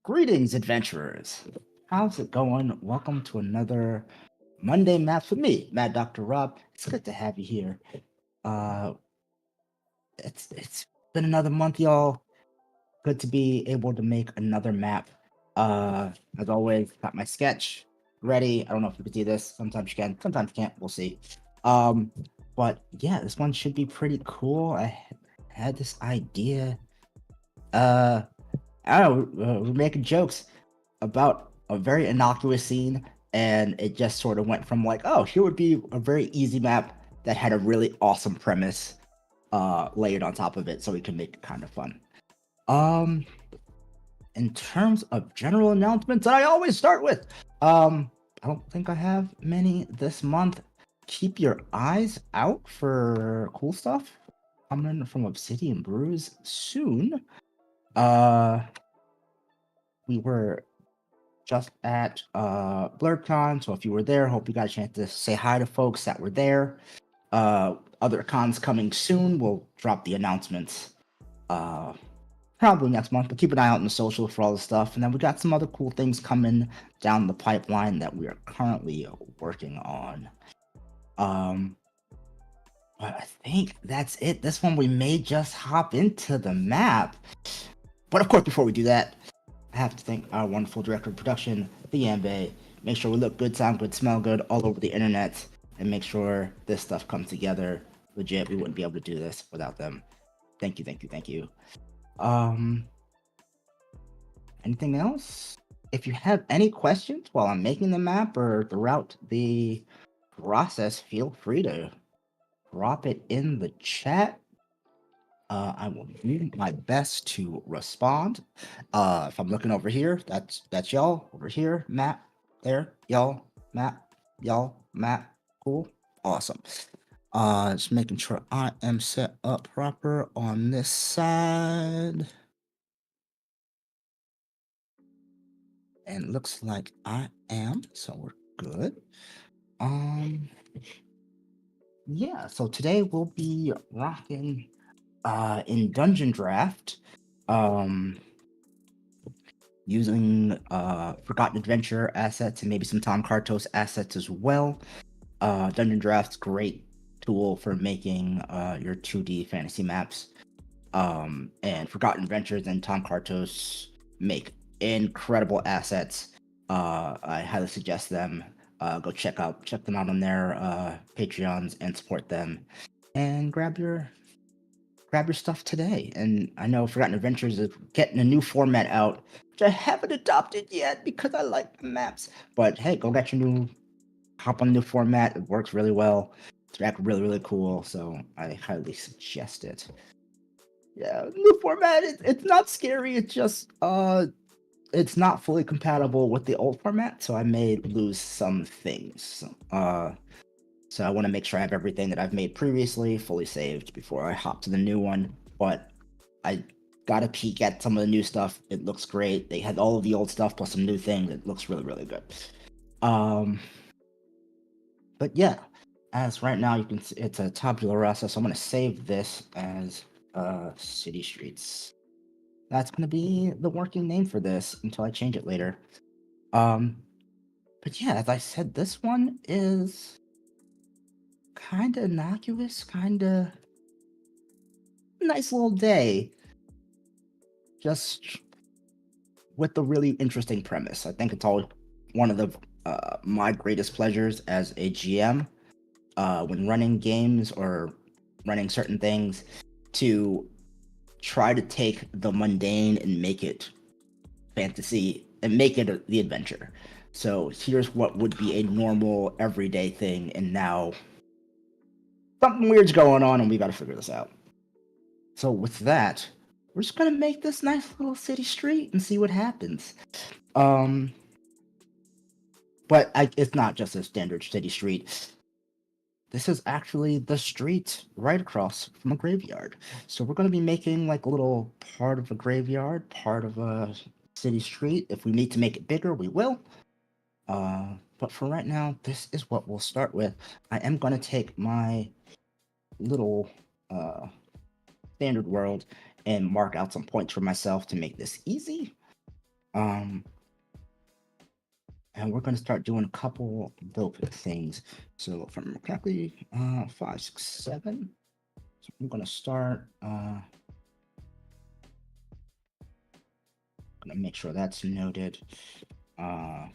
Greetings, adventurers. how's it going? Welcome to another Monday Maps with me, MadDrRob. It's good to have you here. Uh, it's been another month, y'all. Good to be able to make another map. As always, got my sketch ready. I don't know if you can see this. Sometimes you can, sometimes you can't. We'll see. Um, but yeah, this one should be pretty cool. Had this idea. Uh, I don't know. We're making jokes about a very innocuous scene, and it just sort of went from like, oh, here would be a very easy map that had a really awesome premise layered on top of it, so we can make it kind of fun. Um, in terms of general announcements, that I always start with, I don't think I have many this month. Keep your eyes out for cool stuff coming from Obsidian Brews soon. Uh, we were just at BlurredCon, so if you were there, hope you got a chance to say hi to folks that were there. Other cons coming soon. We'll drop the announcements probably next month, but keep an eye out on the social for all the stuff. And then we got some other cool things coming down the pipeline that we are currently working on. But I think that's it. This one we may just hop into the map. But of course, before we do that, I have to thank our wonderful director of production, the Yambe. Make sure we look good, sound good, smell good all over the internet, and make sure this stuff comes together legit. We wouldn't be able to do this without them. Thank you, thank you, thank you. Anything else? If you have any questions while I'm making the map or throughout the process, feel free to drop it in the chat. I will do my best to respond. If I'm looking over here, that's y'all over here, Matt, there, y'all, Matt, y'all, Matt, cool, awesome. Just making sure I am set up proper on this side. And it looks like I am, so we're good. Yeah, so today we'll be rocking in Dungeon Draft, using Forgotten Adventure assets and maybe some Tom Kartos assets as well. Dungeon Draft's great tool for making your 2D fantasy maps. And Forgotten Adventures and Tom Kartos make incredible assets. I highly suggest them. Go check them out on their Patreons and support them. And grab your stuff today. And I know Forgotten Adventures is getting a new format out, which I haven't adopted yet because I like the maps. But hey, go get your hop on the new format. It works really well. It's actually really, really cool. So I highly suggest it. Yeah, new format. It's not scary. It's just it's not fully compatible with the old format, so I may lose some things. So I want to make sure I have everything that I've made previously fully saved before I hop to the new one. But I got a peek at some of the new stuff. It looks great. They had all of the old stuff plus some new things. It looks really, really good. But yeah, as right now you can see, it's a tabula rasa. So I'm gonna save this as City Streets. That's gonna be the working name for this until I change it later. But yeah, as I said, this one is kind of innocuous, kind of nice little day, just with a really interesting premise. I think it's all one of the my greatest pleasures as a GM when running games or running certain things, to try to take the mundane and make it fantasy and make it the adventure. So here's what would be a normal everyday thing, and now something weird's going on and we got to figure this out. So with that, we're just gonna make this nice little city street and see what happens. But it's not just a standard city street. This is actually the street right across from a graveyard. So we're gonna be making like a little part of a graveyard, part of a city street. If we need to make it bigger, we will. But for right now, this is what we'll start with. I am gonna take my little standard world and mark out some points for myself to make this easy. and we're going to start doing a couple dope things. So from correctly, 5, 6, 7. So I'm going to start. Gonna make sure that's noted. 10,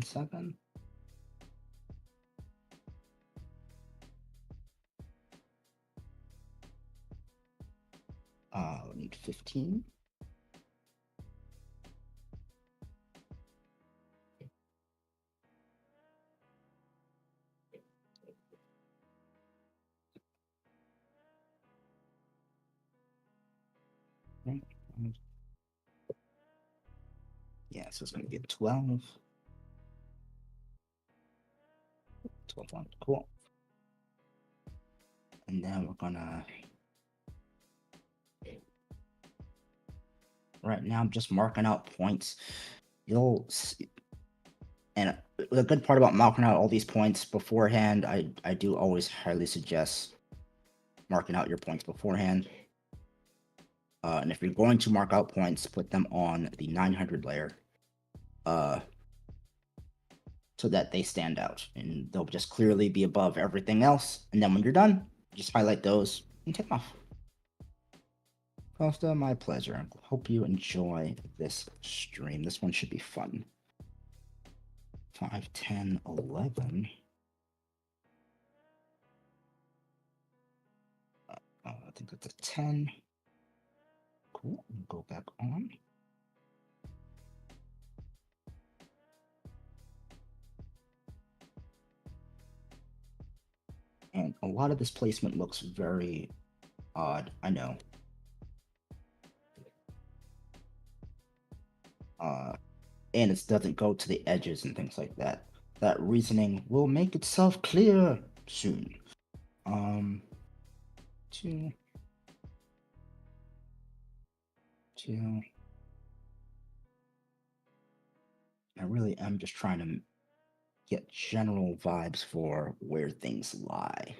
7. We need 15. Okay. Yeah, so it's gonna be 12. 12 1. Cool. And then we're gonna. Right now, I'm just marking out points. You'll see, and the good part about marking out all these points beforehand, I do always highly suggest marking out your points beforehand. And if you're going to mark out points, put them on the 900 layer, so that they stand out and they'll just clearly be above everything else. And then when you're done, just highlight those and take off. Costa, my pleasure. Hope you enjoy this stream. This one should be fun. 5, 10, 11. I think that's a 10. Cool. Go back on. And a lot of this placement looks very odd, I know. And it doesn't go to the edges and things like that. That reasoning will make itself clear soon. 2, 2. I really am just trying to get general vibes for where things lie.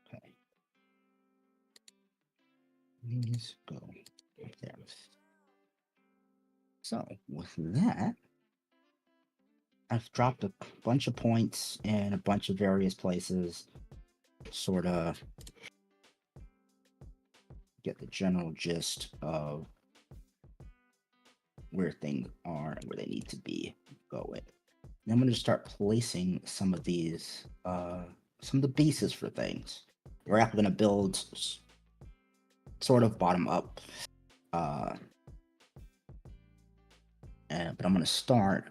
Okay. These go up there. So with that, I've dropped a bunch of points in a bunch of various places, sort of get the general gist of where things are and where they need to be going. And I'm going to start placing some of these, some of the bases for things. We're actually going to build sort of bottom up, but I'm going to start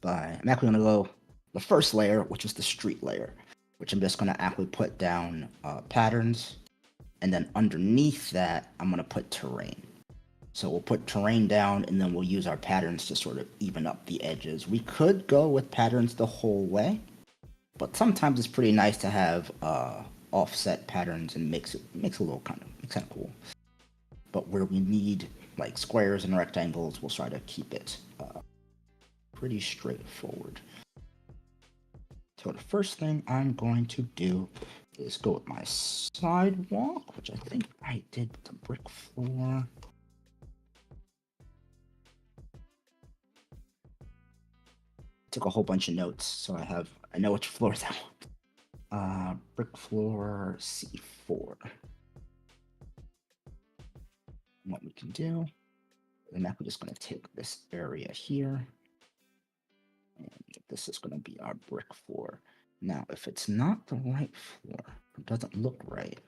by, I'm actually going to go the first layer, which is the street layer, which I'm just going to actually put down patterns, and then underneath that, I'm going to put terrain. So we'll put terrain down, and then we'll use our patterns to sort of even up the edges. We could go with patterns the whole way, but sometimes it's pretty nice to have offset patterns and makes it a little kind of cool. But where we need like squares and rectangles, we'll try to keep it pretty straightforward. So the first thing I'm going to do is go with my sidewalk, which I think I did with the brick floor. Took a whole bunch of notes, so I know which floors I want. Brick floor C4. What we can do, and we're just going to take this area here, and this is going to be our brick floor. Now, if it's not the right floor, it doesn't look right,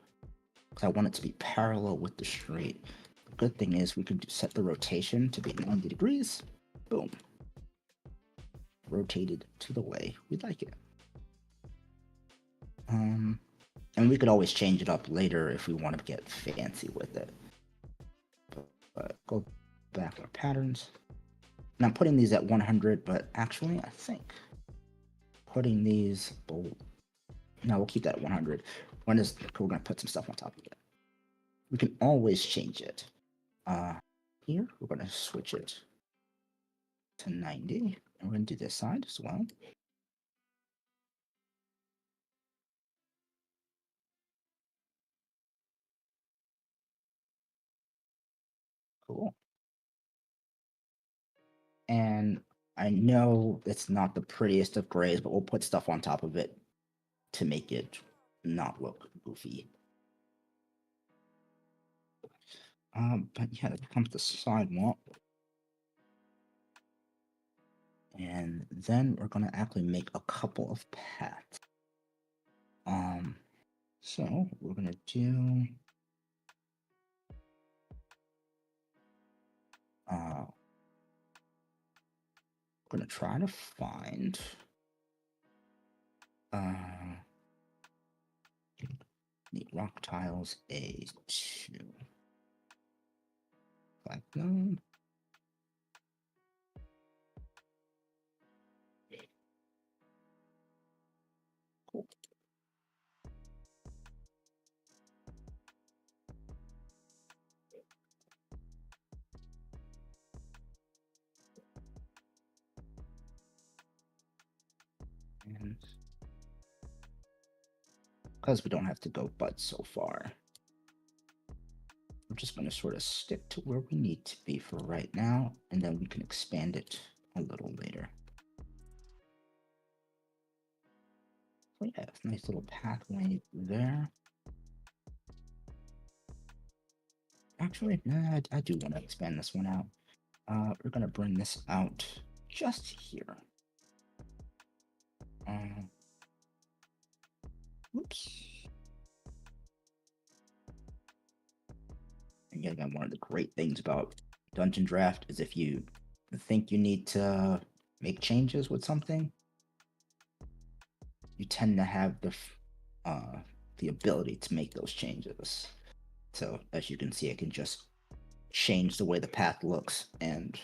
because I want it to be parallel with the street. The good thing is we could set the rotation to be 90 degrees. Boom. Rotated to the way we like it. And we could always change it up later if we want to get fancy with it. But go back our patterns. And I'm putting these at 100, but actually I think putting these bold. No, we'll keep that at 100. We're going to put some stuff on top of it. We can always change it. Here, we're going to switch it to 90. And we're going to do this side as well. Cool. And I know it's not the prettiest of grays, but we'll put stuff on top of it to make it not look goofy. But yeah, that becomes the sidewalk. And then we're gonna actually make a couple of paths. So we're gonna do we're gonna try to find the rock tiles A2. Like them. Cool. And because we don't have to go but so far, we're just going to sort of stick to where we need to be for right now, and then we can expand it a little later. So yeah, it's a nice little pathway there. Actually, nah, I do want to expand this one out. We're going to bring this out just here. Oops. And yet again, one of the great things about Dungeon Draft is if you think you need to make changes with something, you tend to have the ability to make those changes. So as you can see, I can just change the way the path looks and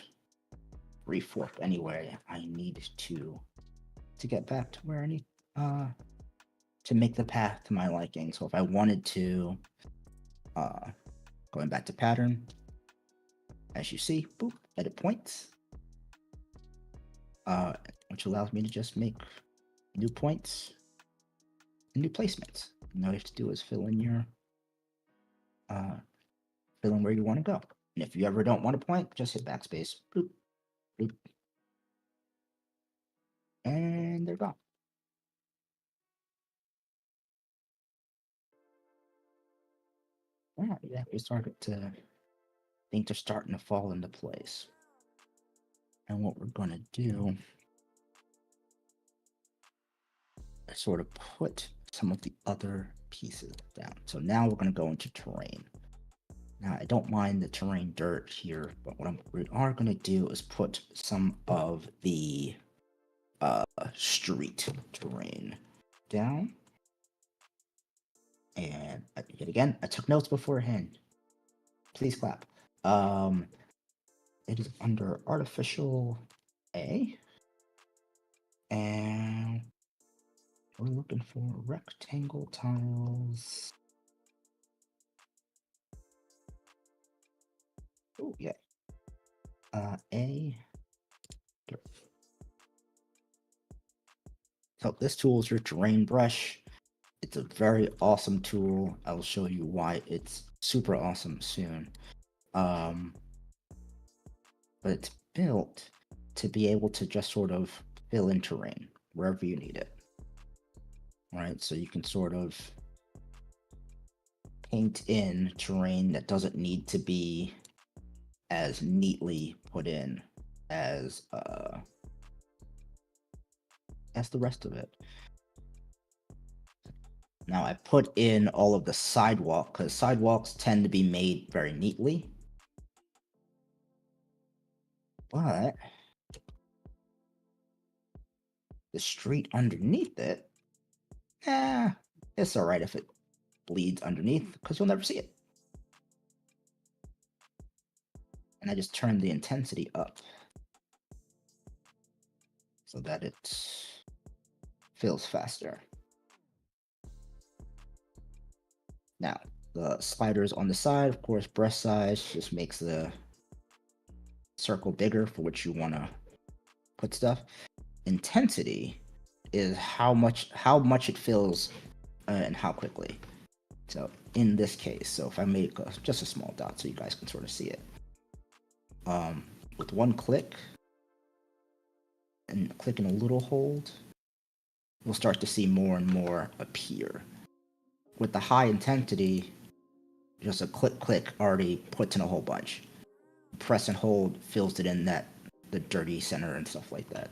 refork anywhere I need to get back to where I need to make the path to my liking. So if I wanted to going back to pattern, as you see, boop, edit points, which allows me to just make new points and new placements. And all you have to do is fill in your fill in where you want to go. And if you ever don't want a point, just hit backspace, boop, boop, and they're gone. Yeah, we started to think they're starting to fall into place. And what we're going to do is sort of put some of the other pieces down. So now we're going to go into terrain. Now, I don't mind the terrain dirt here, but what we are going to do is put some of the street terrain down. And yet again, I took notes beforehand. Please clap. It is under artificial A. And we're looking for rectangle tiles. Oh, yeah. A. Dirt. So this tool is your terrain brush. It's a very awesome tool. I'll show you why it's super awesome soon. But it's built to be able to just sort of fill in terrain wherever you need it. All right, so you can sort of paint in terrain that doesn't need to be as neatly put in as the rest of it. Now I put in all of the sidewalk because sidewalks tend to be made very neatly. But the street underneath it, it's all right if it bleeds underneath because you'll never see it. And I just turned the intensity up so that it feels faster. Now, the sliders on the side, of course, brush size just makes the circle bigger for which you want to put stuff. Intensity is how much it fills and how quickly. So in this case, so if I make just a small dot so you guys can sort of see it. with one click and clicking a little hold, you'll start to see more and more appear. With the high intensity, just a click already puts in a whole bunch. Press and hold fills it in the dirty center and stuff like that.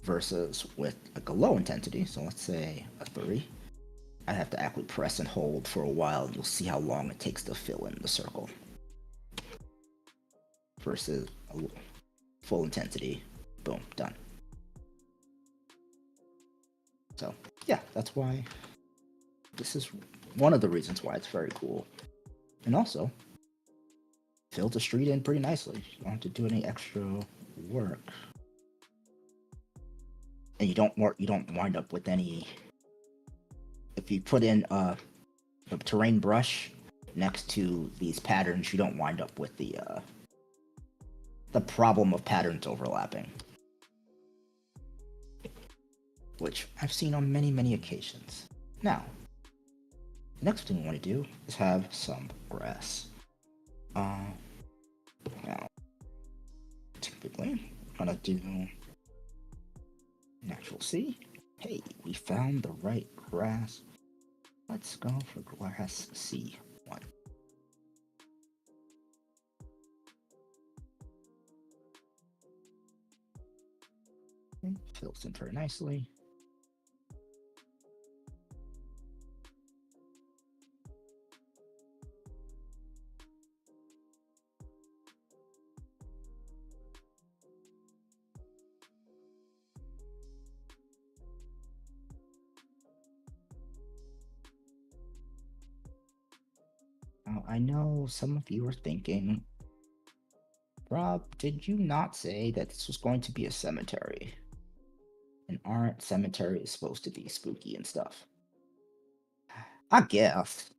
Versus with like a low intensity, so let's say a 3, I have to actually press and hold for a while, and you'll see how long it takes to fill in the circle. Versus a full intensity, boom, done. So yeah, that's why this is one of the reasons why it's very cool. And also, fills the street in pretty nicely. You don't have to do any extra work. And you don't wind up with any. If you put in a terrain brush next to these patterns, you don't wind up with the problem of patterns overlapping, which I've seen on many occasions. Now, the next thing we want to do is have some grass. Now, typically, I'm gonna do natural C. Hey, we found the right grass. Let's go for grass C1. Okay, fills in very nicely. Now, I know some of you are thinking, Rob, did you not say that this was going to be a cemetery? And aren't cemeteries supposed to be spooky and stuff? I guess.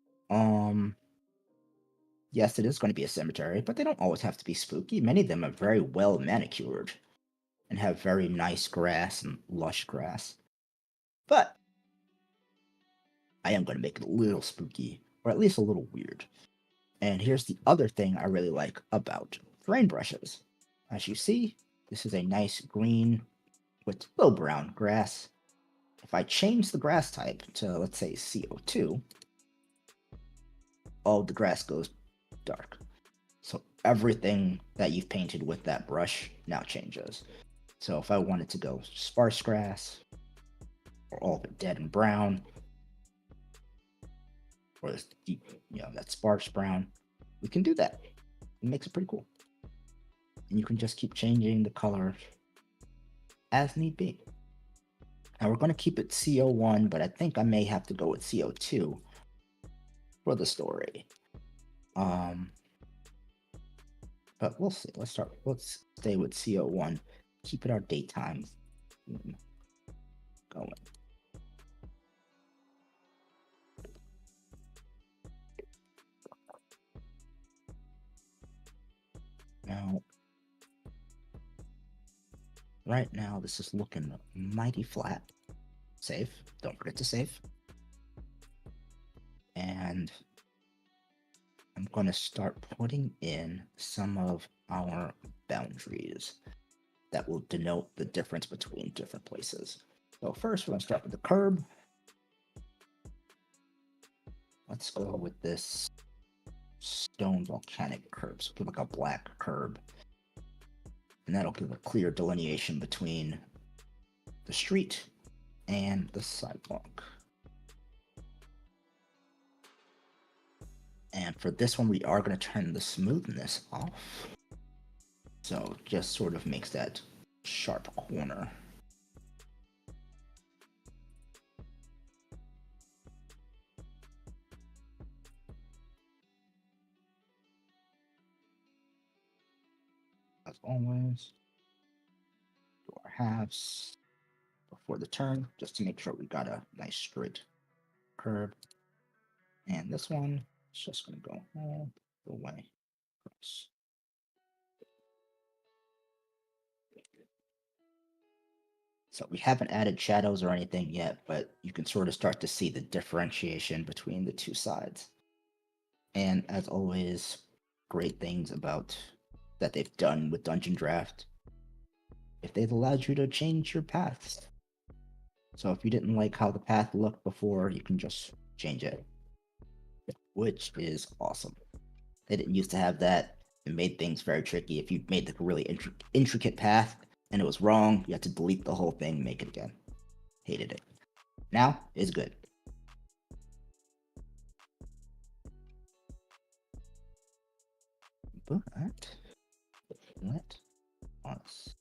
Yes, it is going to be a cemetery, but they don't always have to be spooky. Many of them are very well manicured and have very nice grass and lush grass. But I am going to make it a little spooky, or at least a little weird. And here's the other thing I really like about terrain brushes. As you see, this is a nice green with a little brown grass. If I change the grass type to, let's say, CO2, all the grass goes dark. So everything that you've painted with that brush now changes. So if I wanted to go sparse grass, or all of it dead and brown, or this deep, that sparse brown, we can do that. It makes it pretty cool. And you can just keep changing the color as need be. Now we're going to keep it CO1, but I think I may have to go with CO2 for the story. But we'll see. Let's stay with CO1. Keep it our daytime going. Now, right now, this is looking mighty flat. Save. Don't forget to save. And I'm going to start putting in some of our boundaries that will denote the difference between different places. So first, we're going to start with the curb. Let's go with this stone volcanic curb. So give like a black curb. And that'll give a clear delineation between the street and the sidewalk. And for this one, we are going to turn the smoothness off. So just sort of makes that sharp corner. As always, do our halves before the turn, just to make sure we got a nice straight curb. And this one is just going to go all the way across. So we haven't added shadows or anything yet, but you can sort of start to see the differentiation between the two sides. And as always, great things about that they've done with Dungeon Draft. If they've allowed you to change your paths. So if you didn't like how the path looked before, you can just change it, which is awesome. They didn't used to have that. It made things very tricky. If you made like a really intricate path and it was wrong, you had to delete the whole thing, make it again. Hated it. Now it's good. But let us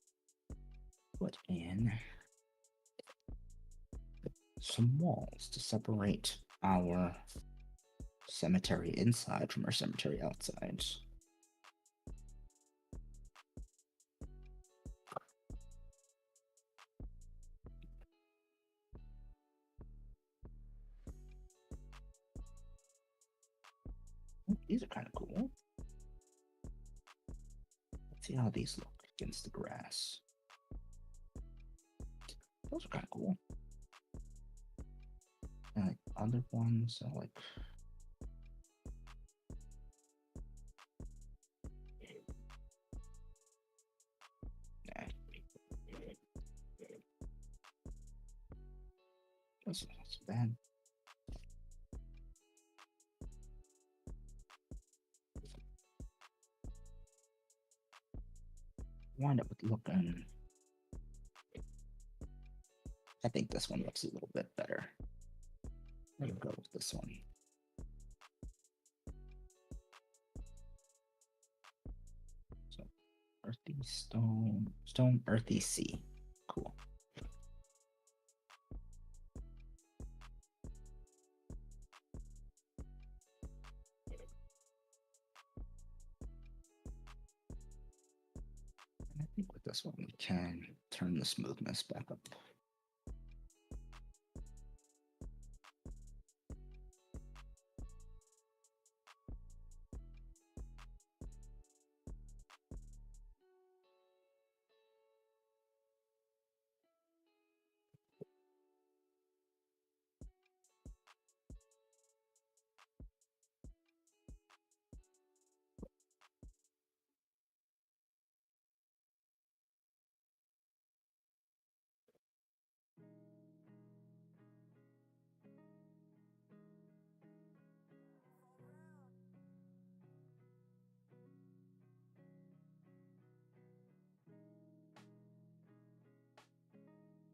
put in some walls to separate our cemetery inside from our cemetery outside. These are kind of cool. Let's see how these look against the grass. Those are kind of cool. And like other ones are like that's bad. Wind up with looking. I think this one looks a little bit better. We'll go with this one. So, earthy stone, earthy sea. Cool. And I think with this one we can turn the smoothness back up.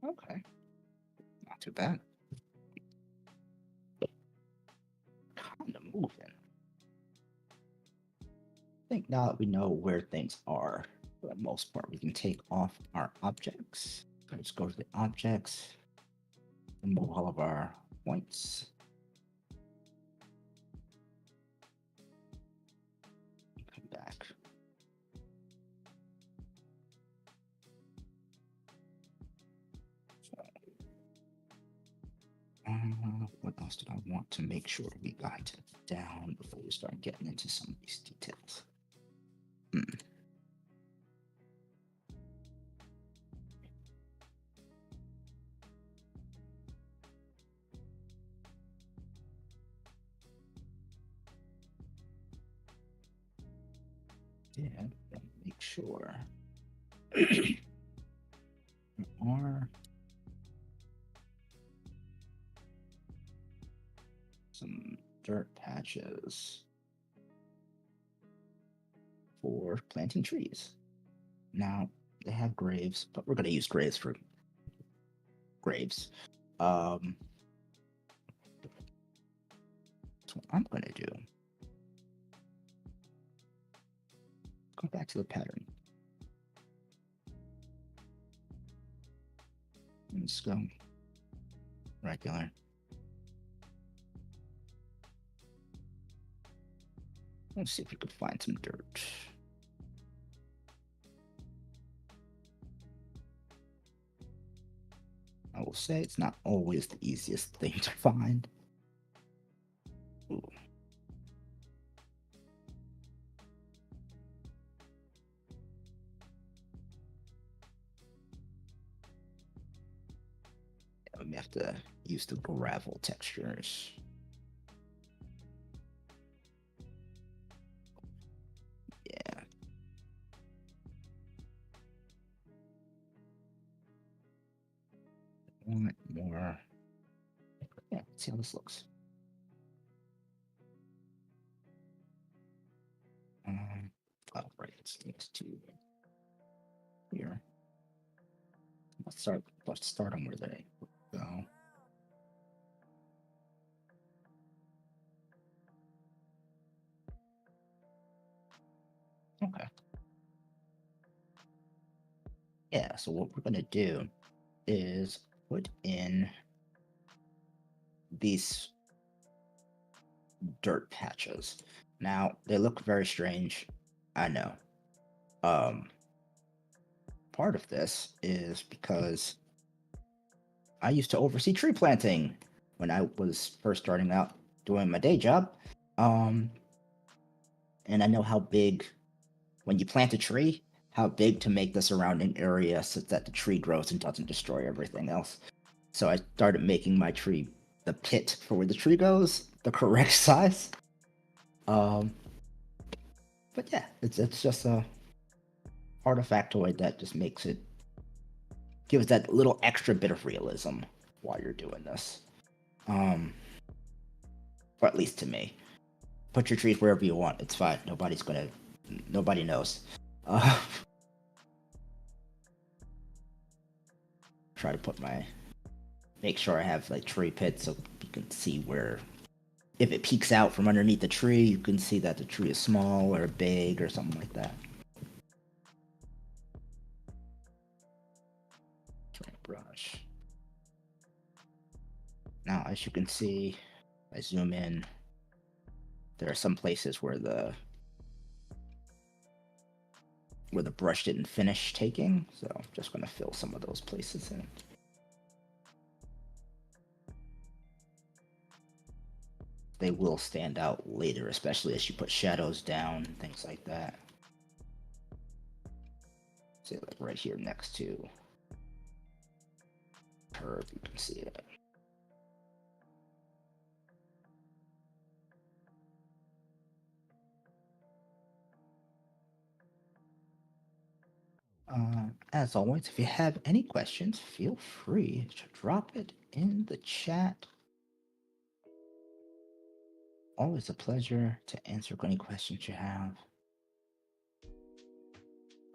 Okay, not too bad. Kind of moving. I think now that we know where things are, for the most part, we can take off our objects. Let's go to the objects, remove all of our points. Come back. What else did I want to make sure we got down before we start getting into some of these details? Yeah, make sure there are some dirt patches for planting trees. Now, they have graves, but we're going to use graves for graves. So what I'm going to do, go back to the pattern. Let's go regular. Let's see if we could find some dirt. I will say it's not always the easiest thing to find. Ooh. We have to use the gravel textures. Let's see how this looks. Oh, right. It's next to here. Let's start on where they go. Okay. Yeah, so what we're gonna do is put in these dirt patches. Now, they look very strange. I know. Part of this is because I used to oversee tree planting when I was first starting out doing my day job. And I know how big, when you plant a tree, how big to make the surrounding area so that the tree grows and doesn't destroy everything else. So I started making my tree, the pit for where the tree goes, the correct size. But yeah, it's just a artifactoid that just makes it, gives that little extra bit of realism while you're doing this. Or at least to me. Put your trees wherever you want. It's fine. Nobody knows. Try to make sure I have like tree pits so you can see where, if it peeks out from underneath the tree, you can see that the tree is small or big or something like that. Brush. Now, as you can see, I zoom in. There are some places where the brush didn't finish taking, so I'm just going to fill some of those places in. They will stand out later, especially as you put shadows down and things like that. Say like right here next to curve, you can see it. As always, if you have any questions, feel free to drop it in the chat. Always a pleasure to answer any questions you have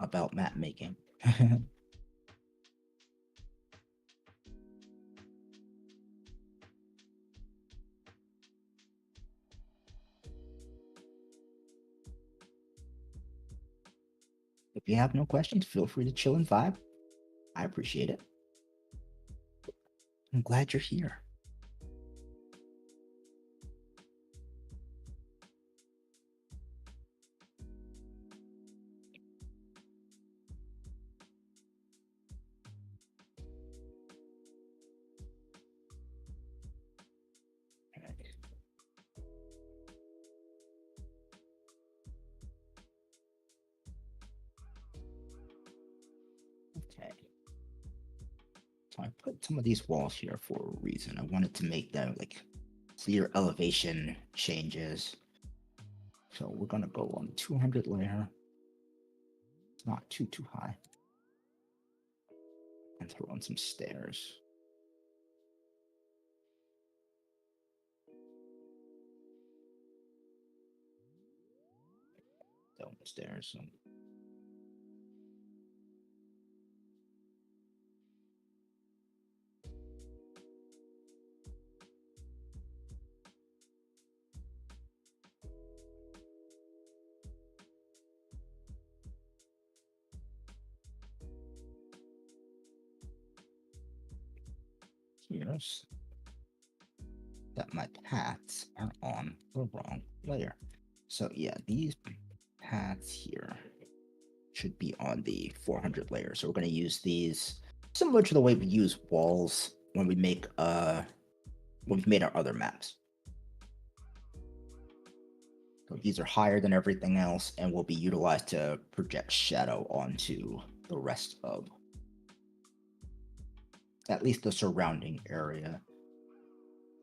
about map making. If you have no questions, feel free to chill and vibe. I appreciate it. I'm glad you're here. Okay. So I put some of these walls here for a reason. I wanted to make them like clear elevation changes. So we're gonna go on 200 layer. It's not too high. And throw on some stairs. Downstairs. So. Here's that my paths are on the wrong layer. So yeah, these paths here should be on the 400 layer. So we're going to use these similar to the way we use walls when we make when we've made our other maps. So these are higher than everything else and will be utilized to project shadow onto the rest of at least the surrounding area.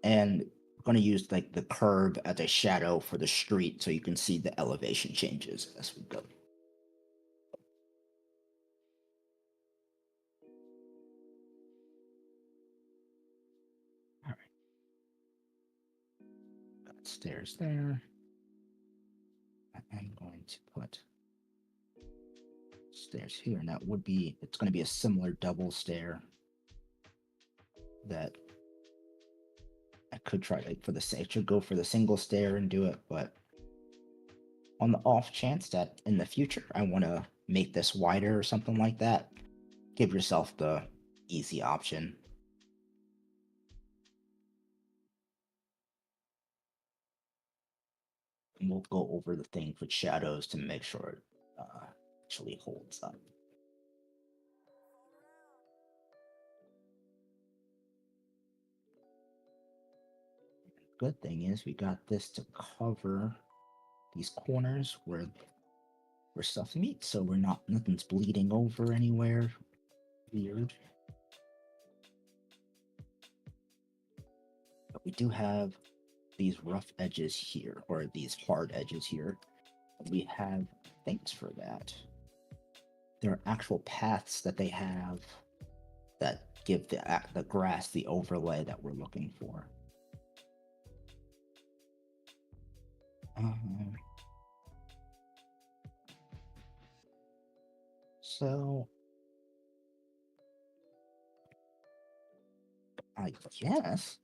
And we're going to use like the curb as a shadow for the street so you can see the elevation changes as we go. All right. Stairs there. I'm going to put stairs here, and that would be, it's going to be a similar double stair that I could try, like, for the sake, should go for the single stair and do it, but on the off chance that in the future I want to make this wider or something like that, give yourself the easy option. And we'll go over the things with shadows to make sure it actually holds up. Good thing is we got this to cover these corners where stuff meets, so we're not, nothing's bleeding over anywhere weird. But we do have these rough edges here, or these hard edges here. We have things for that. There are actual paths that they have that give the grass the overlay that we're looking for. So I guess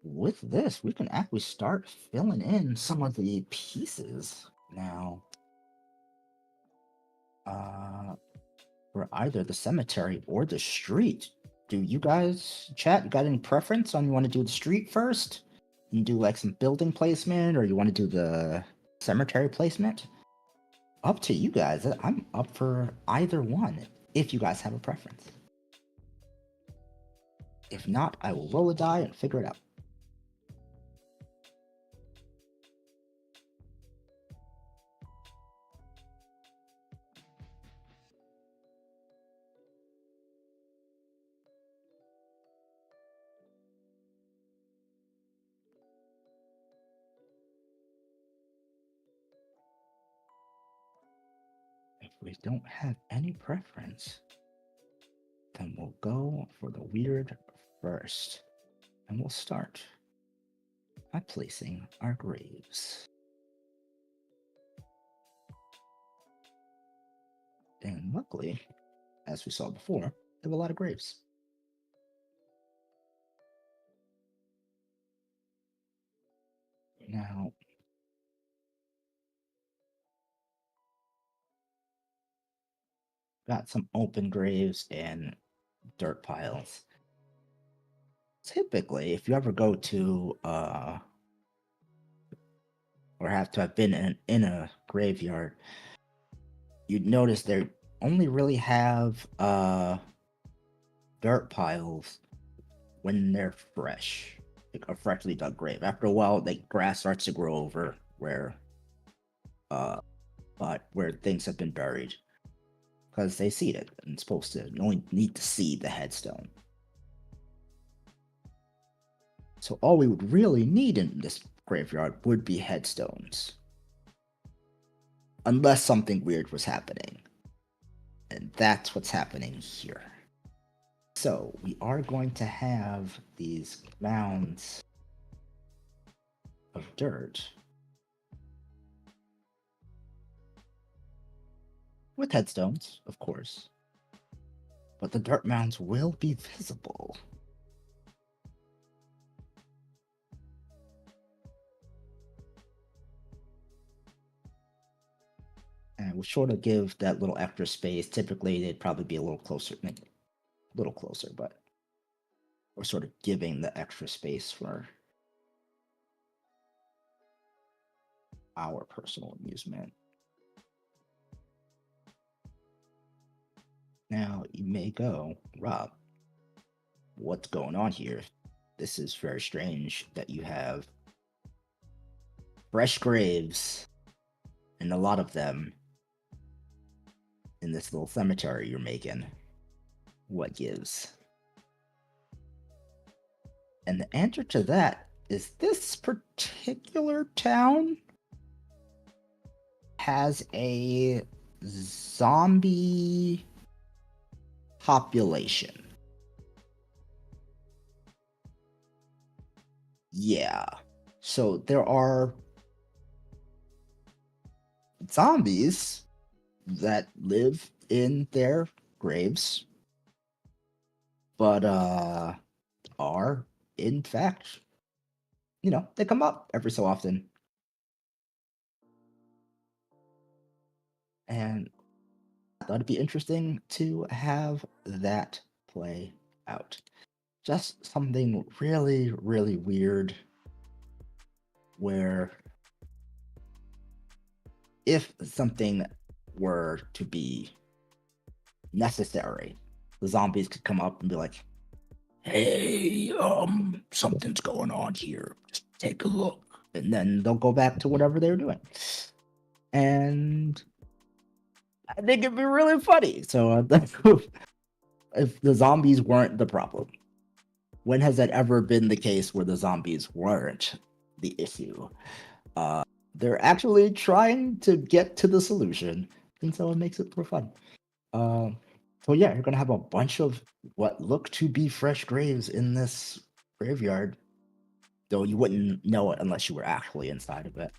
with this, we can actually start filling in some of the pieces now. For either the cemetery or the street. Do you guys, chat, you got any preference on you want to do the street first? You do like some building placement, or you want to do the cemetery placement? Up to you guys. I'm up for either one, if you guys have a preference. If not, I will roll a die and figure it out. If we don't have any preference, then we'll go for the weird first. And we'll start by placing our graves. And luckily, as we saw before, they have a lot of graves. Now, got some open graves and dirt piles. Typically, if you ever go to or have to have been in a graveyard, you'd notice they only really have dirt piles when they're fresh, like a freshly dug grave. After a while, like grass starts to grow over where things have been buried, because they seed it and it's supposed to, you only need to seed the headstone. So all we would really need in this graveyard would be headstones. Unless something weird was happening. And that's what's happening here. So we are going to have these mounds of dirt with headstones, of course. But the dirt mounds will be visible. And we'll sort of give that little extra space. Typically, they'd probably be a little closer, but we're sort of giving the extra space for our personal amusement. Now, you may go, Rob, what's going on here? This is very strange that you have fresh graves, and a lot of them, in this little cemetery you're making. What gives? And the answer to that is this particular town has a zombie population. Yeah. So there are zombies that live in their graves, but are in fact, they come up every so often. And I thought it'd be interesting to have that play out. Just something really, really weird where if something were to be necessary, the zombies could come up and be like, "Hey, something's going on here. Just take a look." And then they'll go back to whatever they were doing. And I think it'd be really funny. So if the zombies weren't the problem, when has that ever been the case where the zombies weren't the issue? They're actually trying to get to the solution, and so it makes it more fun. Um, so yeah, you're gonna have a bunch of what look to be fresh graves in this graveyard, though you wouldn't know it unless you were actually inside of it.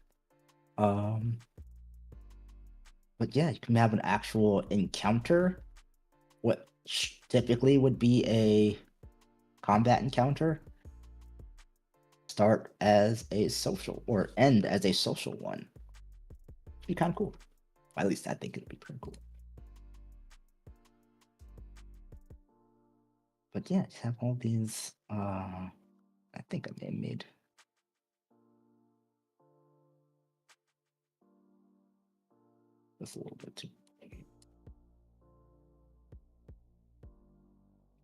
Um, but yeah, you can have an actual encounter, what typically would be a combat encounter, start as a social or end as a social one. It'd be kind of cool. At least I think it'd be pretty cool. But yeah, just have all these. I think I may have made. That's a little bit too.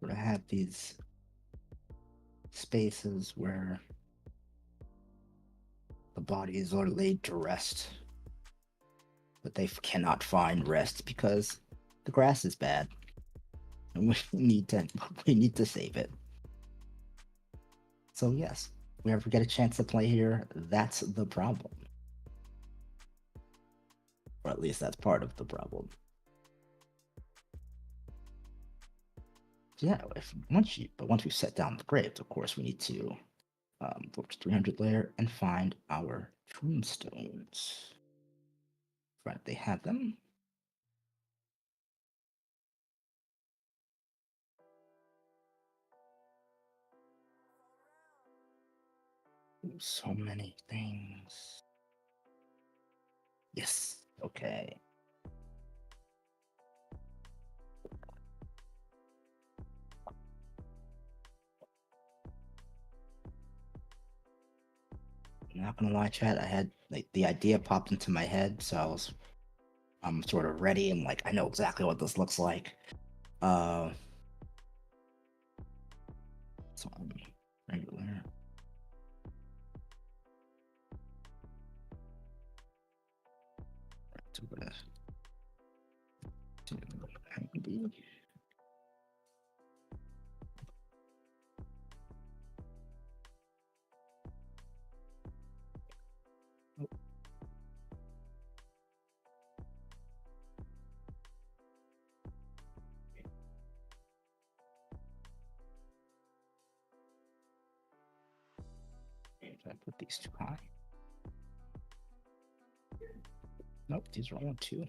But I have these spaces where the bodies are laid to rest, but they cannot find rest because the grass is bad, and we need to save it. So yes, if we ever get a chance to play here, that's the problem, or at least that's part of the problem. Yeah, once we set down the graves, of course, we need to go to 300 layer and find our tombstones. Right, they have them. Ooh, so many things. Yes. Okay. Not gonna lie, chat. I had like the idea popped into my head, so I'm sort of ready and like I know exactly what this looks like. Uh, so I'm regular. To the to maybe. Did I put these too high? Nope, these are all two.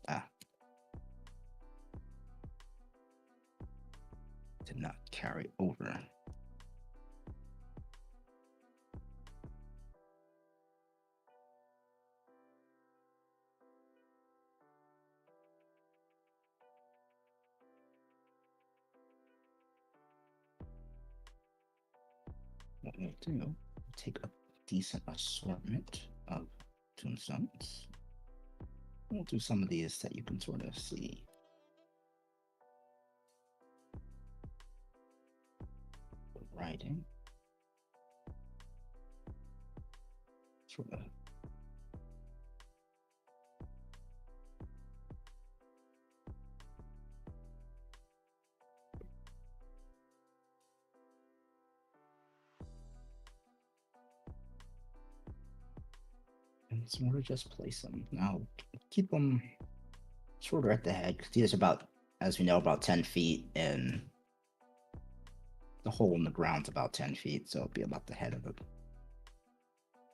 Ah. Did not carry over. What we'll do, take a decent assortment of tombstones. We'll do some of these that you can sort of see. Writing. Sort of. And sort of just place them. Now, keep them sort of at the head, because these are about, as we know, about 10 feet in the hole in the ground's about 10 feet, so it'll be about the head of it,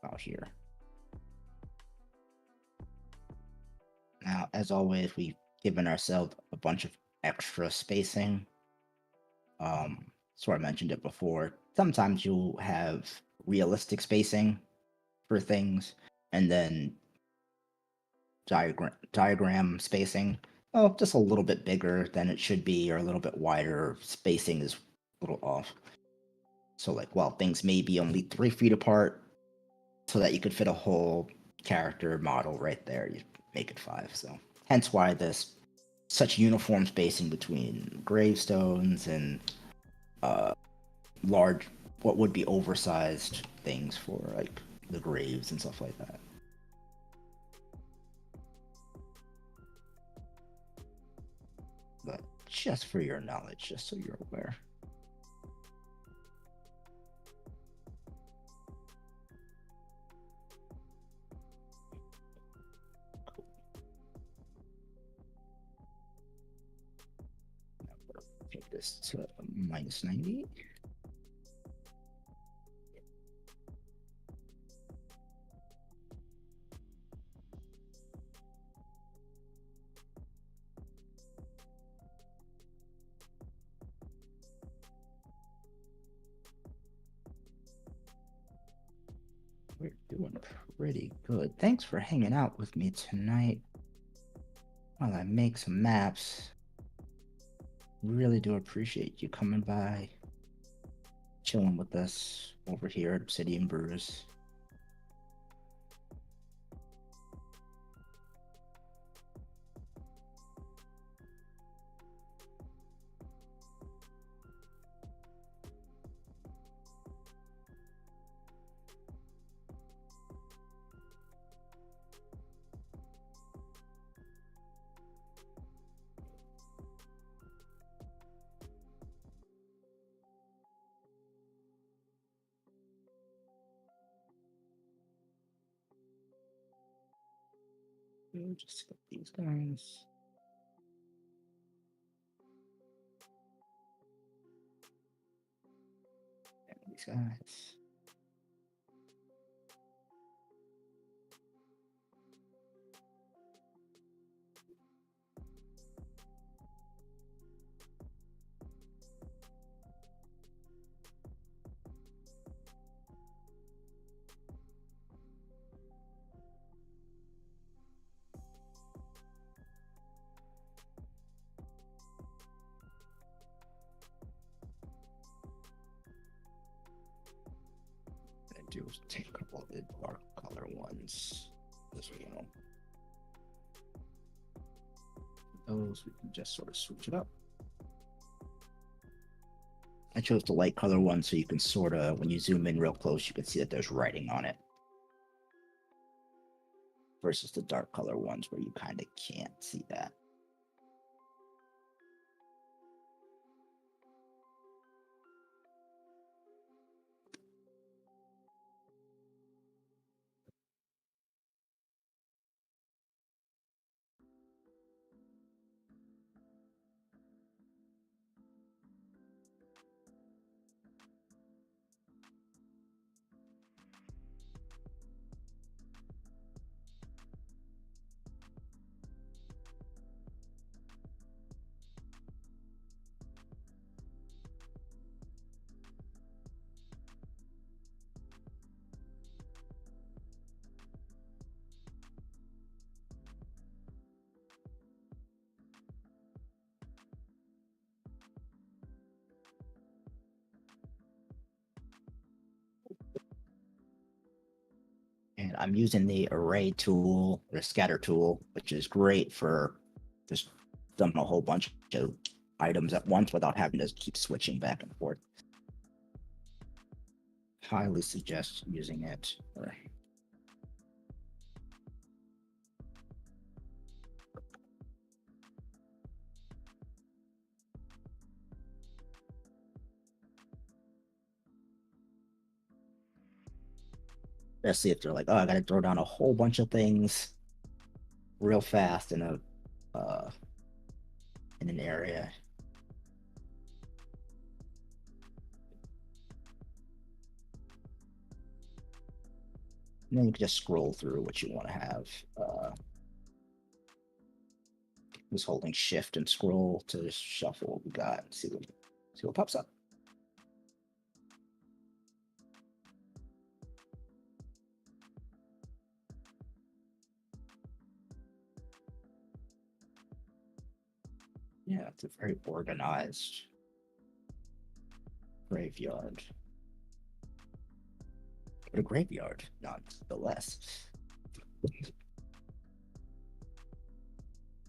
about here. Now, as always, we've given ourselves a bunch of extra spacing. Sort of mentioned it before. Sometimes you'll have realistic spacing for things, and then diagram spacing. Oh, just a little bit bigger than it should be, or a little bit wider. Spacing is a little off. So, like, while things may be only 3 feet apart, so that you could fit a whole character model right there, you make it 5. So, hence why this such uniform spacing between gravestones and large, what would be oversized things for like the graves and stuff like that. But just for your knowledge, just so you're aware. Cool. Now we'll take this to minus 90. We're doing pretty good. Thanks for hanging out with me tonight while I make some maps. Really do appreciate you coming by, chilling with us over here at Obsidian Brews. We'll just get these guys. And these guys. Do take a couple of the dark color ones as well. Those we can just sort of switch it up. I chose the light color one so you can sort of, when you zoom in real close, you can see that there's writing on it. Versus the dark color ones where you kind of can't see that. And I'm using the array tool, the scatter tool, which is great for just dumping a whole bunch of items at once without having to keep switching back and forth. Highly suggest using it. Especially if they're like, oh, I gotta throw down a whole bunch of things real fast in an area. And then you can just scroll through what you want to have. Just holding shift and scroll to shuffle what we got and see what pops up. Yeah, it's a very organized graveyard. But a graveyard, nonetheless.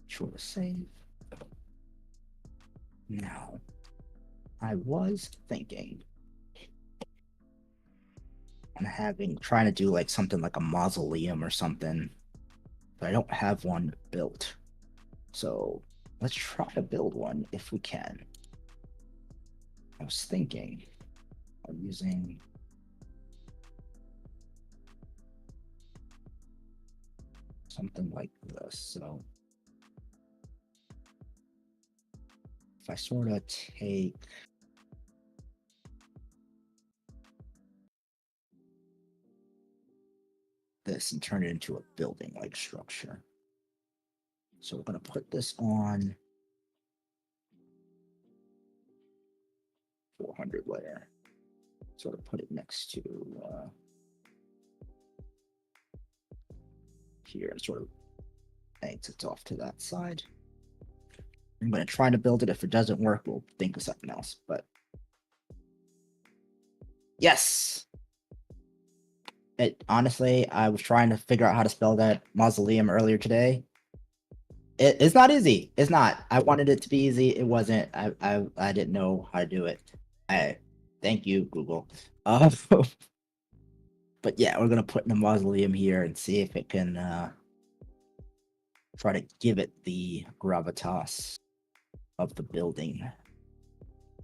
Sure to save. Now, I was thinking on trying to do like something like a mausoleum or something, but I don't have one built. So let's try to build one if we can. I was thinking of using something like this. So if I sort of take this and turn it into a building-like structure. So we're going to put this on 400 layer. Sort of put it next to here and sort of exits off to that side. I'm going to try to build it. If it doesn't work, we'll think of something else. But yes! Honestly, I was trying to figure out how to spell that mausoleum earlier today. It's not easy. It's not. I wanted it to be easy. It wasn't. I didn't know how to do it. Thank you, Google. But yeah, we're gonna put in a mausoleum here and see if it can try to give it the gravitas of the building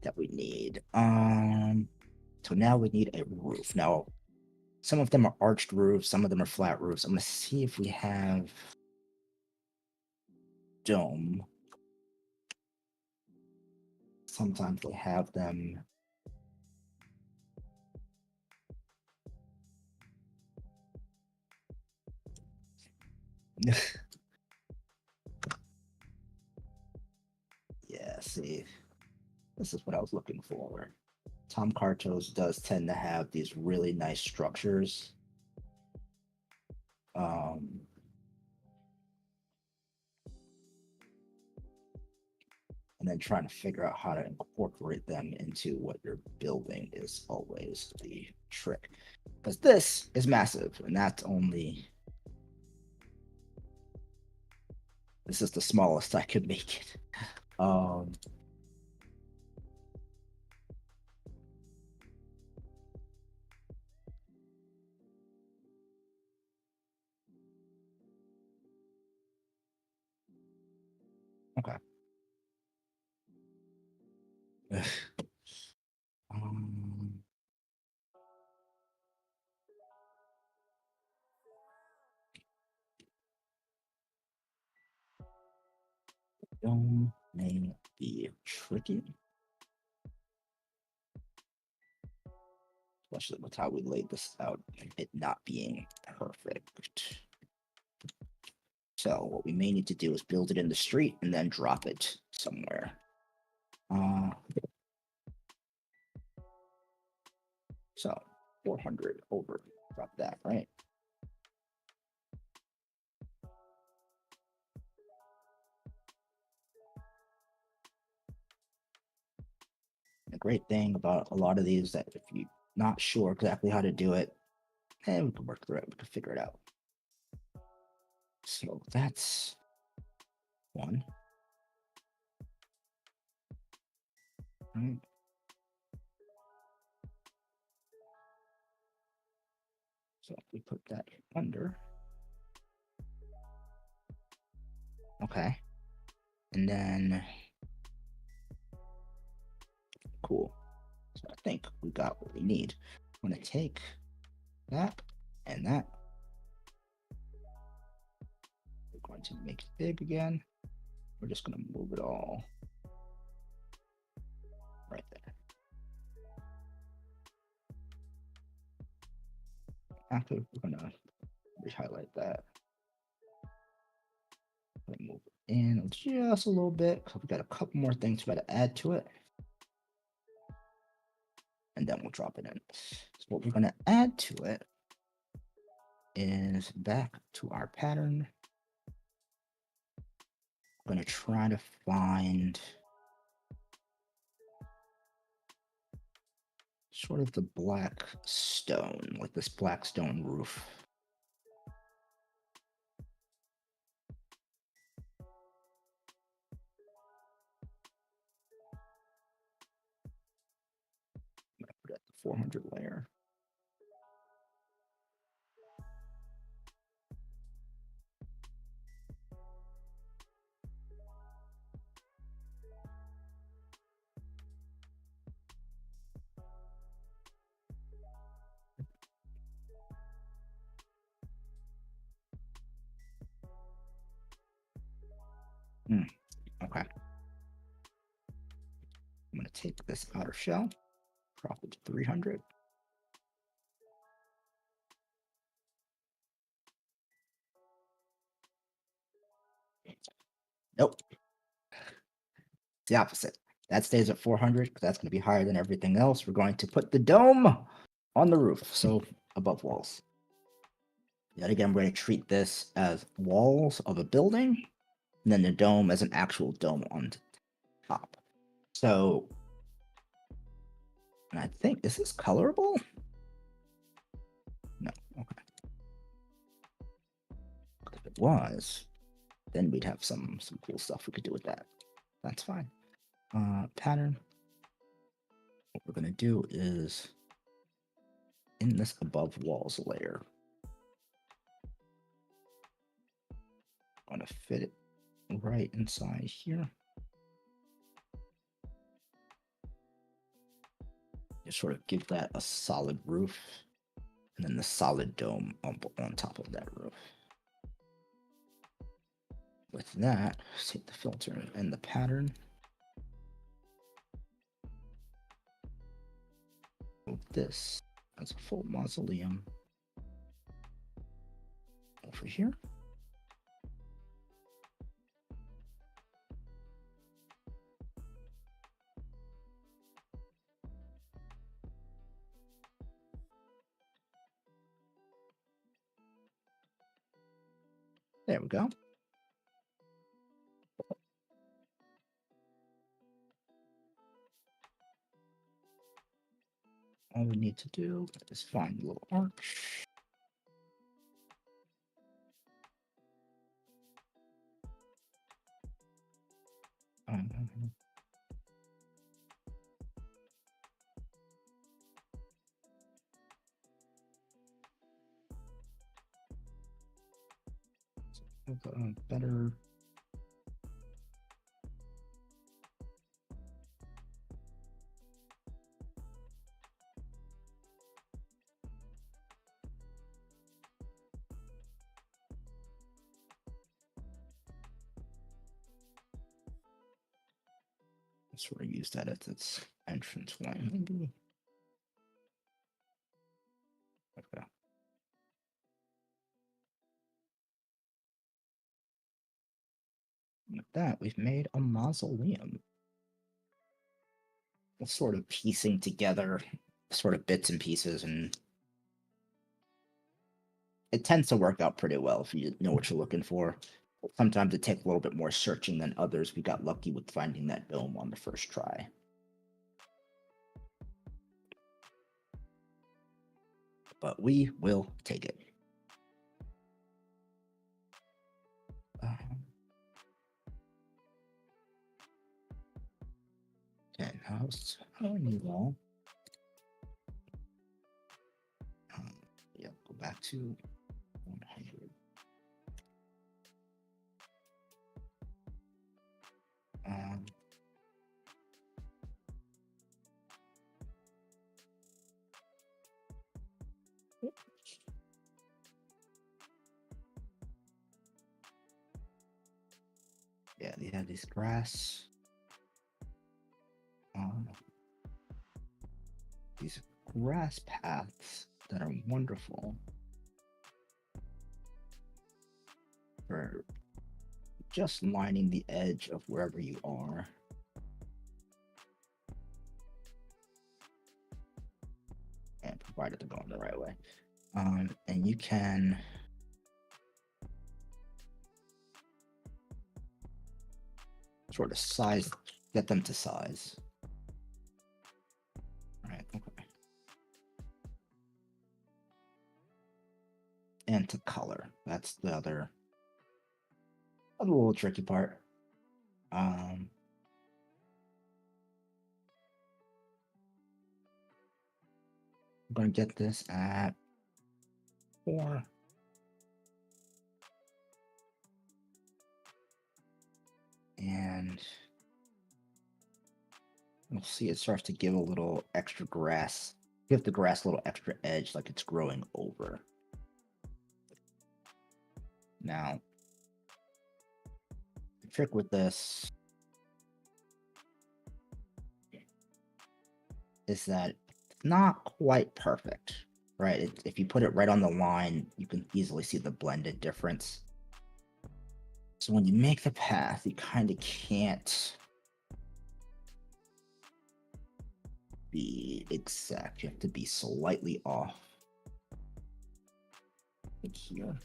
that we need. So now we need a roof. Now, some of them are arched roofs, some of them are flat roofs. I'm gonna see if we have dome. Sometimes they have them. Yeah, see, this is what I was looking for. Tom Cartos does tend to have these really nice structures. And then trying to figure out how to incorporate them into what you're building is always the trick. Because this is massive, and that's only... This is the smallest I could make it. Okay. Dome may be tricky, especially with how we laid this out, it not being perfect. So what we may need to do is build it in the street and then drop it somewhere. So 400 over, drop that, right? The great thing about a lot of these that if you're not sure exactly how to do it, we can work through it, we can figure it out. So that's one. Right. So we put that under. Okay. And then, cool. So I think we got what we need. I'm going to take that and that. We're going to make it big again. We're just going to move it all right there. Actually, we're gonna re-highlight that. Move it in just a little bit because we got a couple more things we got to add to it, and then we'll drop it in. So what we're gonna add to it is back to our pattern. I'm gonna try to find sort of the black stone, like this black stone roof. I'm gonna put it at the 400 layer. Okay. I'm gonna take this outer shell, drop it to 300. Nope. It's the opposite. That stays at 400 because that's going to be higher than everything else. We're going to put the dome on the roof, so above walls. Yet again, we're going to treat this as walls of a building, and then the dome as an actual dome on top. So, and I think, is this colorable? No, okay. If it was, then we'd have some cool stuff we could do with that. That's fine. Pattern. What we're going to do is in this above walls layer, I'm going to fit it right inside here. Just sort of give that a solid roof, and then the solid dome on top of that roof. With that, take the filter and the pattern. Move this as a full mausoleum over here. There we go. All we need to do is find the little arch. Better. Sort of use that as its entrance way, maybe. Okay. With that, we've made a mausoleum. It's sort of piecing together sort of bits and pieces, and it tends to work out pretty well if you know what you're looking for. Sometimes it takes a little bit more searching than others. We got lucky with finding that dome on the first try. But we will take it. Okay, house. Oh, new wall. Yeah, go back to 100. Yeah, they have these grass. These grass paths that are wonderful. we're just lining the edge of wherever you are. And provided they're going the right way. And you can sort of get them to size. All right, okay. And to color. That's the other little tricky part. I'm going to get this at 4. And you'll see it starts to give a little extra grass. Give the grass a little extra edge, like it's growing over. Now, the trick with this is that it's not quite perfect, right? If you put it right on the line, you can easily see the blended difference. So when you make the path, you kind of can't be exact. You have to be slightly off. Like here.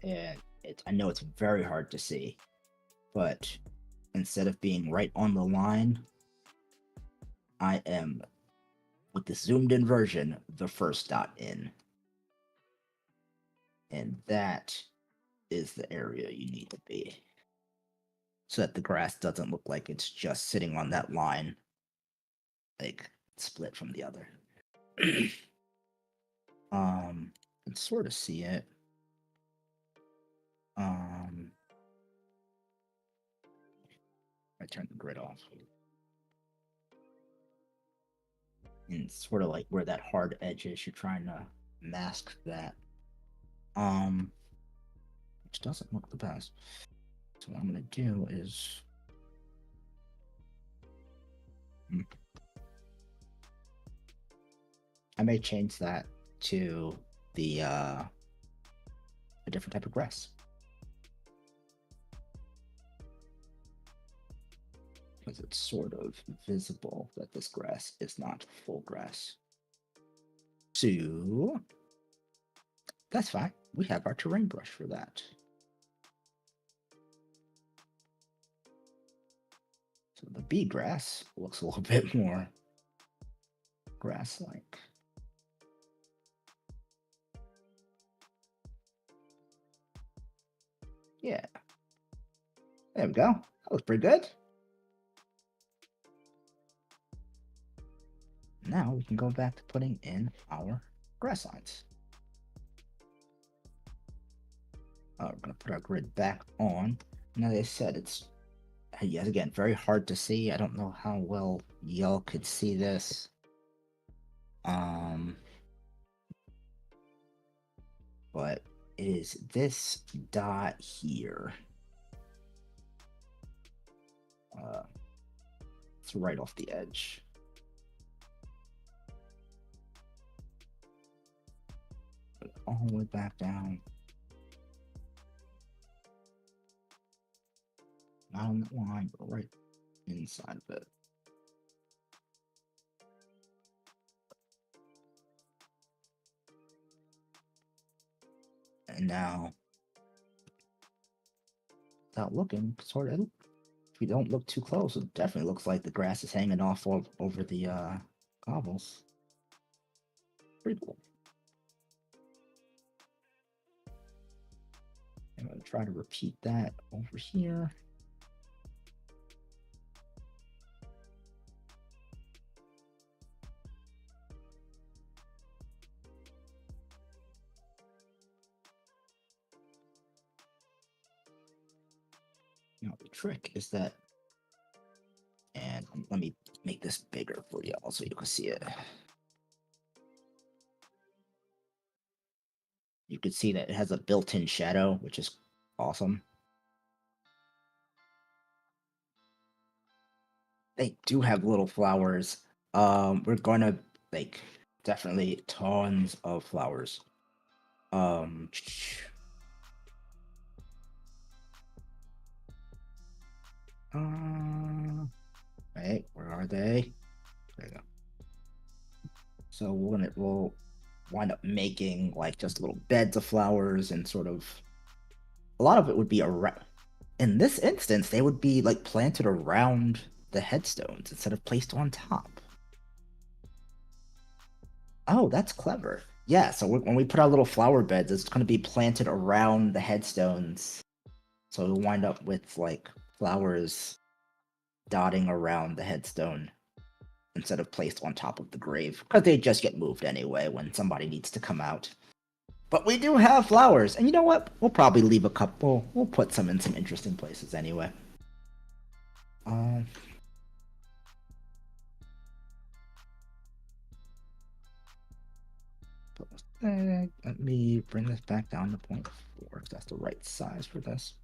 And I know it's very hard to see, but instead of being right on the line, I am, with the zoomed in version, the first dot in. And that is the area you need to be, so that the grass doesn't look like it's just sitting on that line, like split from the other. You can sort of see it. I turned the grid off. And sort of like where that hard edge is, you're trying to mask that. Which doesn't look the best. So what I'm gonna do is I may change that to the a different type of grass. Because it's sort of visible that this grass is not full grass. So that's fine. We have our terrain brush for that. So the bee grass looks a little bit more grass-like. Yeah. There we go. That looks pretty good. Now we can go back to putting in our grass lines. We're going to put our grid back on. Now, as I said, it's, yet again, very hard to see. I don't know how well y'all could see this. But it is this dot here. It's right off the edge. Put it all the way back down. Not on that line, but right inside of it. And now, without looking, sort of, if we don't look too close, it definitely looks like the grass is hanging off over the cobbles. Pretty cool. I'm going to try to repeat that over here. Now the trick is that, and let me make this bigger for y'all so you can see it. You can see that it has a built-in shadow, which is awesome. They do have little flowers. We're gonna like definitely tons of flowers. Um, wait, where are they? There you go. So we'll wind up making like just little beds of flowers and sort of a lot of it would be around. In this instance, they would be like planted around the headstones instead of placed on top. Oh, that's clever. Yeah, so when we put our little flower beds, it's going to be planted around the headstones. So we'll wind up with like flowers dotting around the headstone instead of placed on top of the grave. Because they just get moved anyway when somebody needs to come out. But we do have flowers. And you know what? We'll probably leave a couple. We'll put some in some interesting places anyway. Um, Let me bring this back down to 0.4 because that's the right size for this.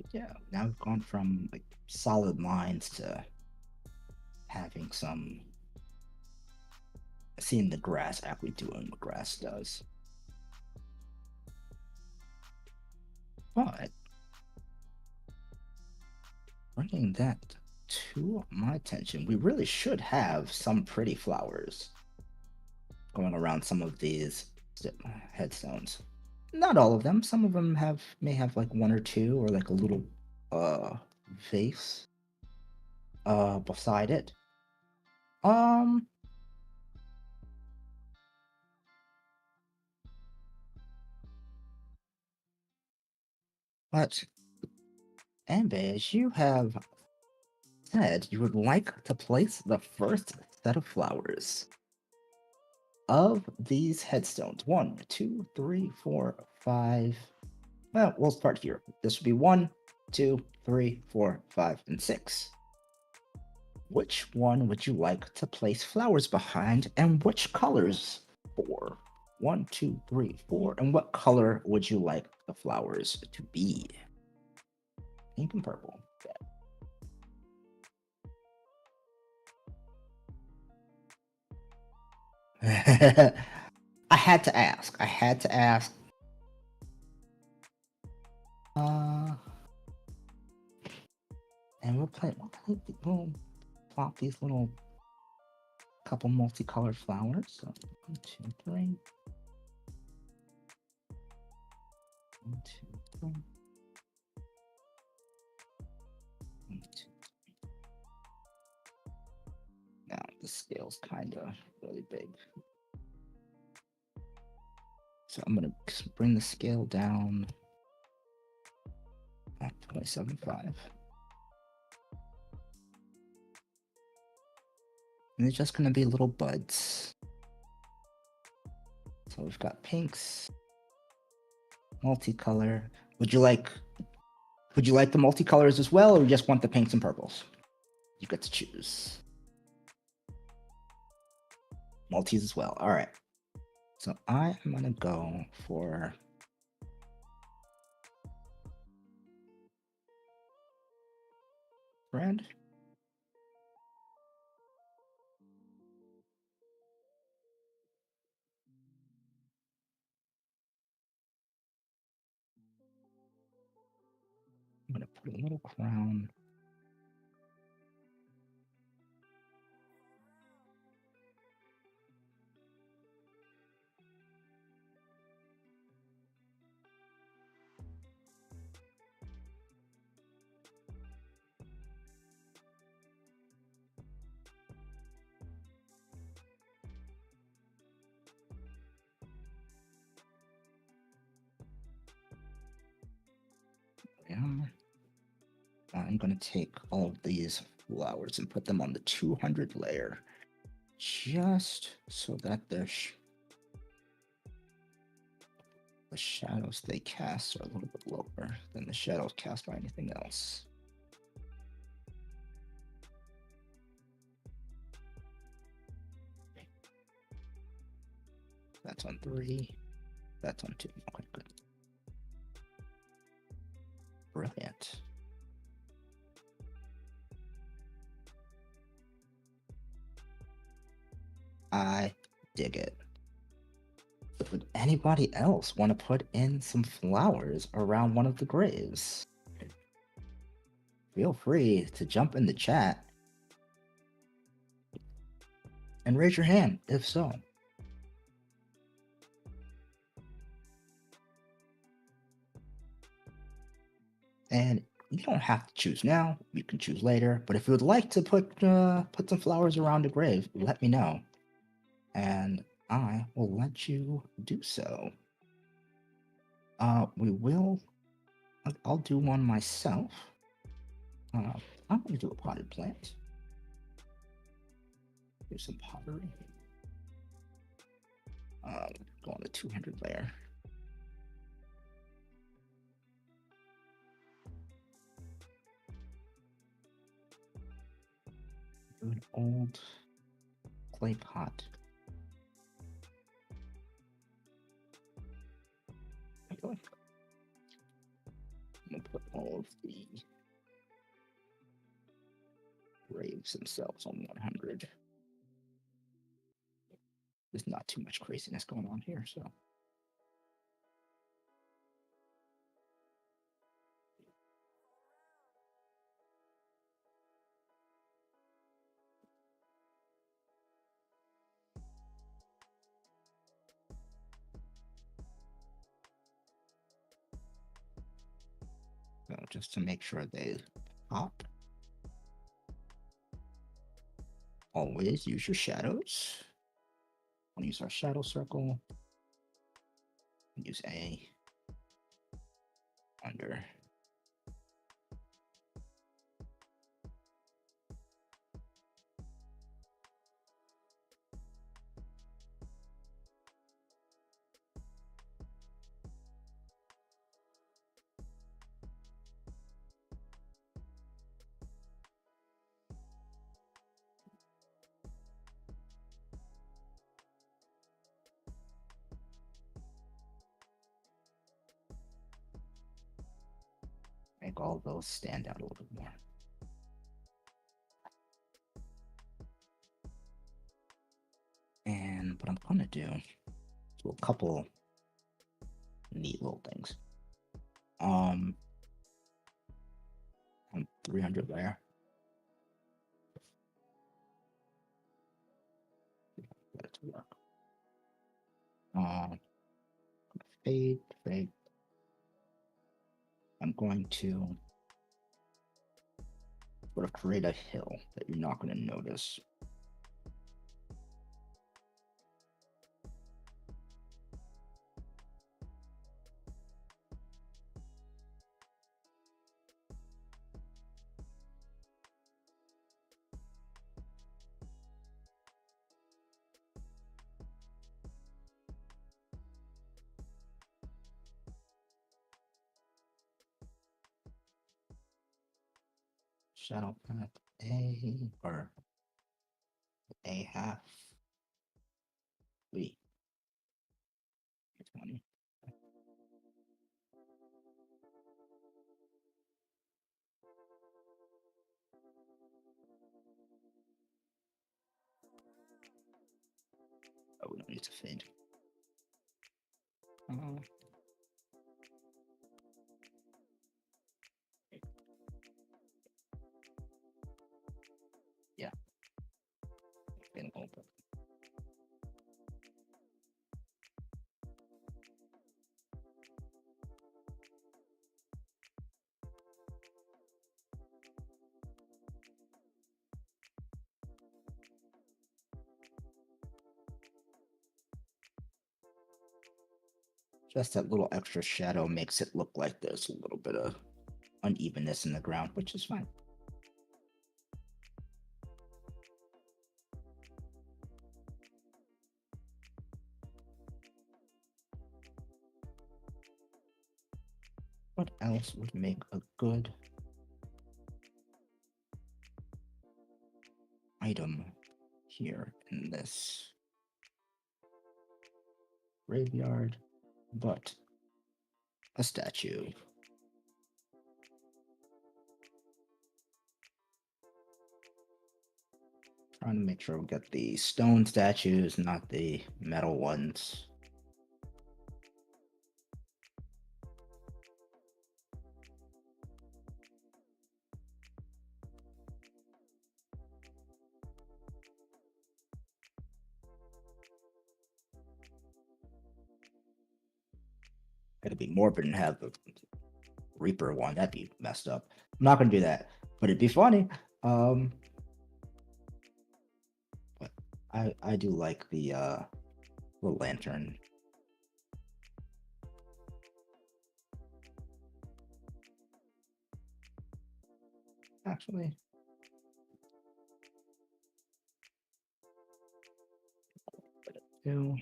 But yeah, now we've gone from like solid lines to having some seeing the grass actually doing what grass does. But bringing that to my attention, we really should have some pretty flowers going around some of these headstones. Not all of them. Some of them may have like one or two or like a little uh vase beside it. Um but Ambage, you have said you would like to place the first set of flowers of these headstones. One, two, three, four, five. Well, we'll start here. This would be one, two, three, four, five, and six. Which one would you like to place flowers behind, and which colors for? One, two, three, four. And what color would you like the flowers to be? Pink and purple. I had to ask. I had to ask. Uh, and we'll plop these little couple multicolored flowers. So one, two, three. One, two, three. One, two. Now the scale's kind of really big. So I'm gonna bring the scale down at 0.75. And it's just gonna be little buds. So we've got pinks, multicolor. Would you like the multicolors as well, or you just want the pinks and purples? You get to choose. Multis as well. All right. So I am gonna go for red. I'm gonna put a little crown. Yeah. I'm going to take all of these flowers and put them on the 200 layer, just so that the shadows they cast are a little bit lower than the shadows cast by anything else. That's on 3. That's on 2. Okay, good. Brilliant. I dig it. Would anybody else want to put in some flowers around one of the graves? Feel free to jump in the chat and raise your hand if so. And you don't have to choose now. You can choose later. But if you would like to put some flowers around the grave, let me know, and I will let you do so. We will. I'll do one myself. I'm going to do a potted plant. Do some pottery. Go on the 200 layer. Do an old clay pot. I'm gonna put all of the graves themselves on 100. There's not too much craziness going on here, so. So just to make sure they pop, always use your shadows. We'll use our shadow circle. Use A under. Make all those stand out a little bit more. And what I'm gonna do is a couple neat little things. On 300 layer. Get it to work. Fade. I'm going to sort of create a hill that you're not going to notice. Shadow path A, or A half B. 20. Oh, we don't need to fade. Yeah. Fade a little bit. Just that little extra shadow makes it look like there's a little bit of unevenness in the ground, which is fine. What else would make a good item here in this graveyard but a statue? Trying to make sure we get the stone statues, not the metal ones. It'd be morbid and have the Reaper one. That'd be messed up. I'm not gonna do that, but it'd be funny. But I do like the lantern. Actually, do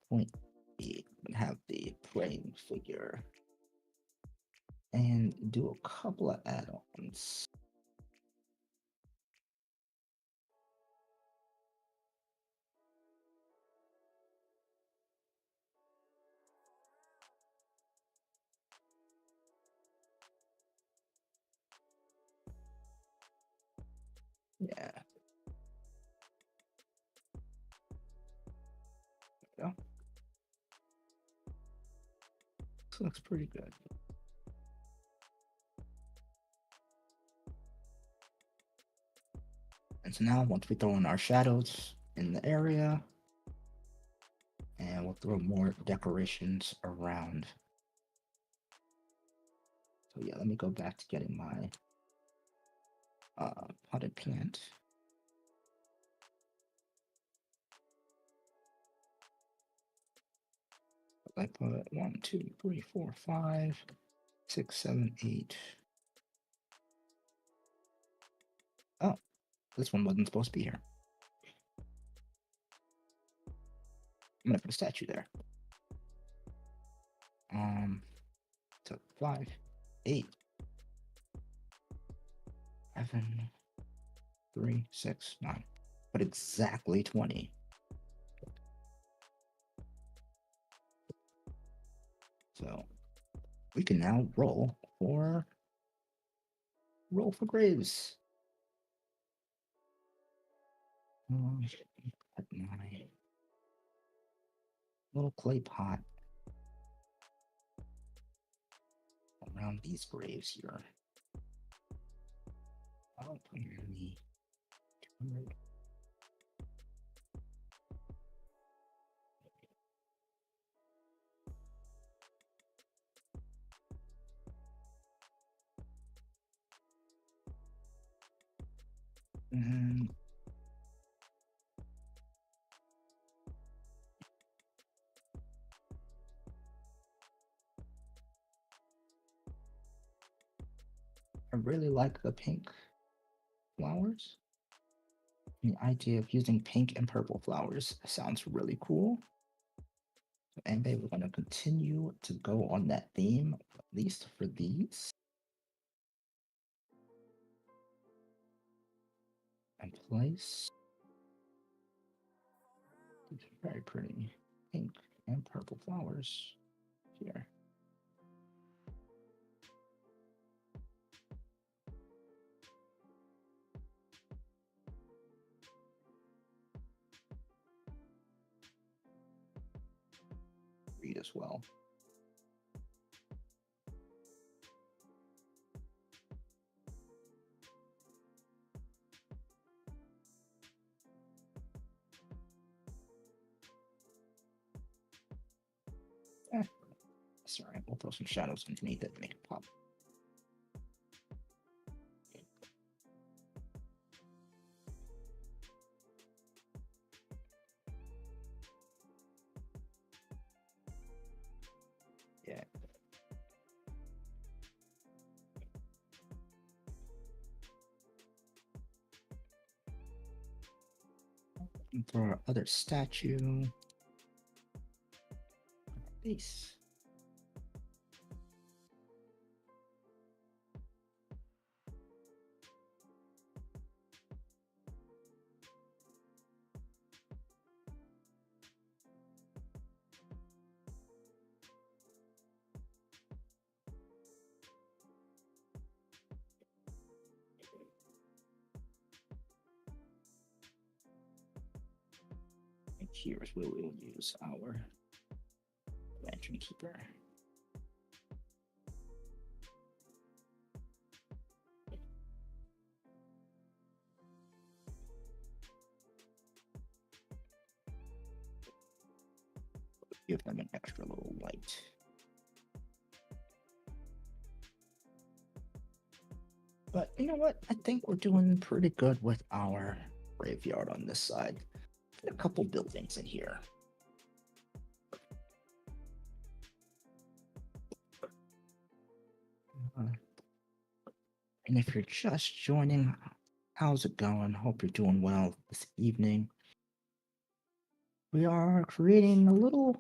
point B and have the praying figure and do a couple of add-ons. Yeah. There we go. This looks pretty good. And so now once we throw in our shadows in the area, and we'll throw more decorations around. So yeah, let me go back to getting my potted plant. I put 1, 2, 3, 4, 5, 6, 7, 8. Oh, this one wasn't supposed to be here. I'm gonna put a statue there. So 5, 8, 7, 3, 6, 9. But exactly 20. So we can now roll for graves. At my little clay pot around these graves here. I'll put in the 200. And I really like the pink flowers. The idea of using pink and purple flowers sounds really cool. And we're going to continue to go on that theme, at least for these. And place these very pretty pink and purple flowers here. Read as well. Sorry, we'll throw some shadows underneath it to make it pop. Yeah. For our other statue. Base. And here's where we'll use our lantern keeper. Give them an extra little light. But you know what? I think we're doing pretty good with our graveyard on this side. A couple buildings in here. And if you're just joining, how's it going? Hope you're doing well this evening. We are creating a little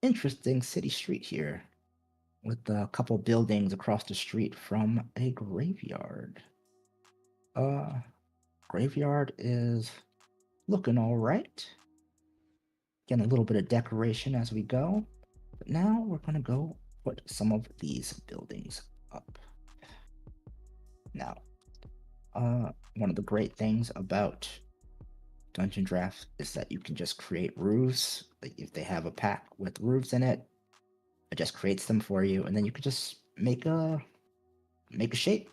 interesting city street here with a couple buildings across the street from a graveyard. Graveyard is looking all right. Getting a little bit of decoration as we go. But now we're going to go put some of these buildings up. Now, one of the great things about Dungeon Draft is that you can just create roofs. Like if they have a pack with roofs in it, it just creates them for you, and then you can just make a shape,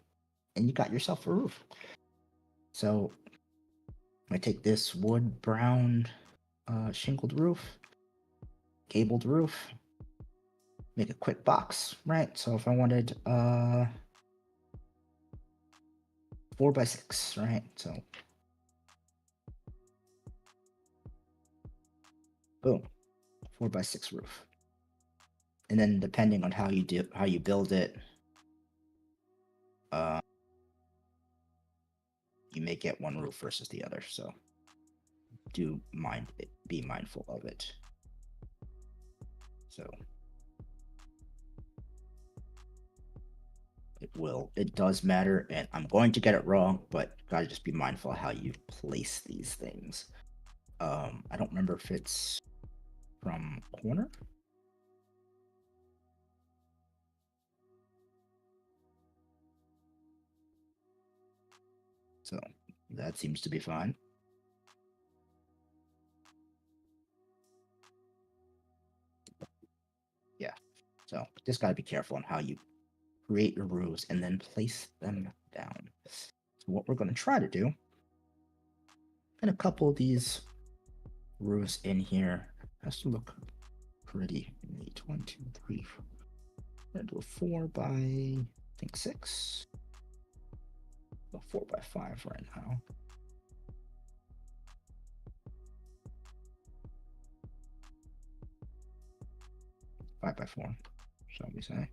and you got yourself a roof. So I take this wood brown shingled roof, gabled roof, make a quick box, right? So if I wanted 4x6, right? So boom, 4x6 roof. And then depending on how you build it, you may get one roof versus the other. So be mindful of it. So it does matter, and I'm going to get it wrong, but gotta just be mindful of how you place these things. I don't remember if it's from corner. So that seems to be fine. Yeah, so just gotta be careful on how you create your roofs and then place them down. So what we're gonna try to do, and a couple of these roofs in here has to look pretty neat. 1, 2, 3, 4. I'm gonna do a 4 by I think 6. A 4 by 5 right now. Five by 4, shall we say?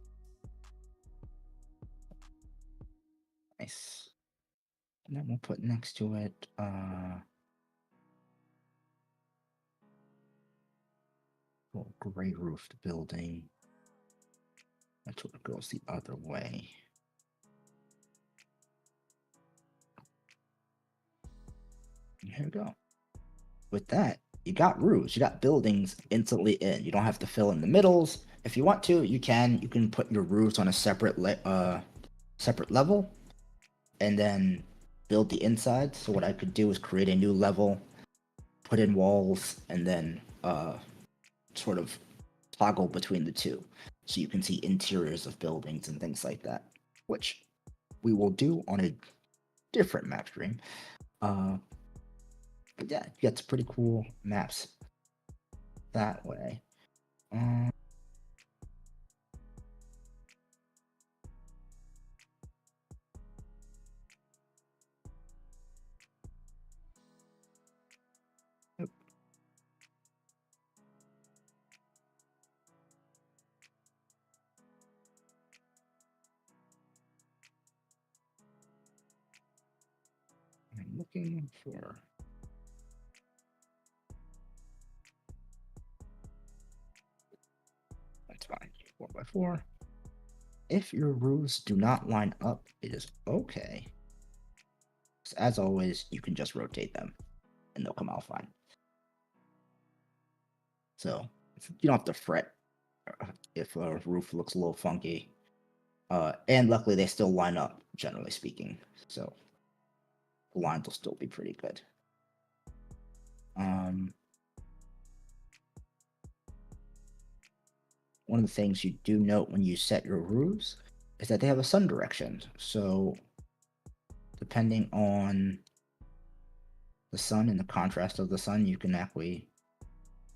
Nice. And then we'll put next to it gray roofed building. That's what goes the other way. And here we go. With that, you got roofs, you got buildings instantly in. You don't have to fill in the middles. If you want to, you can. You can put your roofs on a separate level, and then build the inside. So what I could do is create a new level, put in walls, and then sort of toggle between the two, so you can see interiors of buildings and things like that, which we will do on a different map stream. But yeah, you get some pretty cool maps that way. I'm looking for 4x4. If your roofs do not line up, it is okay. As always, you can just rotate them and they'll come out fine. So you don't have to fret if a roof looks a little funky. And luckily they still line up, generally speaking. So the lines will still be pretty good. One of the things you do note when you set your roofs is that they have a sun direction. So depending on the sun and the contrast of the sun, you can actually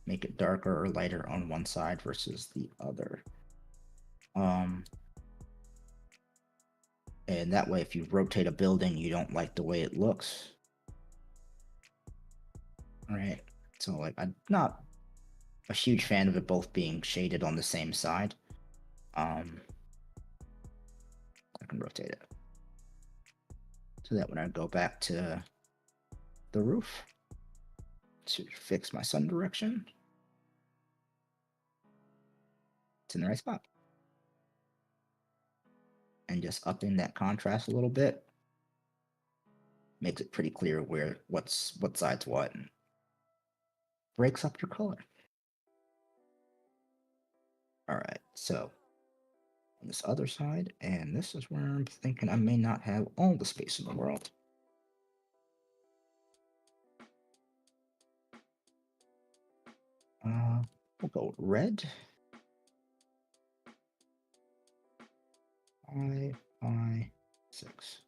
make it darker or lighter on one side versus the other. And that way, if you rotate a building, you don't like the way it looks. All right. So like, I'm not a huge fan of it both being shaded on the same side. I can rotate it so that when I go back to the roof to fix my sun direction, it's in the right spot. And just upping that contrast a little bit makes it pretty clear what side's what, and breaks up your color. All right, so on this other side, and this is where I'm thinking I may not have all the space in the world. We'll go with red. 5 by 6.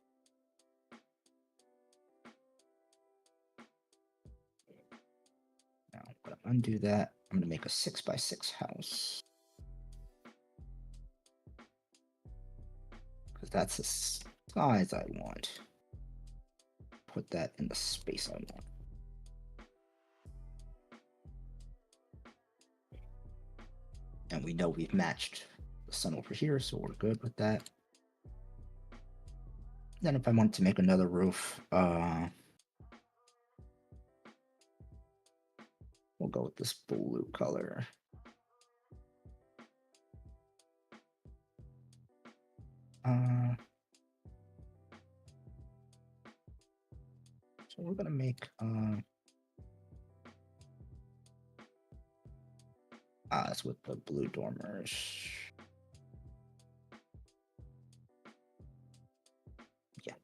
Now I'm gonna undo that. I'm gonna make a 6 by 6 house. Because that's the size I want. Put that in the space I want. And we know we've matched the sun over here, so we're good with that. Then if I want to make another roof, we'll go with this blue color. So we're gonna make that's with the blue dormers. Yeah.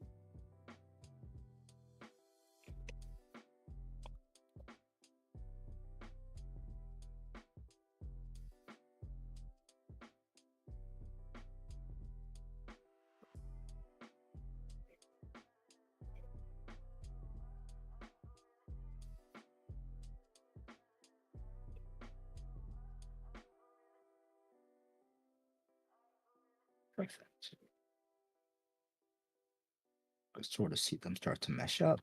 Perfect. I sort of see them start to mesh up.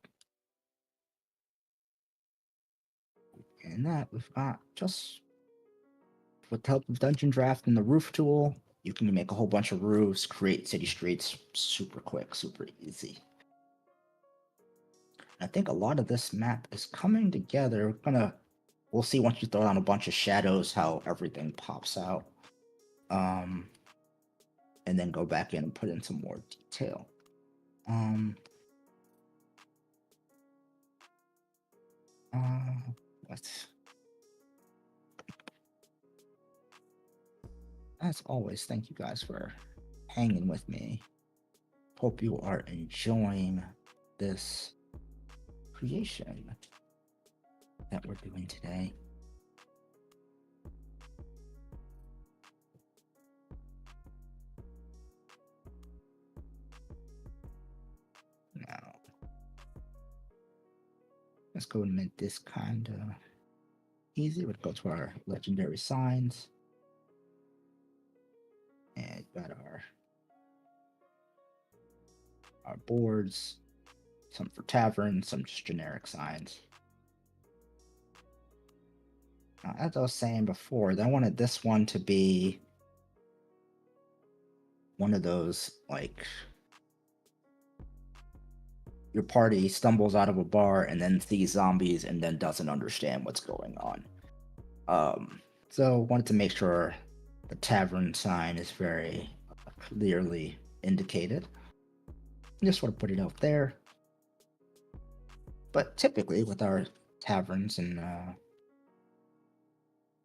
And that we've got just with the help of Dungeon Draft and the roof tool, you can make a whole bunch of roofs, create city streets super quick, super easy. I think a lot of this map is coming together. We'll see once you throw down a bunch of shadows how everything pops out. And then go back in and put in some more detail. As always, thank you guys for hanging with me. Hope you are enjoying this creation that we're doing today. Now, let's go and make this kind of easy. We'll go to our legendary signs. And got our boards, some for tavern, some just generic signs. Now, as I was saying before, I wanted this one to be one of those, like, your party stumbles out of a bar and then sees zombies and then doesn't understand what's going on. So wanted to make sure the tavern sign is very clearly indicated. Just sort of put it out there. But typically with our taverns, and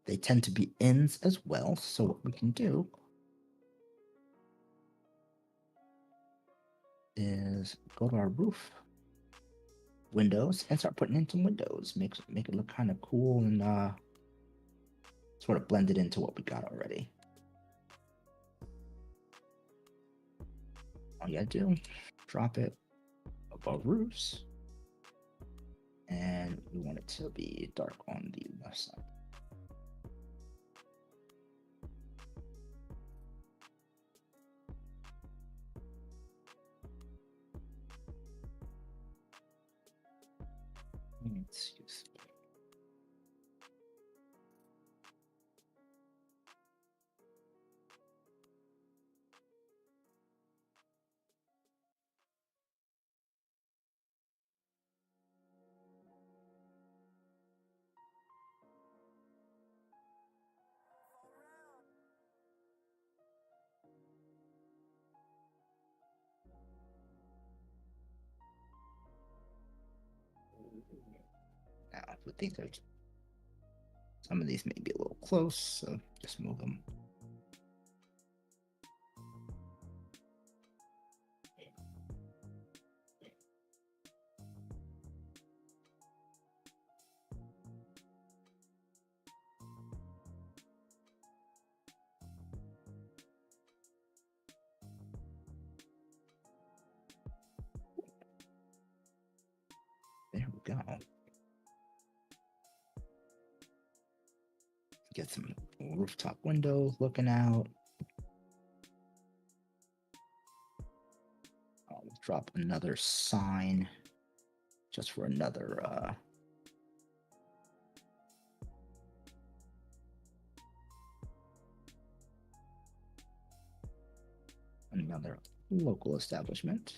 they tend to be inns as well. So what we can do is go to our roof windows and start putting in some windows. Make it look kind of cool and sort of blend it into what we got already. All you gotta do, drop it above roofs, and we want it to be dark on the left side. Excuse me. Now, I think there's some of these may be a little close, so just move them. There we go. Get some rooftop windows looking out. I'll drop another sign just for another local establishment.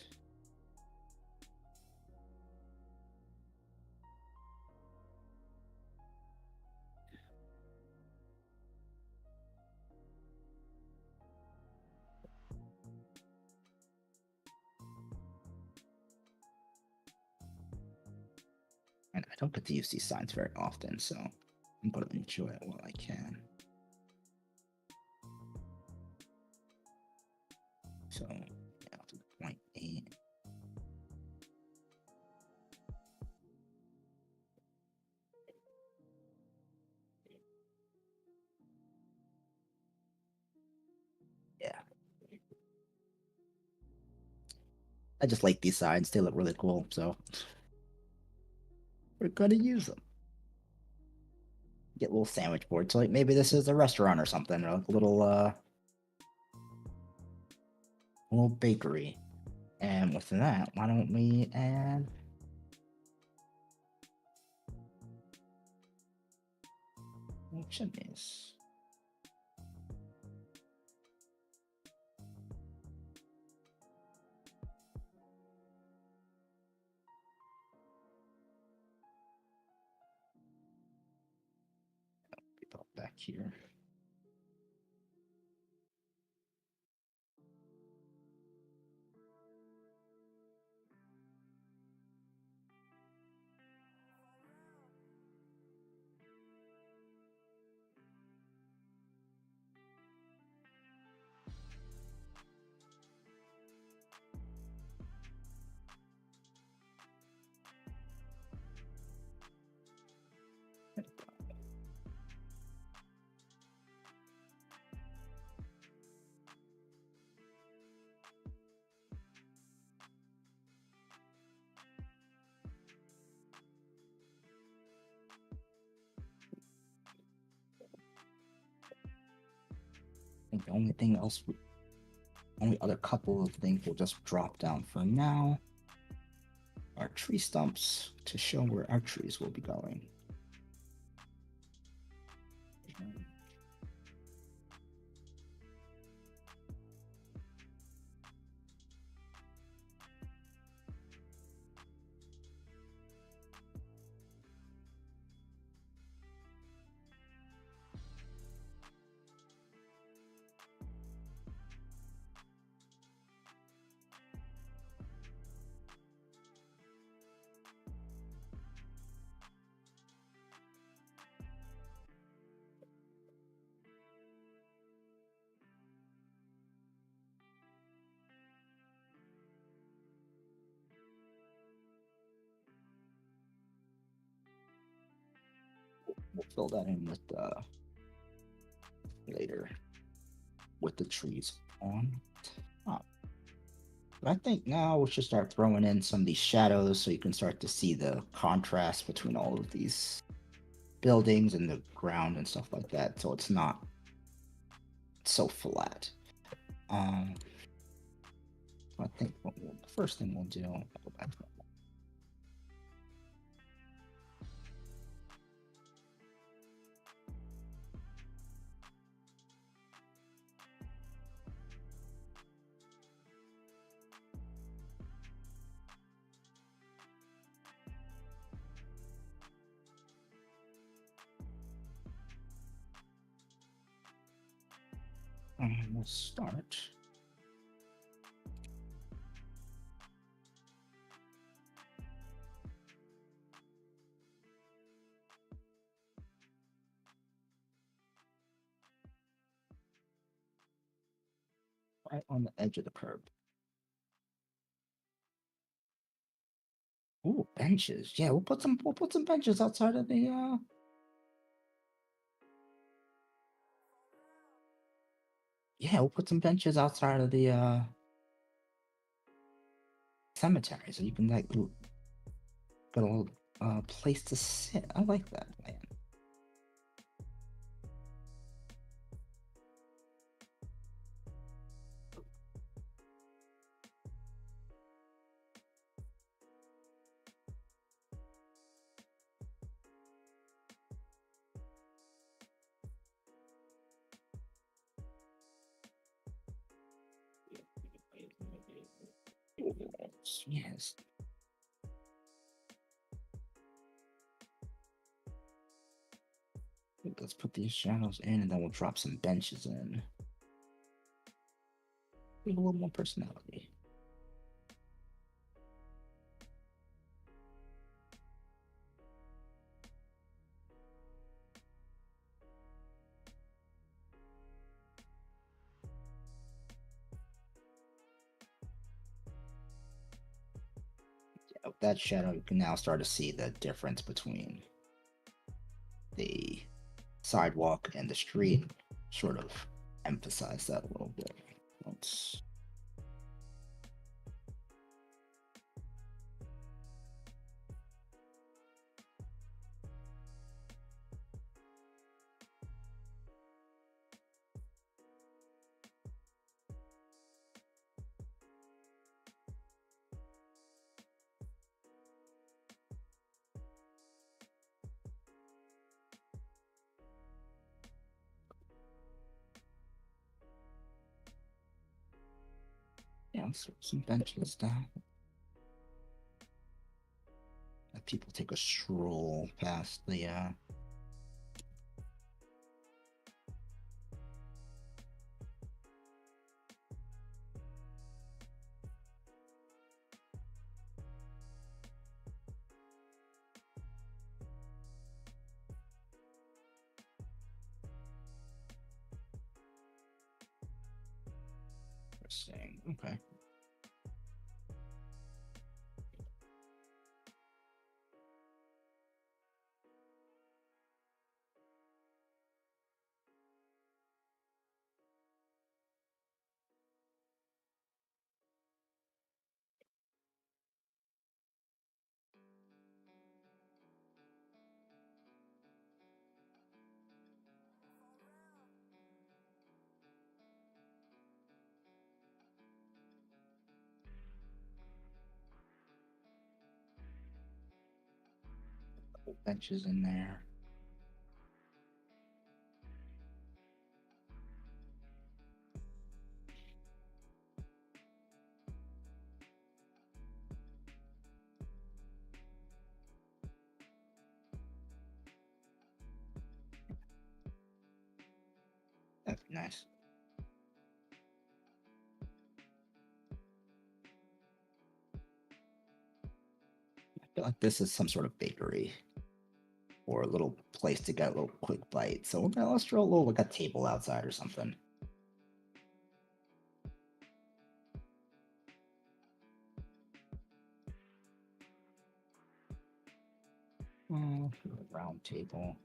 And I don't get to use these signs very often, so I'm going to enjoy it while I can. So, yeah, to the point 8. Yeah. I just like these signs. They look really cool, so we're going to use them. Get little sandwich boards. So, like, maybe this is a restaurant or something, or like a little bakery. And with that, why don't we add chimneys? About back here. I think the only other couple of things will just drop down for now are tree stumps to show where our trees will be going. we'll fill that in with later with the trees on top. But I think now we should start throwing in some of these shadows so you can start to see the contrast between all of these buildings and the ground and stuff like that, so it's not so flat. I think the first thing we'll do, I'll go back to that. And we'll start. Right on the edge of the curb. Ooh, benches. Yeah, we'll put some benches outside of the yeah, we'll put some benches outside of the cemetery so you can like get a little place to sit. I like that plan. Yes. Let's put these shadows in and then we'll drop some benches in. Give a little more personality. Yeah, with that shadow, you can now start to see the difference between the sidewalk and the street. Sort of emphasize that a little bit. Let's yeah, let's throw some benches down. Let people take a stroll past the thing. Okay. Couple benches in there. That'd be nice. I feel like this is some sort of bakery or a little place to get a little quick bite. So let's throw a little like a table outside or something. A round table.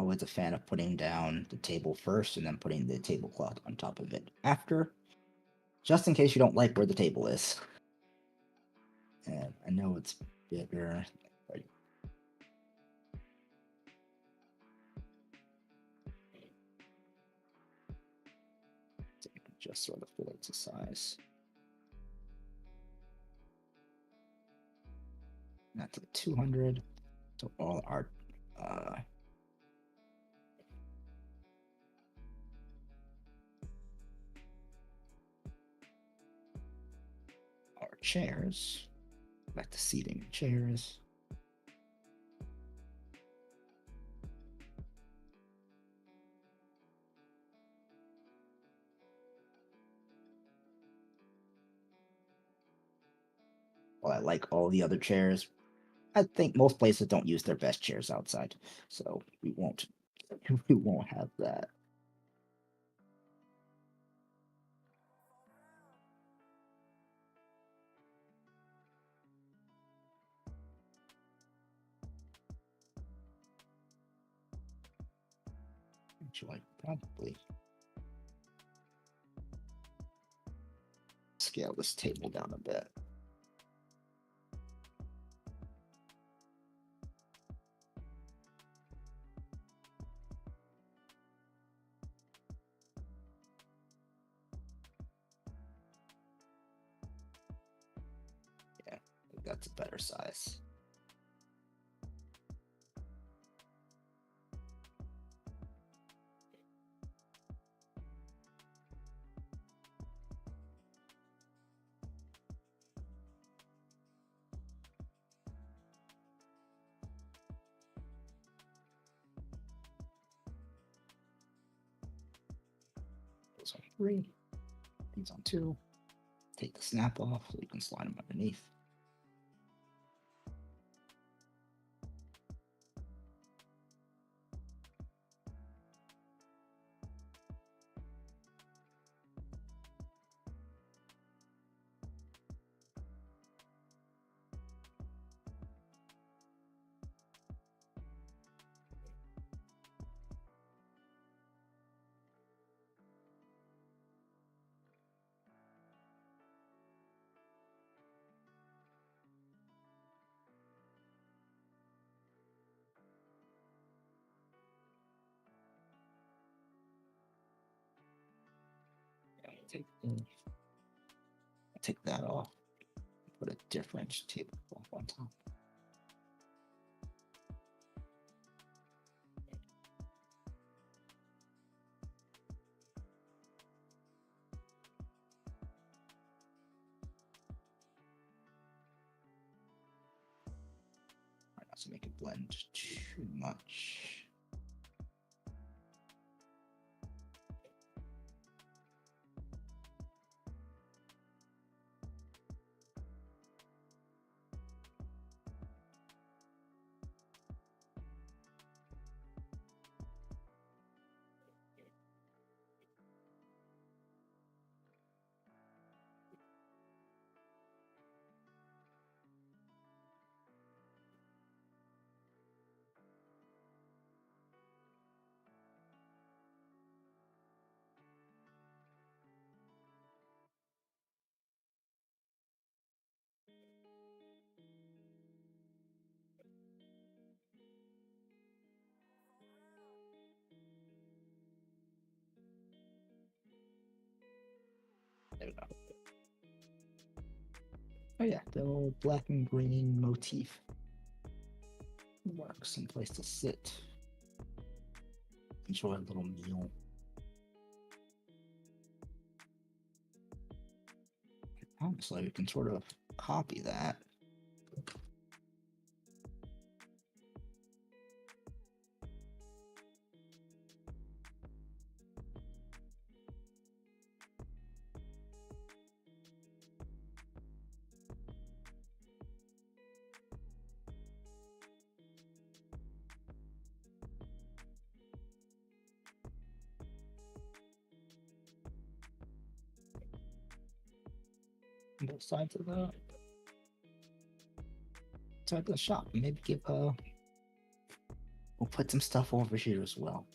always a fan of putting down the table first and then putting the tablecloth on top of it after, just in case you don't like where the table is. And I know it's bigger. Right. So you can just sort of fit it to size. That's a 200. So all our chairs, back to seating chairs. Well, I like all the other chairs. I think most places don't use their best chairs outside, so we won't have that. Actually, probably scale this table down a bit. Yeah, I think that's a better size. Those on 3, these on 2. Take the snap off so you can slide them underneath. Take that off. Put a different tablecloth on top. Try not to make it blend too much. There we go. Oh yeah, the old black and green motif works. Some place to sit, enjoy a little meal. Honestly, we can sort of copy that. Both sides of the shop. Maybe give We'll put some stuff over here as well.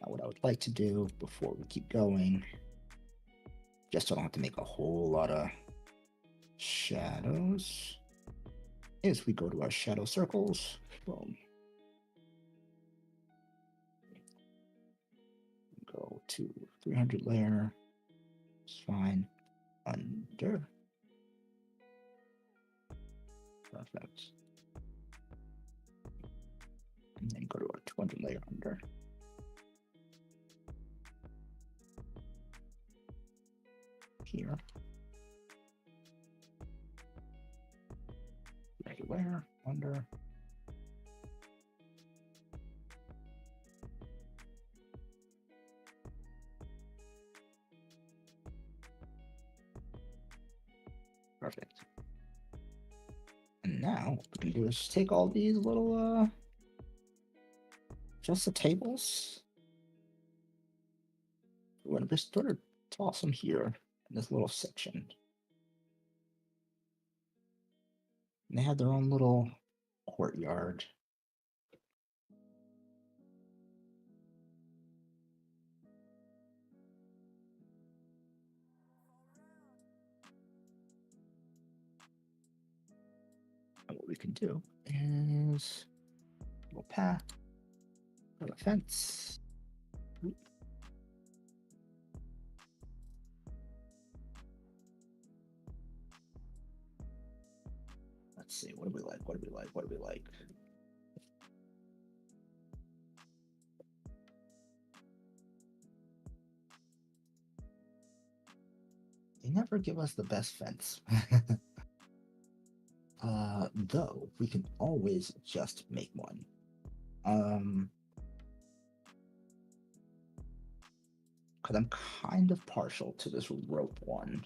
Now, what I would like to do before we keep going, just so I don't have to make a whole lot of shadows, is we go to our shadow circles. Boom. Go to 300 layer. It's fine. Under. Perfect. And then go to our 200 layer under. Here. Layer under. Perfect. And now what we can do is take all these little just the tables. We're gonna just sort of toss them here in this little section. And they have their own little courtyard. And what we can do is a little path, a little fence. Oop. Let's see, what do we like? What do we like? What do we like? They never give us the best fence. Though we can always just make one. Because I'm kind of partial to this rope one.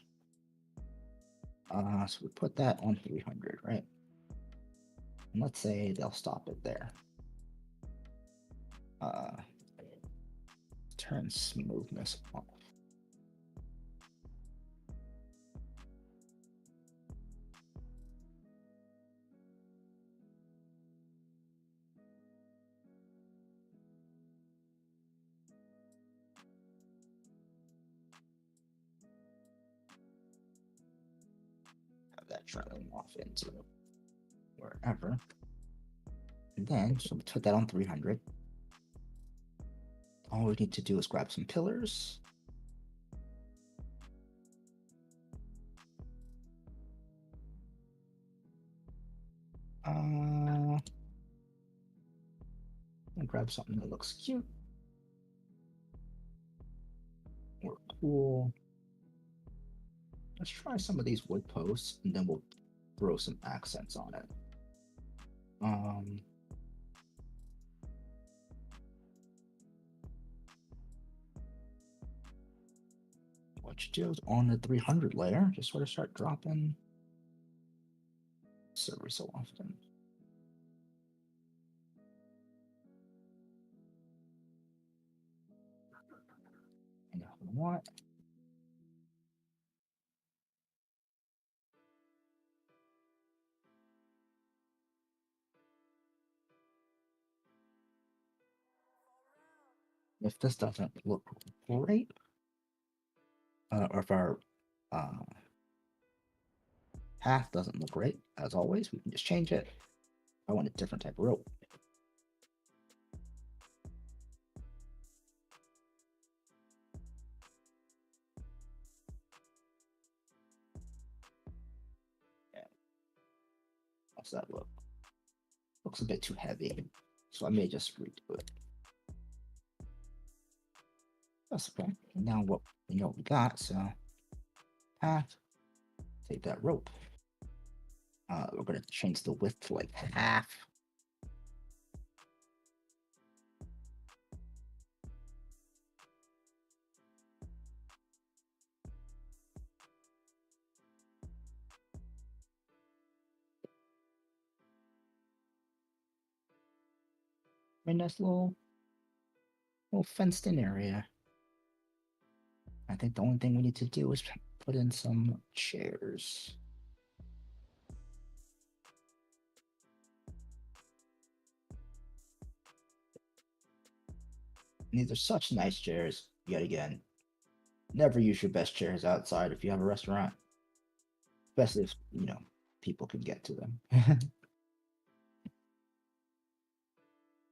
So we put that on 300, right? And let's say they'll stop it there. Turn smoothness off. Have that trailing off into wherever. And then, so we put that on 300. All we need to do is grab some pillars. And grab something that looks cute or cool. Let's try some of these wood posts, and then we'll throw some accents on it. What you do is on the 300 layer, just sort of start dropping every so often. And if we want, if this doesn't look great, or if our path doesn't look great, as always, we can just change it. I want a different type of rope. Yeah. How's that look? Looks a bit too heavy, so I may just redo it. That's okay. Now what we know what we got, so path, take that rope. We're gonna change the width to like half. A nice little fenced in area. I think the only thing we need to do is put in some chairs. And these are such nice chairs, yet again. Never use your best chairs outside if you have a restaurant, especially if, people can get to them.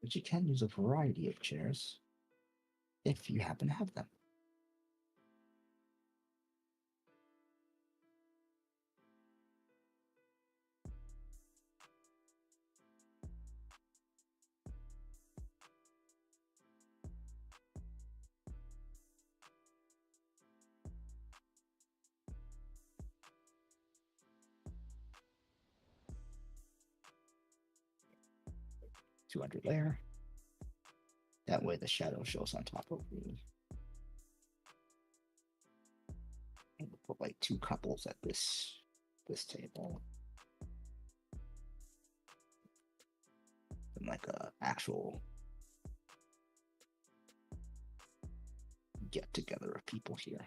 But you can use a variety of chairs if you happen to have them. $200 layer. That way the shadow shows on top of the. And we'll put like 2 couples at this table. And like a actual get together of people here.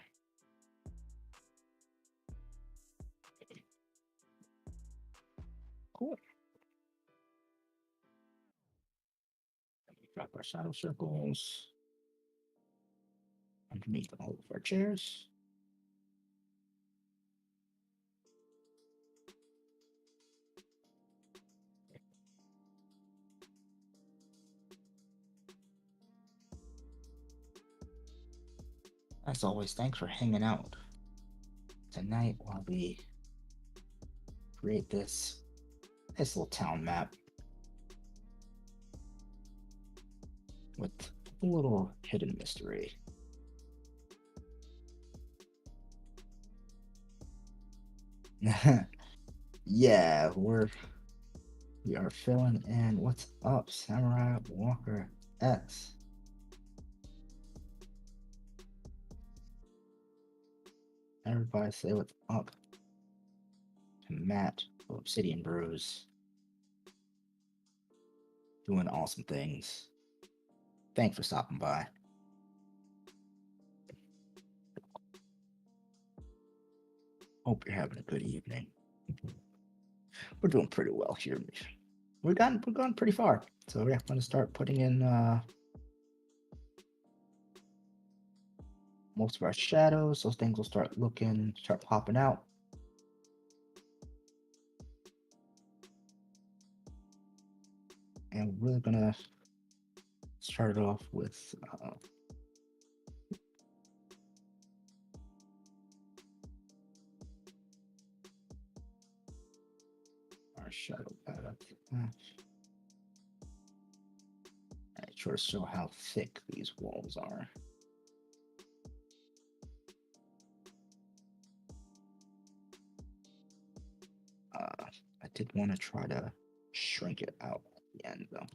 Cool. Drop our shadow circles underneath all of our chairs. As always, thanks for hanging out tonight while we create this nice little town map with a little hidden mystery. Yeah, we are filling in. What's up, Samurai Walker X? Everybody say what's up to Matt of Obsidian Brews. Doing awesome things. Thanks for stopping by. Hope you're having a good evening. We're doing pretty well here. We're going pretty far. So we're going to start putting in most of our shadows. Those things will start popping out. And we're gonna start it off with our shadow palette. Alright, try to show how thick these walls are. I did want to try to shrink it out at the end though.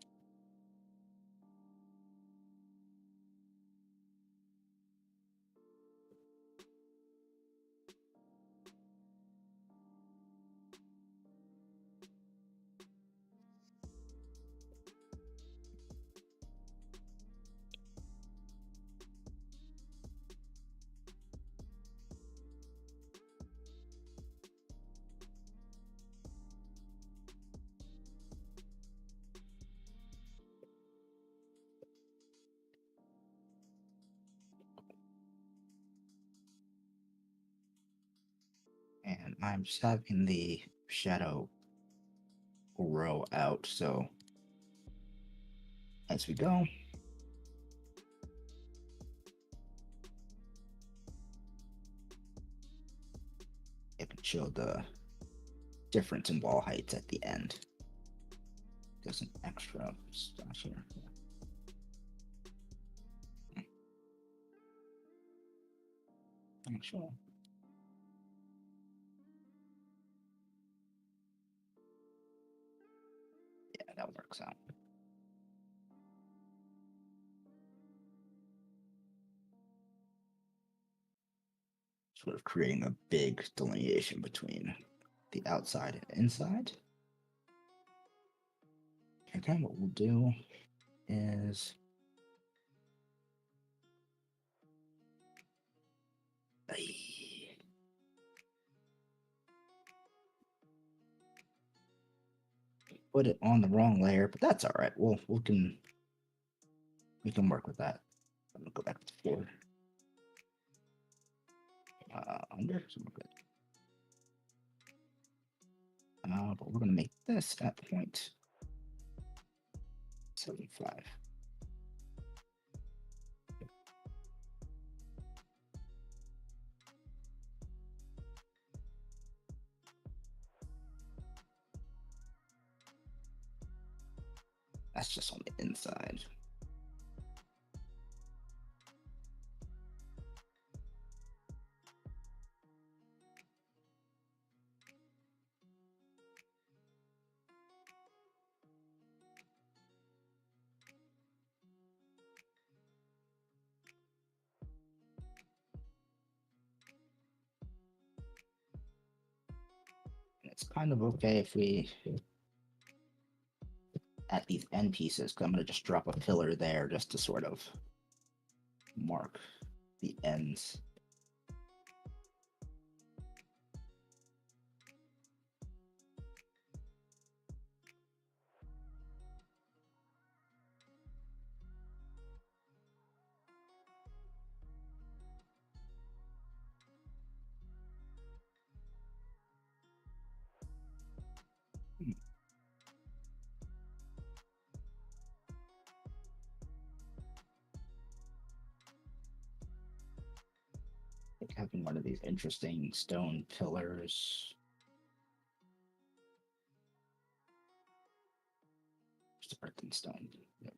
And I'm just having the shadow row out, so as we go, it can show the difference in wall heights at the end. There's an extra stuff here. Sure. Yeah, that works out. Sort of creating a big delineation between the outside and inside. Okay, what we'll do is put it on the wrong layer, but that's all right. We can work with that. gonna go back to the floor. Under, so we're good. But we're gonna make this at 0.75. That's just on the inside. It's kind of okay if we at these end pieces, because I'm going to just drop a pillar there just to sort of mark the ends. Like having one of these interesting stone pillars. Just earth and stone. Yep.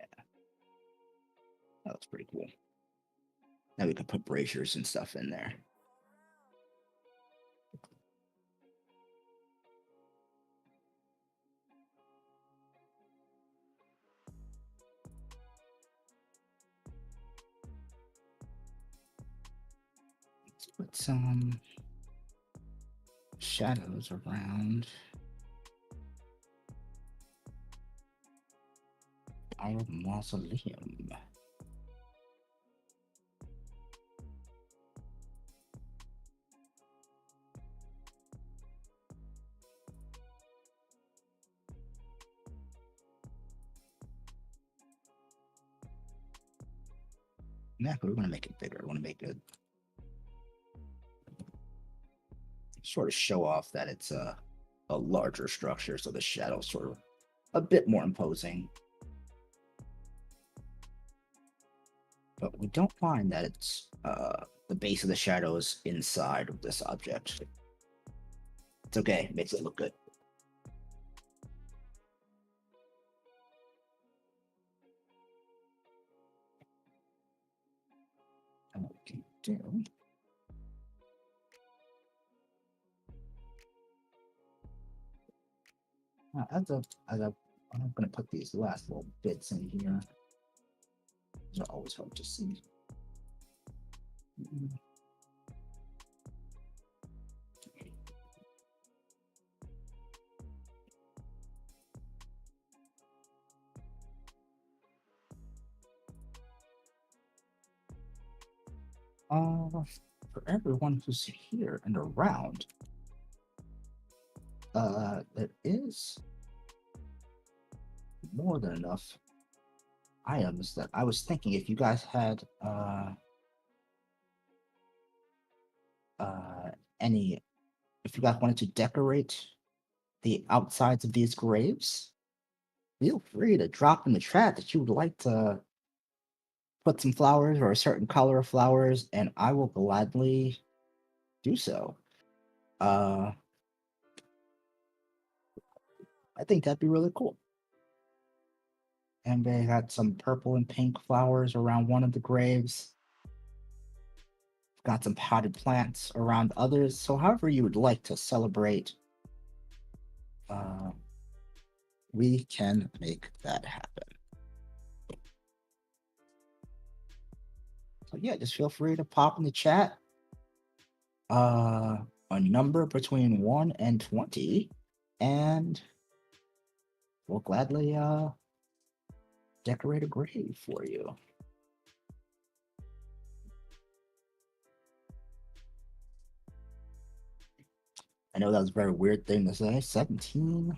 Yeah. That looks pretty cool. Now we can put braziers and stuff in there. Let's put some shadows around our mausoleum. Yeah, but we want to make it bigger. We want to make it sort of show off that it's a larger structure, so the shadow's sort of a bit more imposing. But we don't find that it's the base of the shadow is inside of this object. It's okay, it makes it look good. And what we can do I'm going to put these last little bits in here. These are always hard to see. For everyone who's here and around, there is more than enough items that I was thinking if you guys had any, if you guys wanted to decorate the outsides of these graves, feel free to drop in the chat that you would like to put some flowers or a certain color of flowers, and I will gladly do so. I think that'd be really cool. And they had some purple and pink flowers around one of the graves. Got some potted plants around others. So however you would like to celebrate, we can make that happen. So yeah, just feel free to pop in the chat a number between 1 and 20, and we'll gladly decorate a grave for you. I know that was a very weird thing to say. 17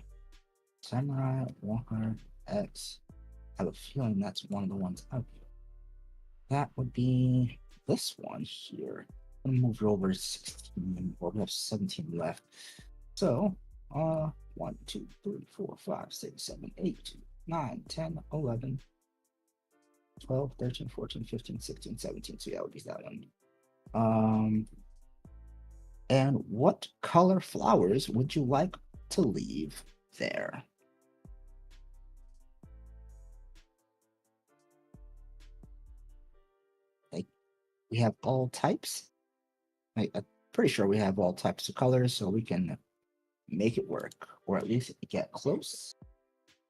Samurai Walker X. I have a feeling that's one of the ones out here. That would be this one here. I'm gonna move it over to 16, or we have 17 left. So, 1, 2, 3, 4, 5, 6, 7, 8, 9, 10, 11, 12, 13, 14, 15, 16, 17. So yeah, it would be that one. And what color flowers would you like to leave there? Like, we have all types. I'm pretty sure we have all types of colors, so we can make it work, or at least get close.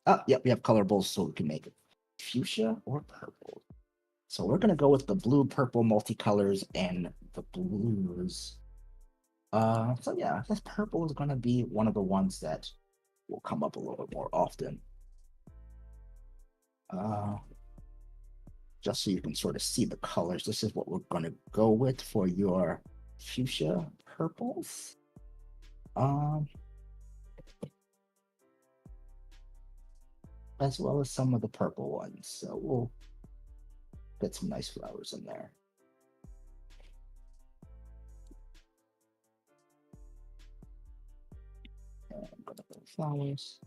Oh, yep, we have colorables, so we can make it fuchsia or purple. So we're gonna go with the blue, purple multicolors and the blues. So yeah, I guess purple is gonna be one of the ones that will come up a little bit more often. Uh, just so you can sort of see the colors. This is what we're gonna go with for your fuchsia purples. Um, as well as some of the purple ones. So we'll get some nice flowers in there. And I'm gonna put flowers.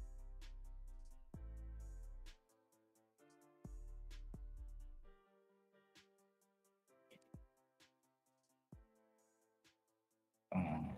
Um,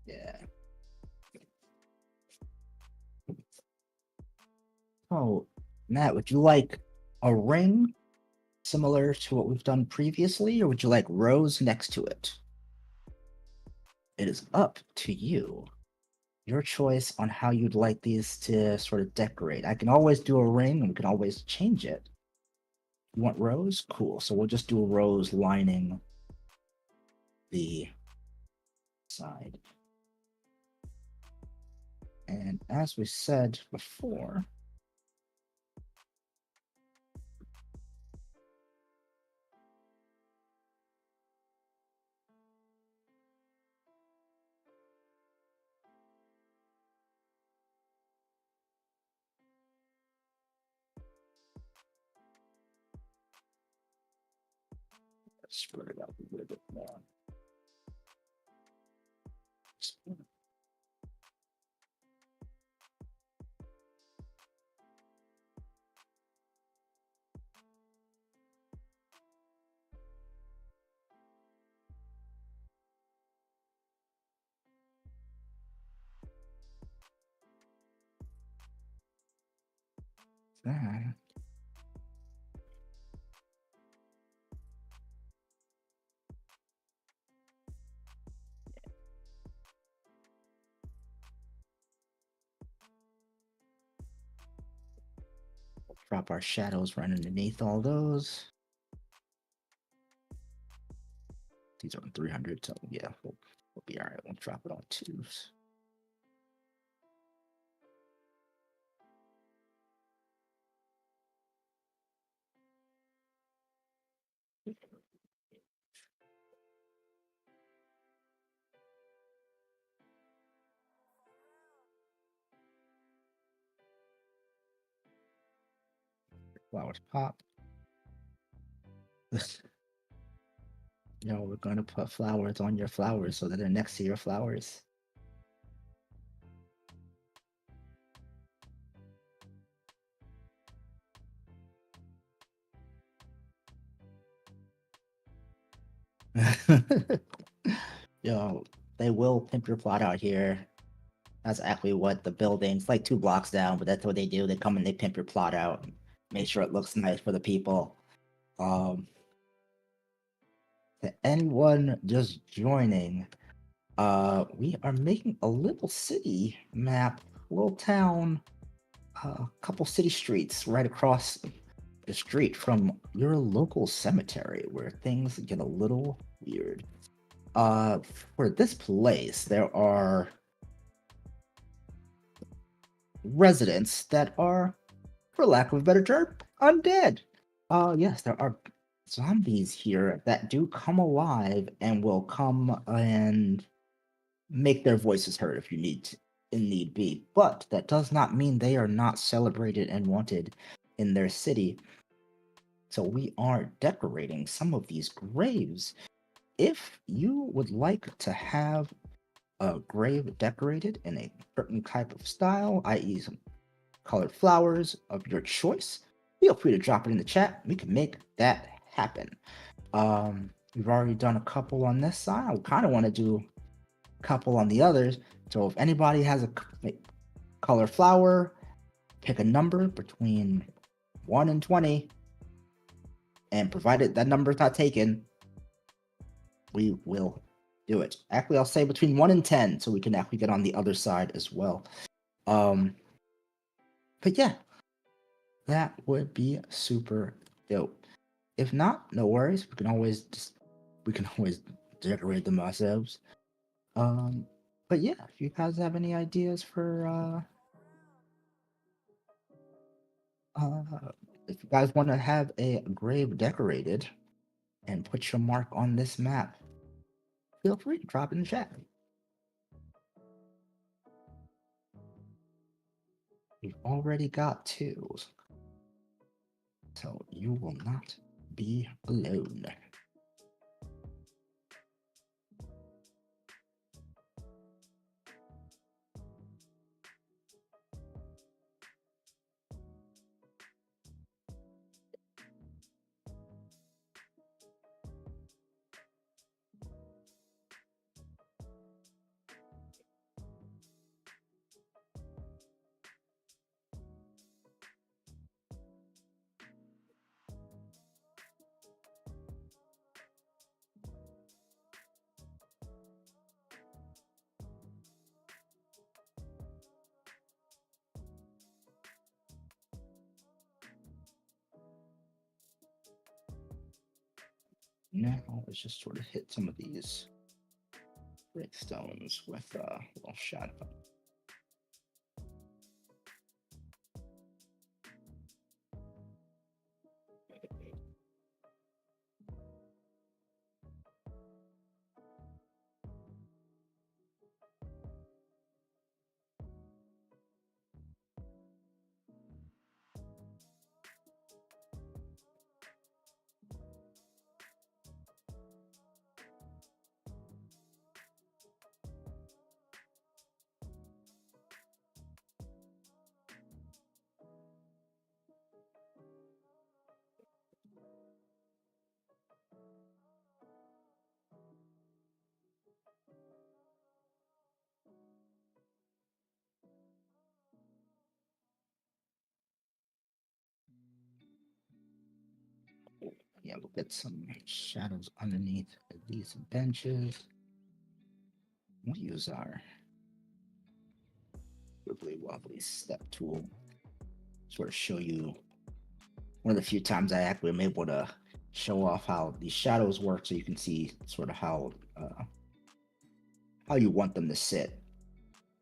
yeah. Oh, Matt, would you like a ring similar to what we've done previously, or would you like rows next to it? It is up to you. Your choice on how you'd like these to sort of decorate. I can always do a ring and we can always change it. You want rows? Cool. So we'll just do a rose lining the side. And as we said before, let's spread it out a little bit more. That. Drop our shadows right underneath all those. These are on 300, so yeah, we'll be all right. We'll drop it on twos. Flowers pop. We're gonna put flowers on your flowers so that they're next to your flowers. Yo, they will pimp your plot out here. That's actually what the buildings, like 2 blocks down, but that's what they do. They come and they pimp your plot out, make sure it looks nice for the people. Um, to anyone just joining, we are making a little city map, little town, a couple city streets right across the street from your local cemetery, where things get a little weird. For this place, there are residents that are, for lack of a better term, undead. Yes, there are zombies here that do come alive and will come and make their voices heard if you need be. But that does not mean they are not celebrated and wanted in their city. So we are decorating some of these graves. If you would like to have a grave decorated in a certain type of style, i.e., some colored flowers of your choice, feel free to drop it in the chat. We can make that happen. We've already done a couple on this side. I kind of want to do a couple on the others. So if anybody has a color flower, pick a number between 1 and 20, and provided that number is not taken, we will do it. Actually, I'll say between 1 and 10, so we can actually get on the other side as well. But yeah, that would be super dope. If not, no worries. We can always decorate them ourselves. But yeah, if you guys have any ideas for if you guys want to have a grave decorated and put your mark on this map, feel free to drop it in the chat. We've already got 2, so you will not be alone. Now let's just sort of hit some of these breakstones with a little shadow. Yeah, we'll get some shadows underneath these benches. We'll use our wibbly wobbly step tool, sort of show you one of the few times I actually am able to show off how these shadows work, so you can see sort of how you want them to sit.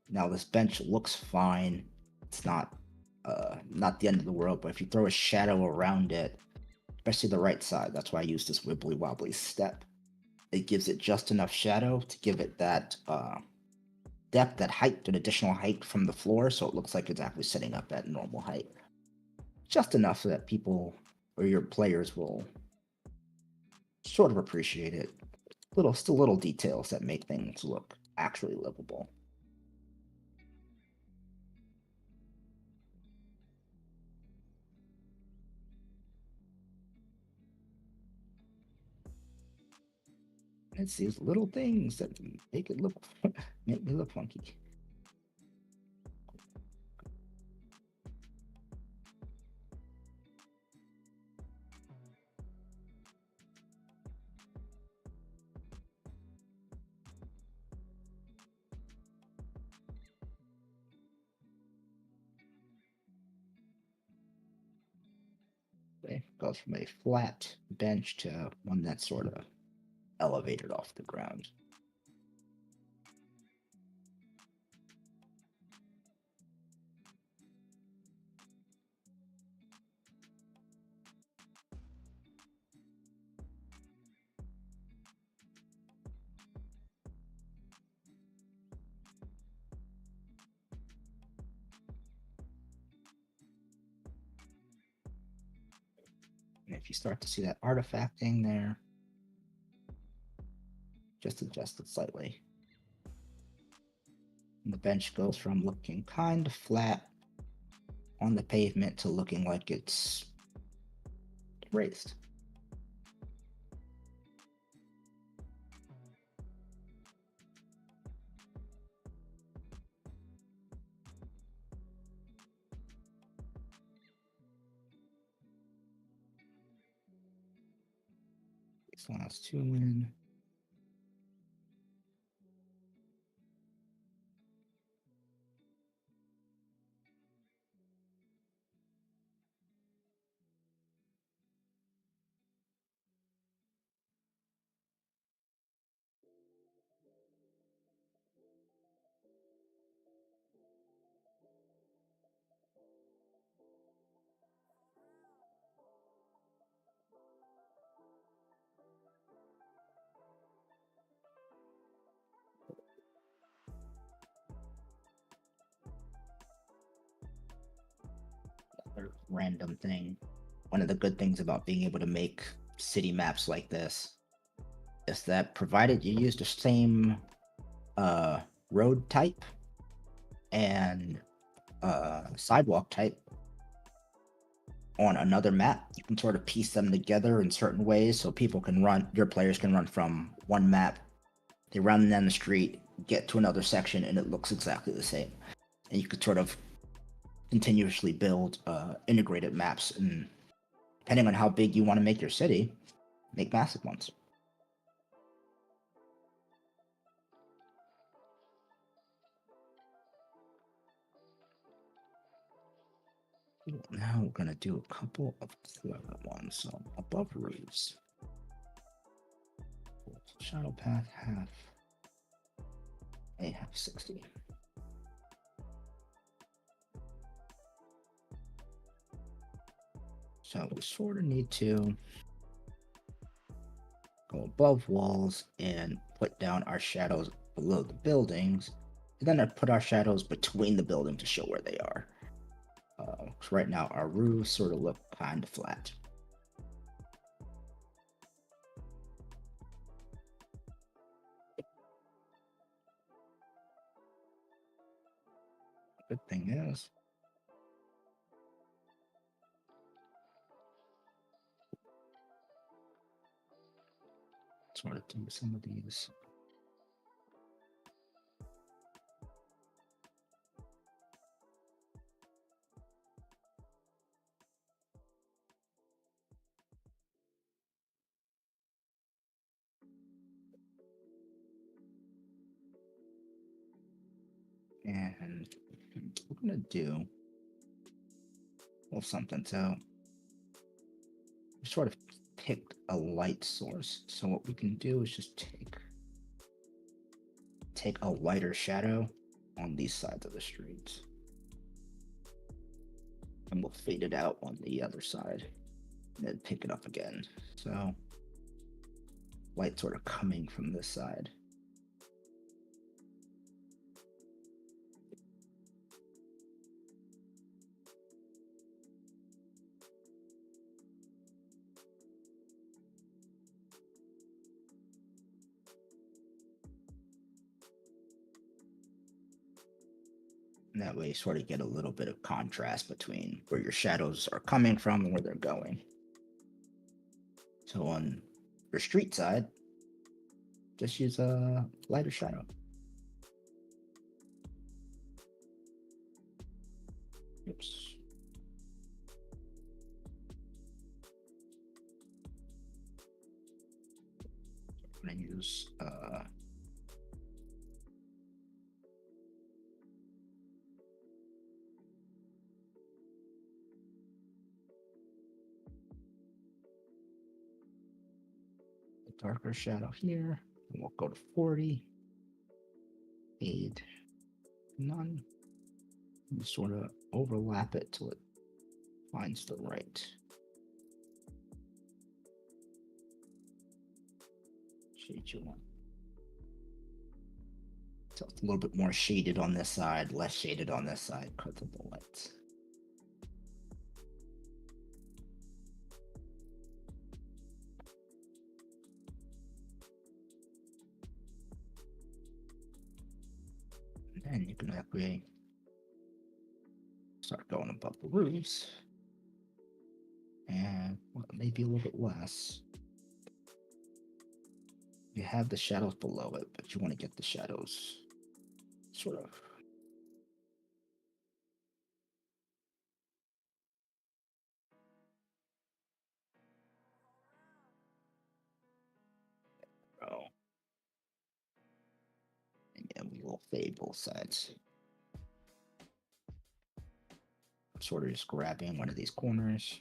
Now this bench looks fine. It's not the end of the world, but if you throw a shadow around it, especially the right side, that's why I use this wibbly wobbly step. It gives it just enough shadow to give it that depth, that height, an additional height from the floor, so it looks like it's actually sitting up at normal height. Just enough so that people or your players will sort of appreciate it. Still little details that make things look actually livable. It's these little things that make it look make me look funky. It goes from a flat bench to one that's sort of elevated off the ground. And if you start to see that artifact thing there, just adjust it slightly. And the bench goes from looking kind of flat on the pavement to looking like it's raised. This one has 2 in. Another random thing. One of the good things about being able to make city maps like this is that provided you use the same road type and sidewalk type on another map, you can sort of piece them together in certain ways so people can run, your players can run from one map, they run down the street, get to another section, and it looks exactly the same. And you could sort of continuously build integrated maps, and depending on how big you want to make your city, make massive ones. Now we're gonna do a couple of clever ones. So above roofs, shadow path half, a half 60. So we sort of need to go above walls and put down our shadows below the buildings, and then I put our shadows between the buildings to show where they are. So right now our roofs sort of look kind of flat. Good thing is, sort of do some of these. And we're gonna do something. So we sort of picked a light source. So what we can do is just take a lighter shadow on these sides of the streets, and we'll fade it out on the other side, and then pick it up again. So light sort of coming from this side. And that way you sort of get a little bit of contrast between where your shadows are coming from and where they're going. So on your street side, just use a lighter shadow. Oops. I'm gonna use a darker shadow here. And we'll go to 40. Fade. None. And sort of overlap it till it finds the right shade you want. So it's a little bit more shaded on this side, less shaded on this side because of the lights. And then you can actually start going above the roofs. And well, maybe a little bit less. You have the shadows below it, but you want to get the shadows sort of oh. And yeah, we will fade both sides. I'm sort of just grabbing one of these corners.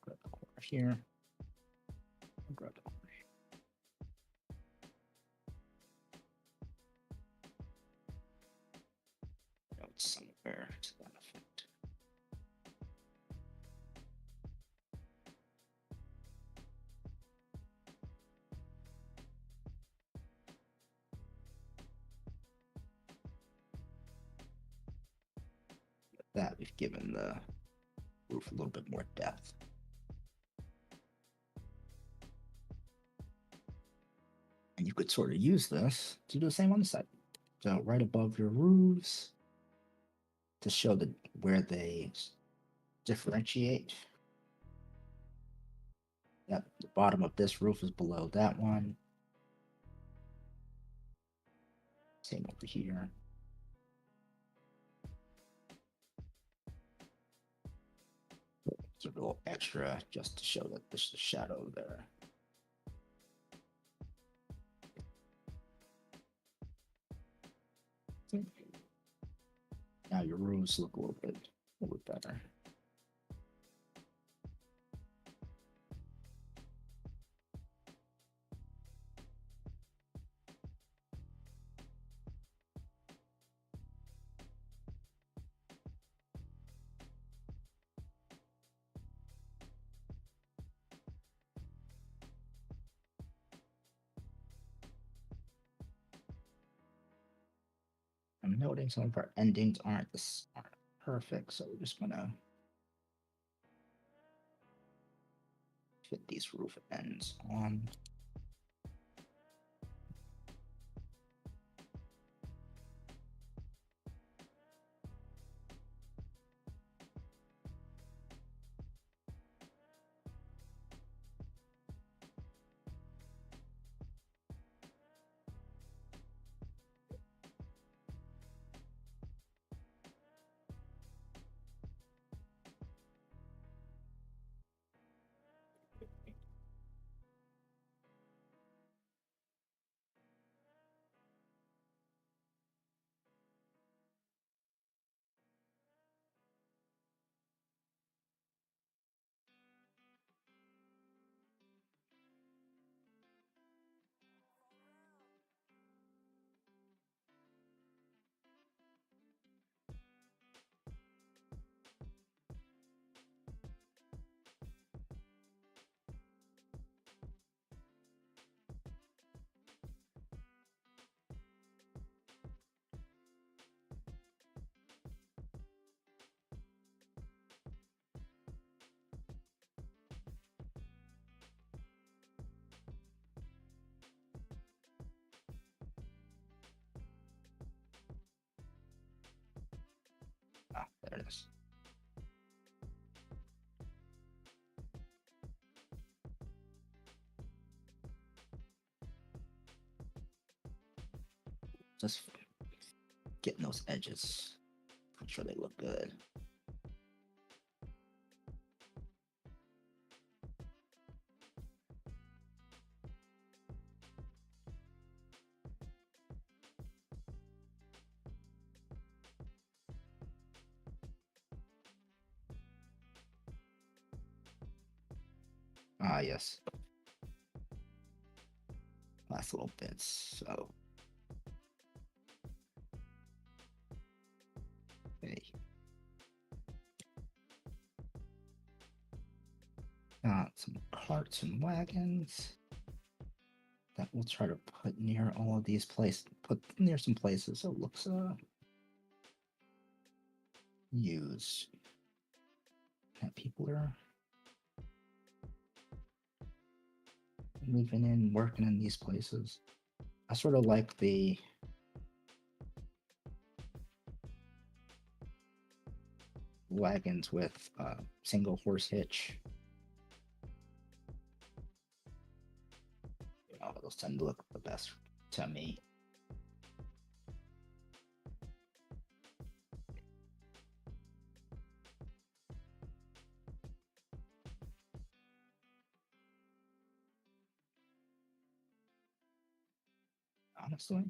Grab the corner here. Grab the corner here. Note somewhere to that effect. With that, we've given the roof a little bit more depth. And you could sort of use this to do the same on the side. So right above your roofs to show where they differentiate. Yep, the bottom of this roof is below that one. Same over here. It's a little extra just to show that there's a shadow there. Now your roofs look a little bit better. I'm noting some of our endings aren't perfect, so we're just gonna fit these roof ends on. Ah, there it is. Just getting those edges. Make sure they look good. Ah, yes. Last little bits. So, hey. Got some carts and wagons that we'll try to put near all of these places. Put near some places so it looks used. That people are living in, working in these places. I sort of like the wagons with single horse hitch. Oh, those tend to look the best to me. Honestly.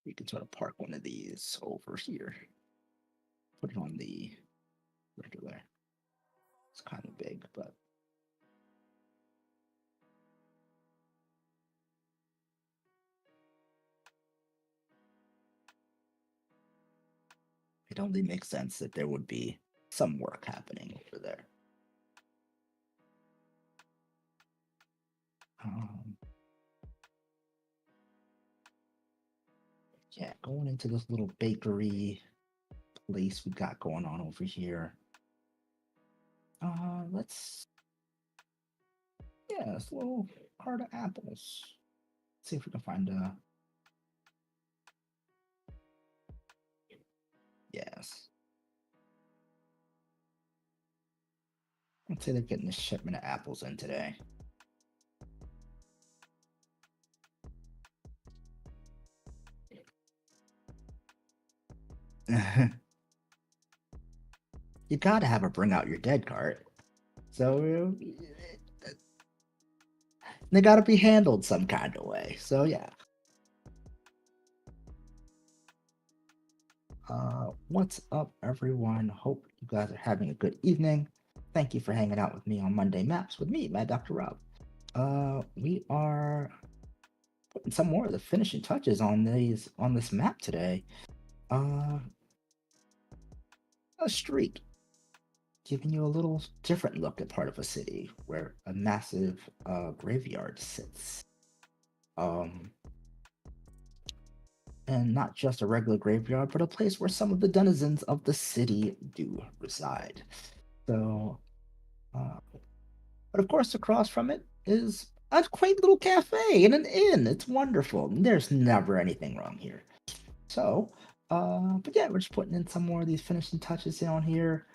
We can sort of park one of these over here. Put it on the regular. It's kind of big, but it only makes sense that there would be some work happening over there. Yeah, going into this little bakery place we got going on over here. Let's it's a little cart of apples. Let's see if we can find yes. Let's say they're getting a shipment of apples in today. You gotta have a bring out your dead cart. So they gotta be handled some kind of way. So yeah. What's up, everyone? Hope you guys are having a good evening. Thank you for hanging out with me on Monday Maps with me, MadDrRob. We are putting some more of the finishing touches on this map today. A street, giving you a little different look at part of a city where a massive graveyard sits. And not just a regular graveyard, but a place where some of the denizens of the city do reside. So, but of course, across from it is a quaint little cafe and an inn. It's wonderful. There's never anything wrong here. So, but yeah, we're just putting in some more of these finishing touches down here.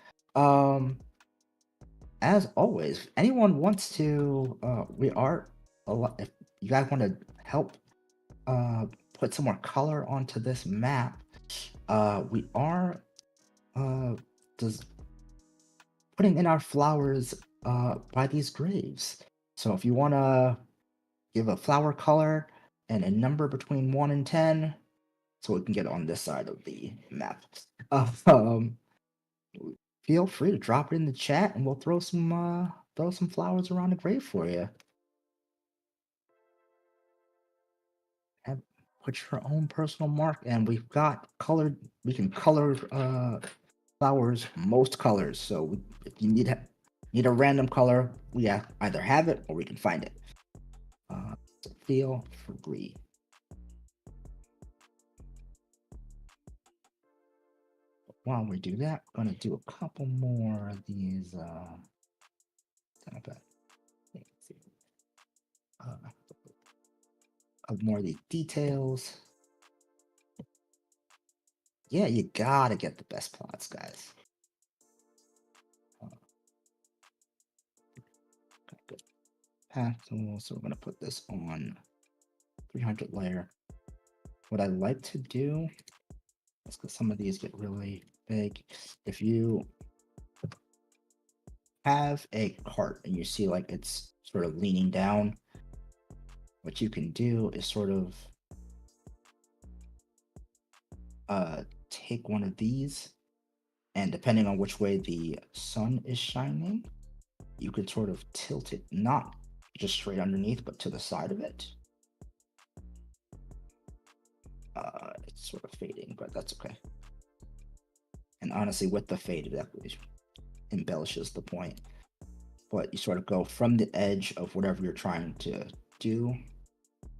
As always, if anyone wants to, we are a lot. If you guys want to help put some more color onto this map, we are just putting in our flowers by these graves. So if you want to give a flower color and a number between 1 and 10, so we can get on this side of the map. Um, Feel free to drop it in the chat, and we'll throw some flowers around the grave for you. And put your own personal mark, and we've got colored. We can color flowers most colors. So if you need a random color, we either have it or we can find it. So feel free. While we do that, we're gonna do a couple more of these. Of more of these details. Yeah, you gotta get the best plots, guys. Okay, good. Path tool. So we're gonna put this on 300 layer. What I like to do is, because some of these get really big, if you have a cart and you see like it's sort of leaning down, what you can do is sort of take one of these, and depending on which way the sun is shining, you could sort of tilt it, not just straight underneath, but to the side of it. It's sort of fading, but that's okay. And honestly, with the fade, it actually embellishes the point. But you sort of go from the edge of whatever you're trying to do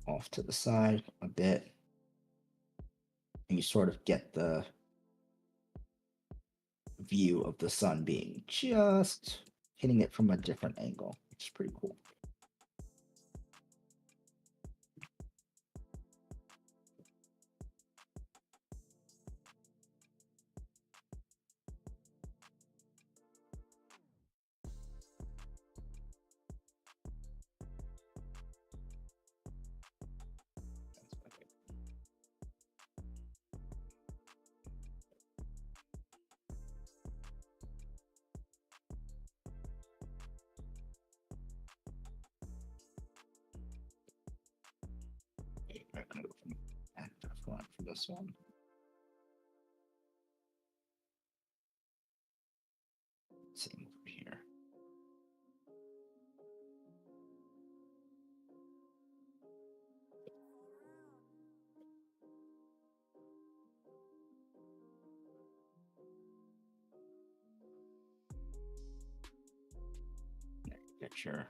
off to the side a bit, and you sort of get the view of the sun being just hitting it from a different angle, which is pretty cool. I'm gonna go from active one for this one. Same over here. There you get your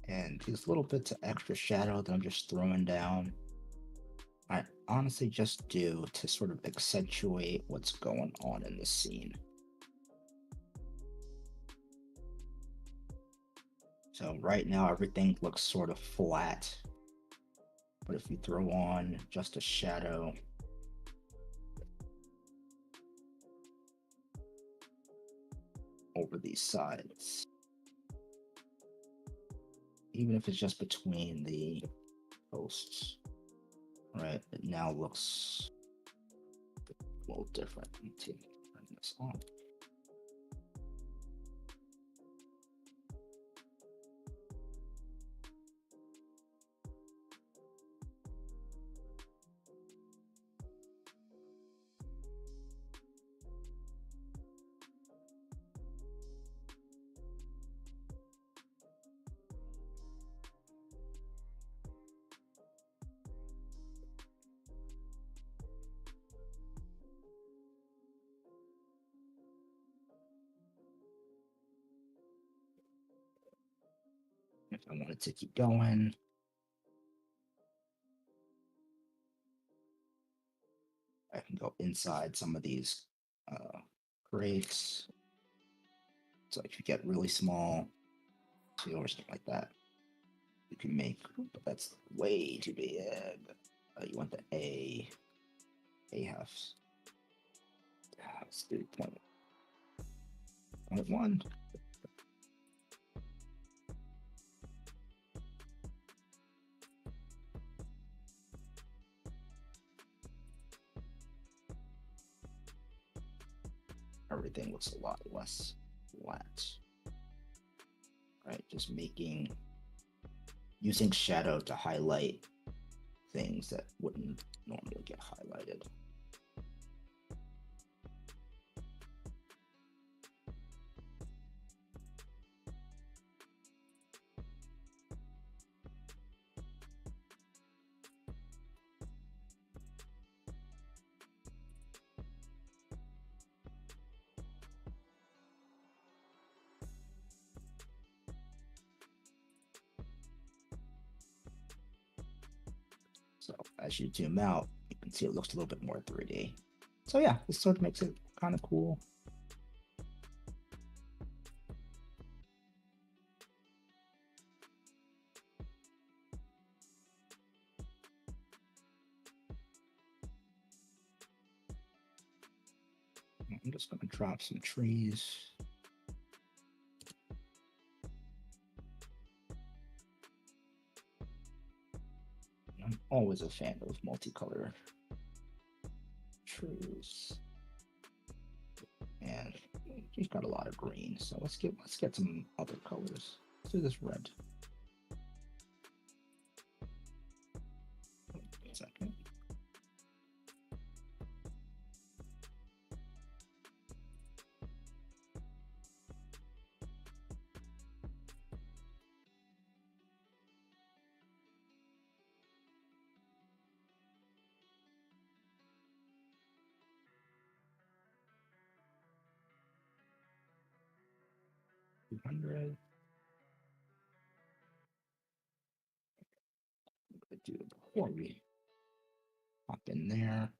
and these little bits of extra shadow that I'm just throwing down, I honestly just do to sort of accentuate what's going on in the scene. So right now everything looks sort of flat, but if you throw on just a shadow, over these sides, even if it's just between the posts, right, it now looks a little different. Let me turn this on. If I wanted to keep going, I can go inside some of these crates. So if you get really small, or something like that, you can make, but that's way too big. You want the A halves. Let's do 0.1. Everything looks a lot less flat. Right, just using shadow to highlight things that wouldn't normally get highlighted. So as you zoom out, you can see it looks a little bit more 3D. So yeah, this sort of makes it kind of cool. I'm just going to drop some trees. I'm always a fan of multicolor trees. And he's got a lot of green, so let's get some other colors. Let's do this red. One second. $200. Do it before we hop in there.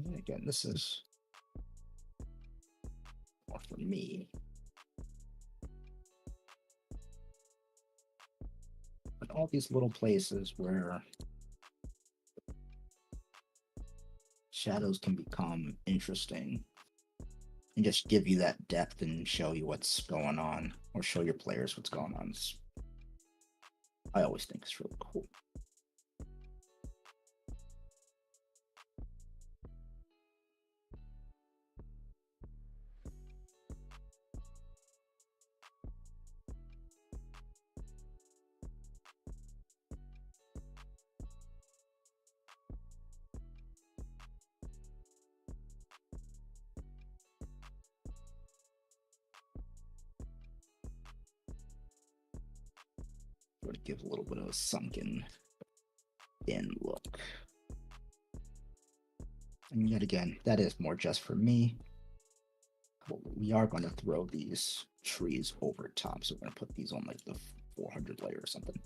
And again, this is more for me. But all these little places where shadows can become interesting and just give you that depth and show you what's going on, or show your players what's going on. I always think it's really cool. Would give a little bit of a sunken in look. And yet again, that is more just for me. But we are going to throw these trees over top, so we're going to put these on like the 400 layer or something.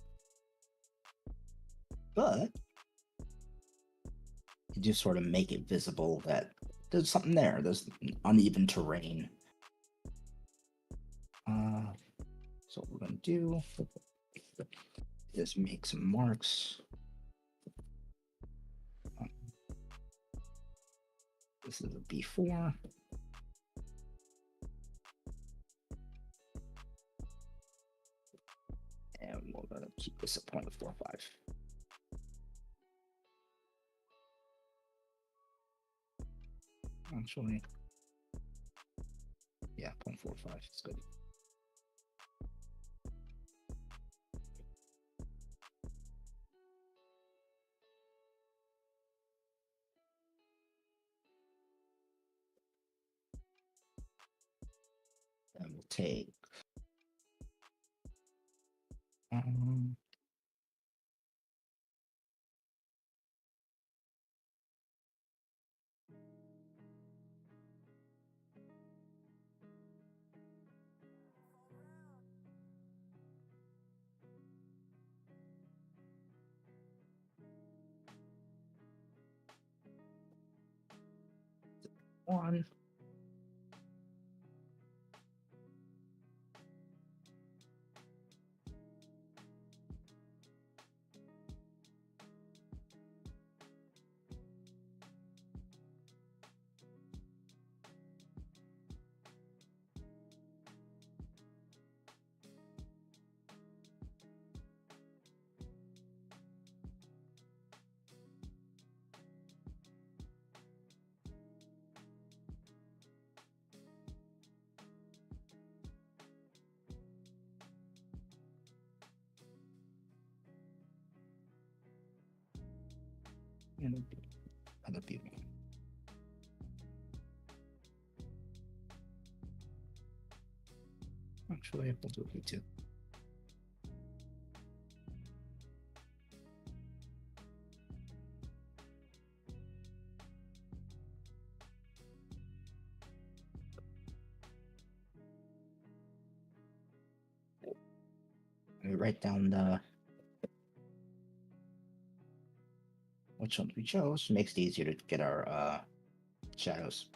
But you just sort of make it visible that there's something there. There's uneven terrain. So what we're going to do is make some marks. This is a B4. And we're going to keep this at 0.45. Actually, yeah, 0.45 is good. And we'll take one. and other people. Actually, we'll do it too. Let me write down the which ones we chose. Makes it easier to get our shadows.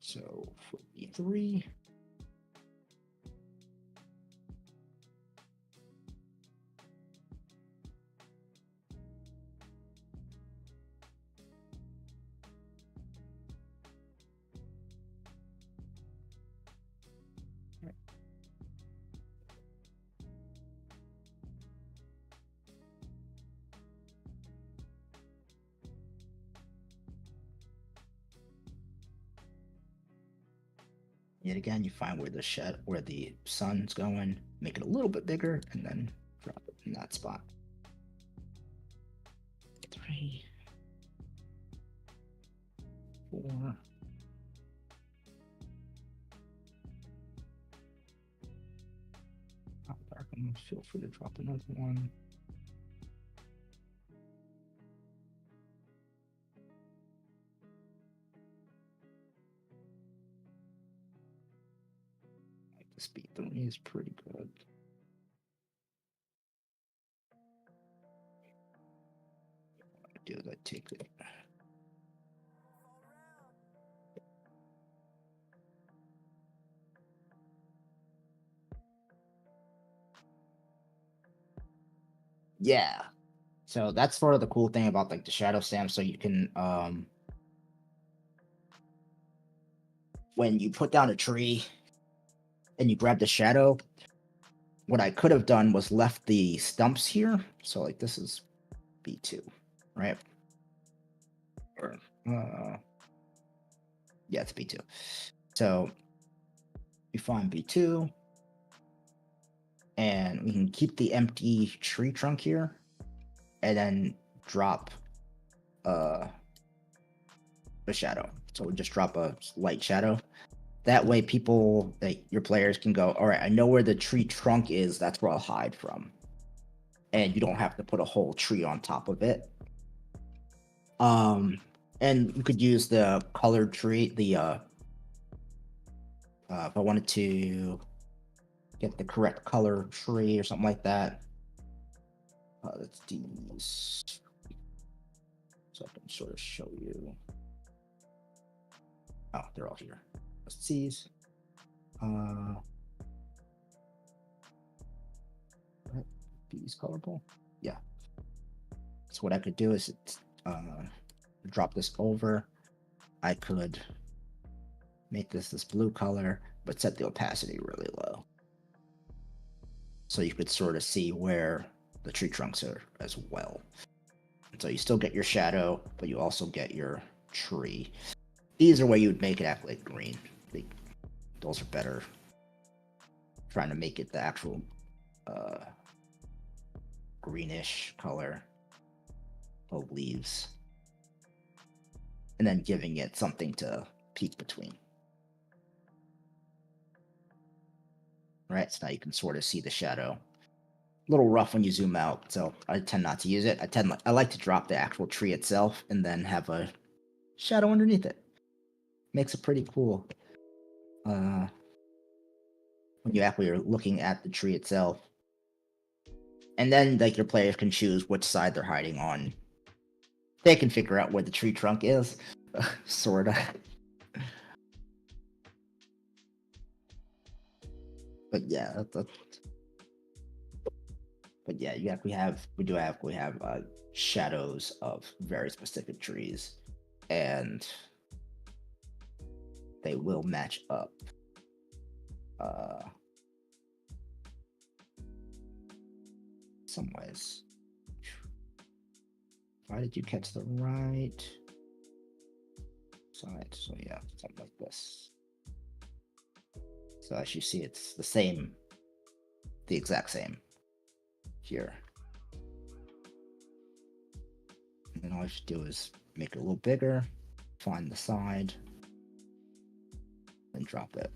So for E3. Yet again, you find where the sun's going, make it a little bit bigger, and then drop it in that spot. 3, 4. Dark, feel free to drop another one. The speed 3 is pretty good. What I do is I take it. Yeah. So that's sort of the cool thing about like the shadow stamp. So you can when you put down a tree and you grab the shadow, what I could have done was left the stumps here. So like this is B2, right? Or yeah, it's B2. So we find B2 and we can keep the empty tree trunk here and then drop a shadow. So we just drop a light shadow. That way people, like your players, can go, all right, I know where the tree trunk is, that's where I'll hide from. And you don't have to put a whole tree on top of it. And you could use the colored tree, the if I wanted to get the correct color tree or something like that. Let's do these. So I can sort of show you. Oh, they're all here. Let's see. These colorful. Yeah. So what I could do is drop this over. I could make this blue color, but set the opacity really low. So you could sort of see where the tree trunks are as well. And so you still get your shadow, but you also get your tree. These are where you would make it act like green. Those are better. Trying to make it the actual greenish color of leaves. And then giving it something to peek between. Right, so now you can sort of see the shadow. A little rough when you zoom out, so I tend not to use it. I like to drop the actual tree itself and then have a shadow underneath it. Makes it pretty cool. When you actually are looking at the tree itself. And then like your players can choose which side they're hiding on. They can figure out where the tree trunk is, sorta. But yeah, but yeah, we have shadows of very specific trees, and they will match up. Some ways. Why did you catch the right side? So yeah, something like this. So as you see, it's the same, the exact same here. And then all you should do is make it a little bigger, find the side, and drop it.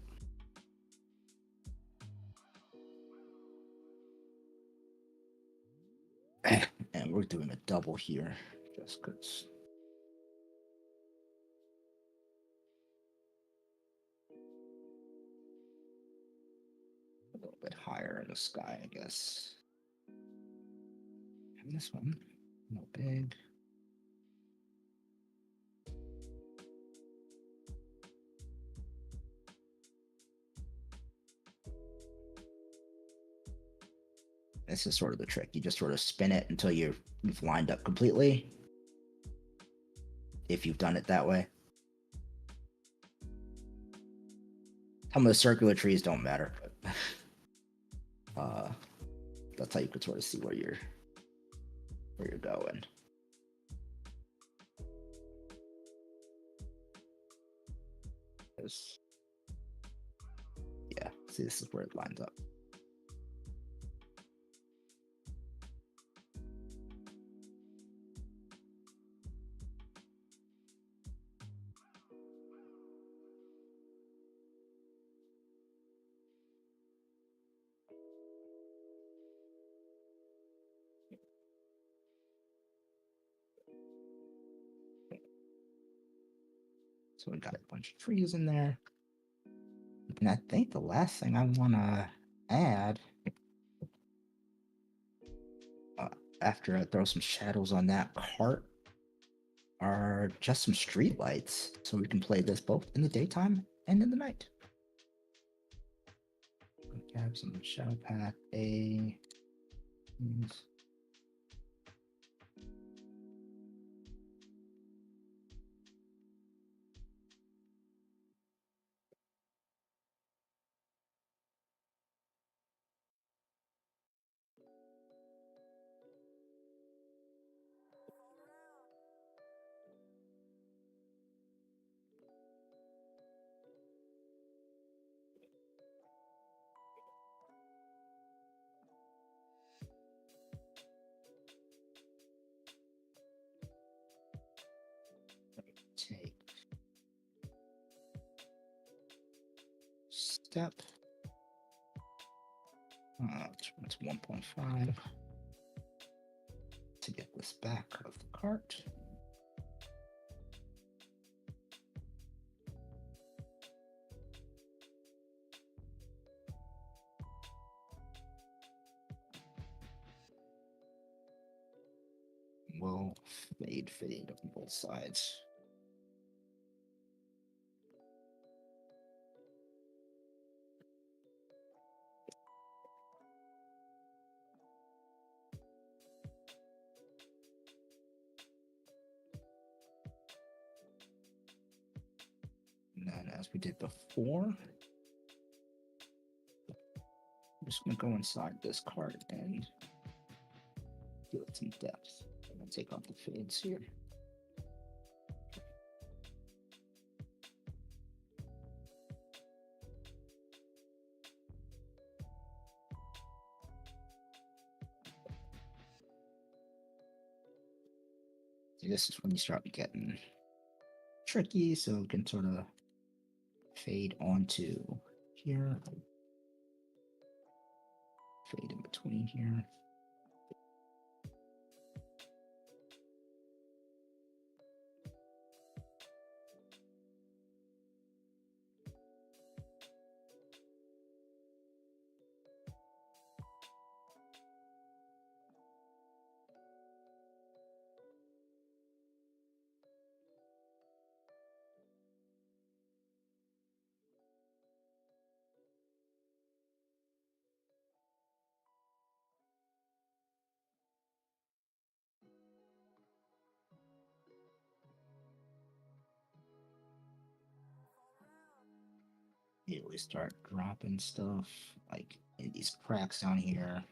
And we're doing a double here, just because. A little bit higher in the sky, I guess. And this one, no big. This is sort of the trick. You just sort of spin it until you've lined up completely. If you've done it that way. Some of the circular trees don't matter, but that's how you could sort of see where you're going. Yeah, see, this is where it lines up. So we got a bunch of trees in there. And I think the last thing I want to add, after I throw some shadows on that cart, are just some street lights. So we can play this both in the daytime and in the night. We have some shadow path A. Take step. It's 1.5 to get this back of the cart. We'll fade on both sides. And then, as we did before, I'm just going to go inside this cart and give it some depth. I'm going to take off the fades here. See, this is when you start getting tricky, so we can sort of fade onto here, fade in between here. Here we start dropping stuff like in these cracks down here.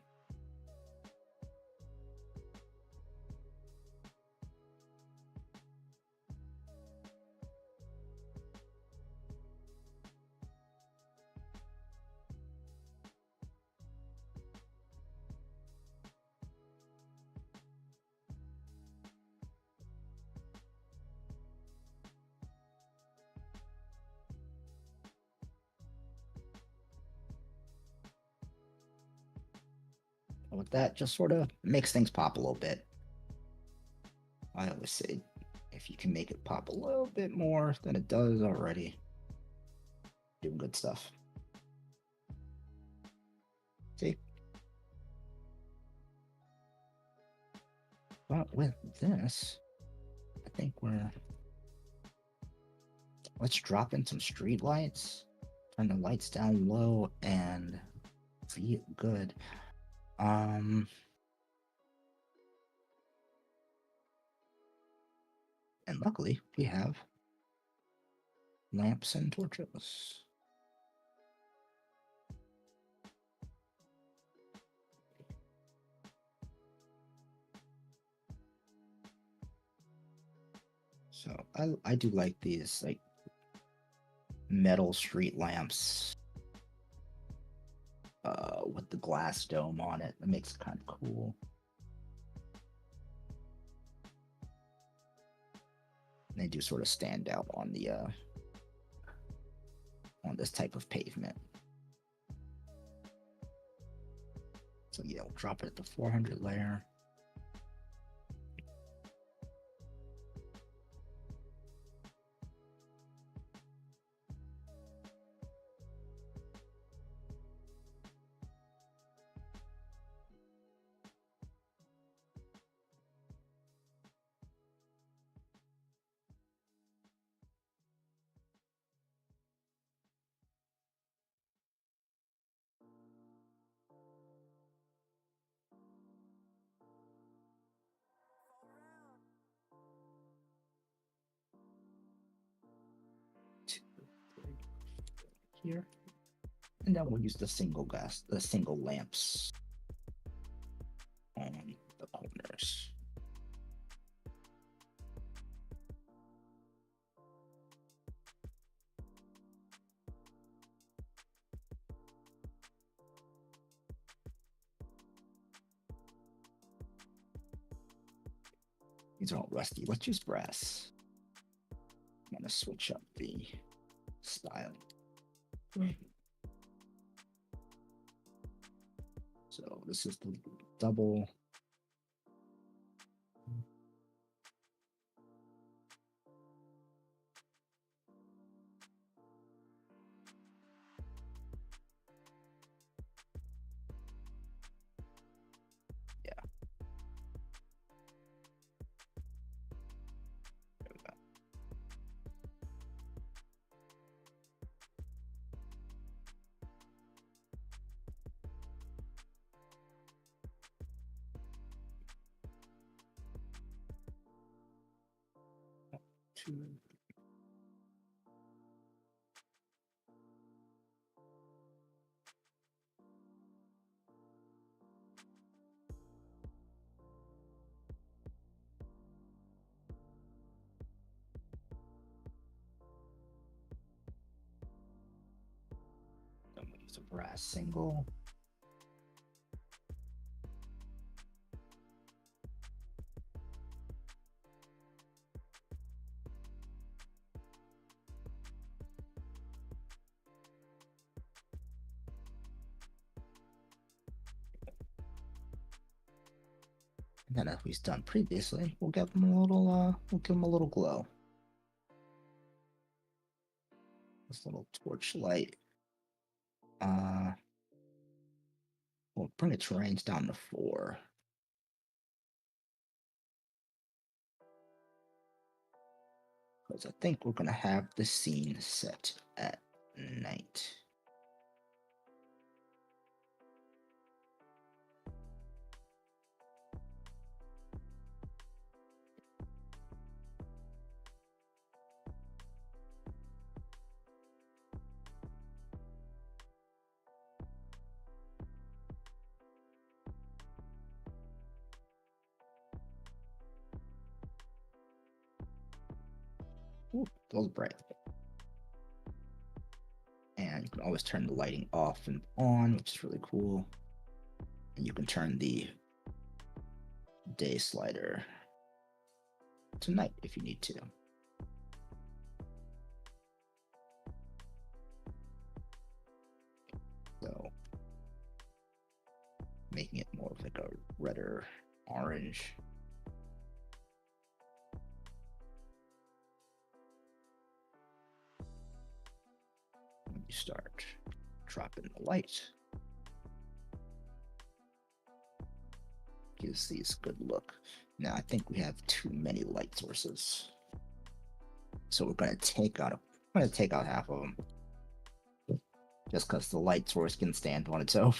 with that, just sort of makes things pop a little bit. I always say, if you can make it pop a little bit more than it does already, doing good stuff. See? But with this, I think let's drop in some street lights, turn the lights down low, and be good. And luckily we have lamps and torches. So I do like these like metal street lamps with the glass dome on it. That makes it kind of cool. They do sort of stand out on the on this type of pavement. So yeah, we'll drop it at the 400 layer. Here, and then we'll use the single lamps on the corners. These are all rusty. Let's use brass. I'm gonna switch up the style. So this is the double. Yeah. There we go. Two. Then we'll use a brass single. And then, as we've done previously, we'll give them a little glow. This little torch light. We'll bring its range down to 4. Because I think we're gonna have the scene set at night. Ooh, those bright. And you can always turn the lighting off and on, which is really cool. And you can turn the day slider to night if you need to. So making it more of like a redder orange. When you start dropping the light, gives these good look. Now I think we have too many light sources, so we're going to take out half of them, just because the light source can stand on its own.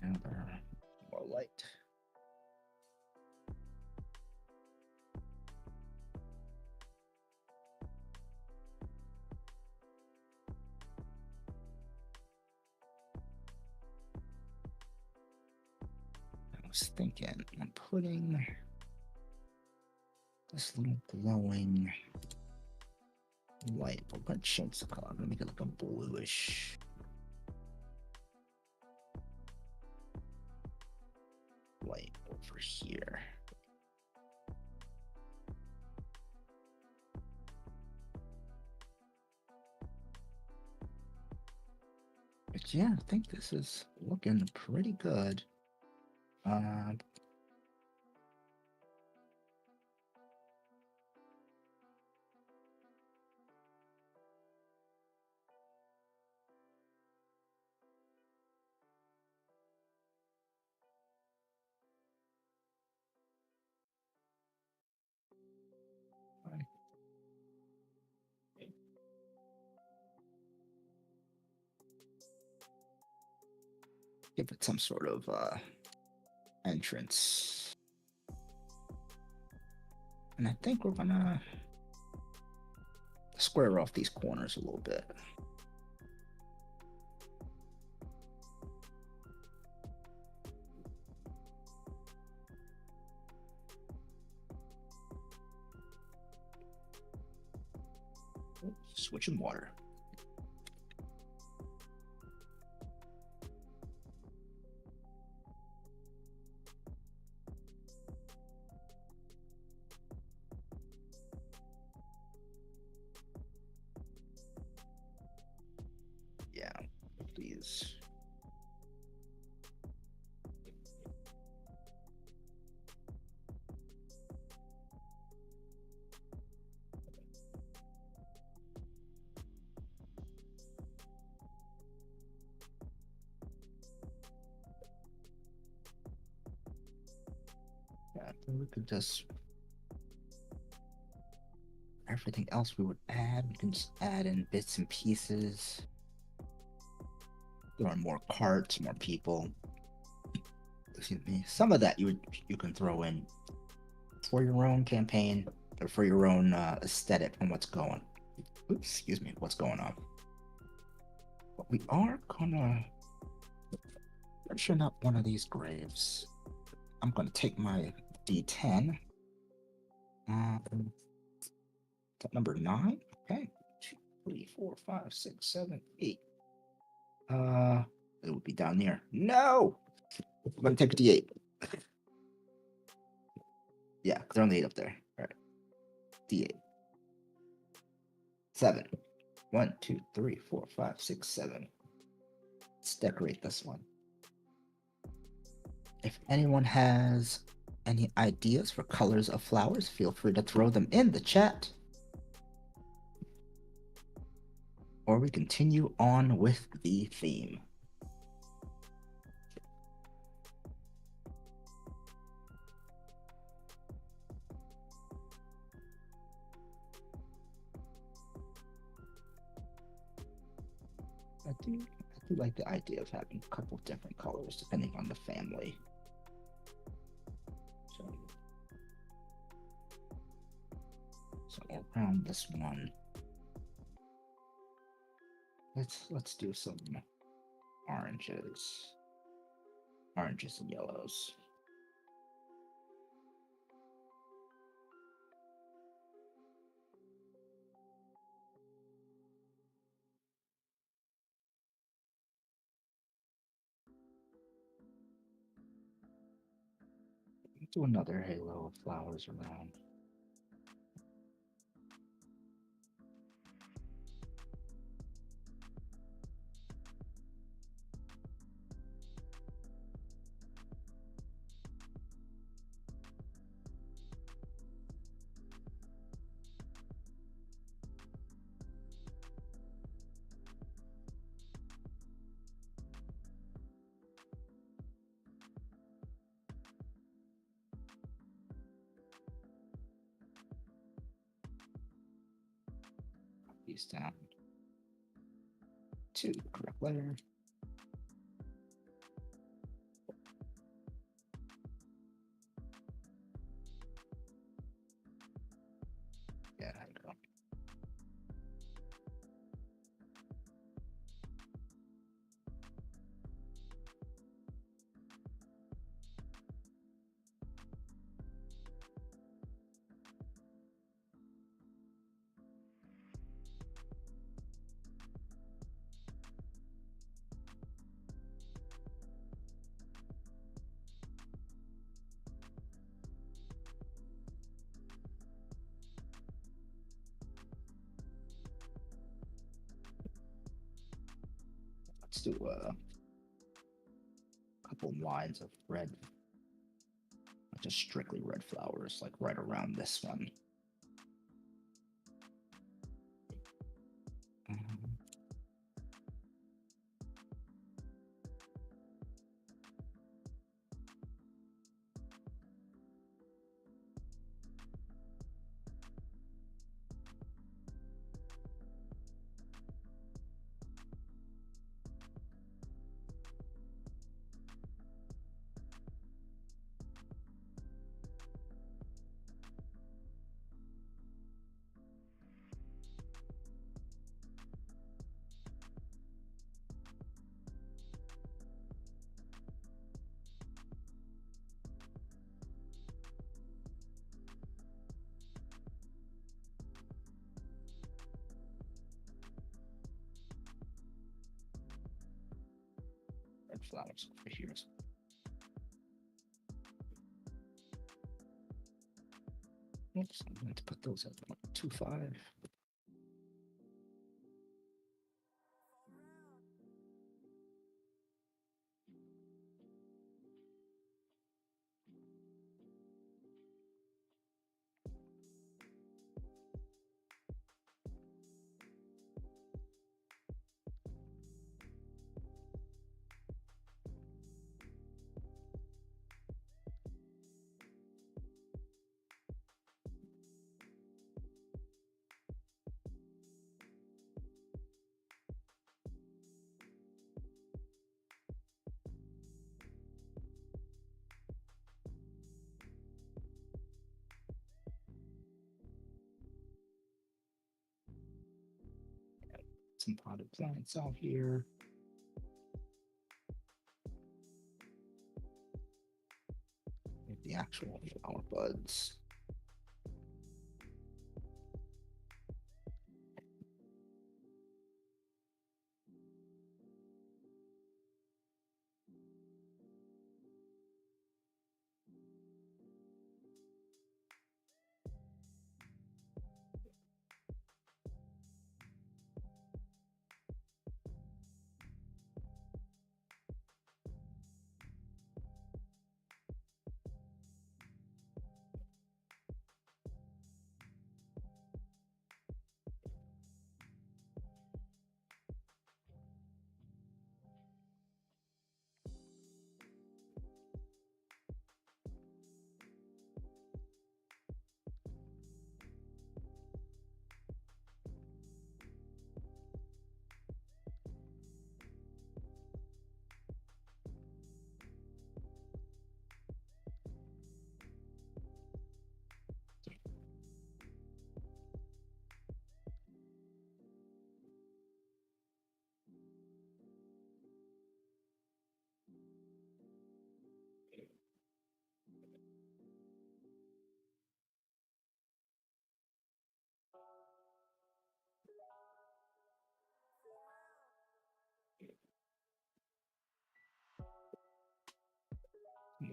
Yeah, more light. I was thinking I'm putting this little glowing light. We're gonna change the color. I'm gonna make it like a bluish light over here. But yeah, I think this is looking pretty good. Give it some sort of entrance. And I think we're gonna square off these corners a little bit. Switching water. Yeah, please. Yeah, we could just everything else we would add. We can just add in bits and pieces. There are more carts, more people. Excuse me. Some of that you can throw in for your own campaign or for your own aesthetic and what's going. Oops, excuse me. What's going on? But we are gonna freshen up one of these graves. I'm gonna take my D10. Number 9. Okay. 2, 3, 4, 5, 6, 7, 8. It would be down there. No! I'm gonna take a D8. Yeah, because there are only 8 up there. All right. D8. 7. 1, 2, 3, 4, 5, 6, 7. Let's decorate this one. If anyone has any ideas for colors of flowers, feel free to throw them in the chat. Or we continue on with the theme. I do like the idea of having a couple different colors depending on the family. So around this one, let's do some oranges and yellows. Do another halo of flowers around. These down to the correct layer. Yeah, there we go. Let's do a couple lines of red, just strictly red flowers, like right around this one. Red flowers over here. Oops, I'm going to put those at 0.25. Some potted plants out here. The actual flower buds.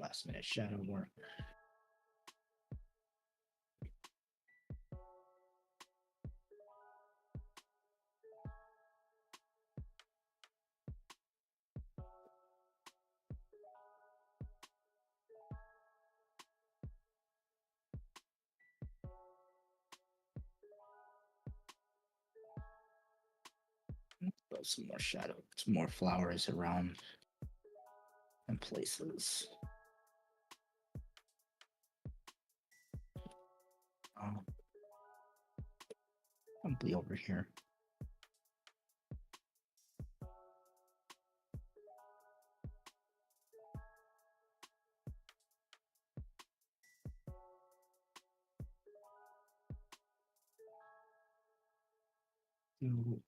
Last minute shadow work. some more shadow, some more flowers around and places. Probably over here.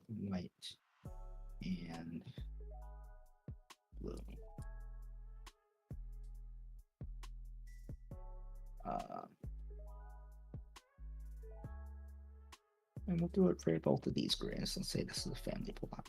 White and blue. And we'll do it for both of these greens. Let's say this is a family plot.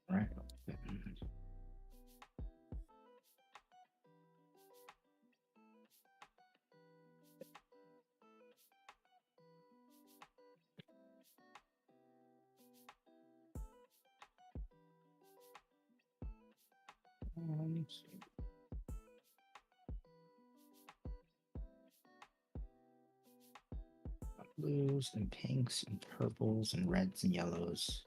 Right. Blues and pinks and purples and reds and yellows.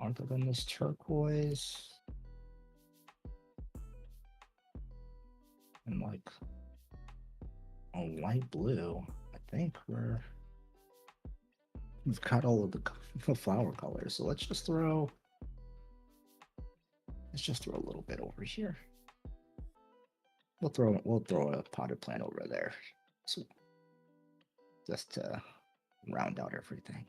Other than this turquoise and like a light blue, I think we've got all of the flower colors. So let's just throw a little bit over here. We'll throw a potted plant over there, so just to round out everything.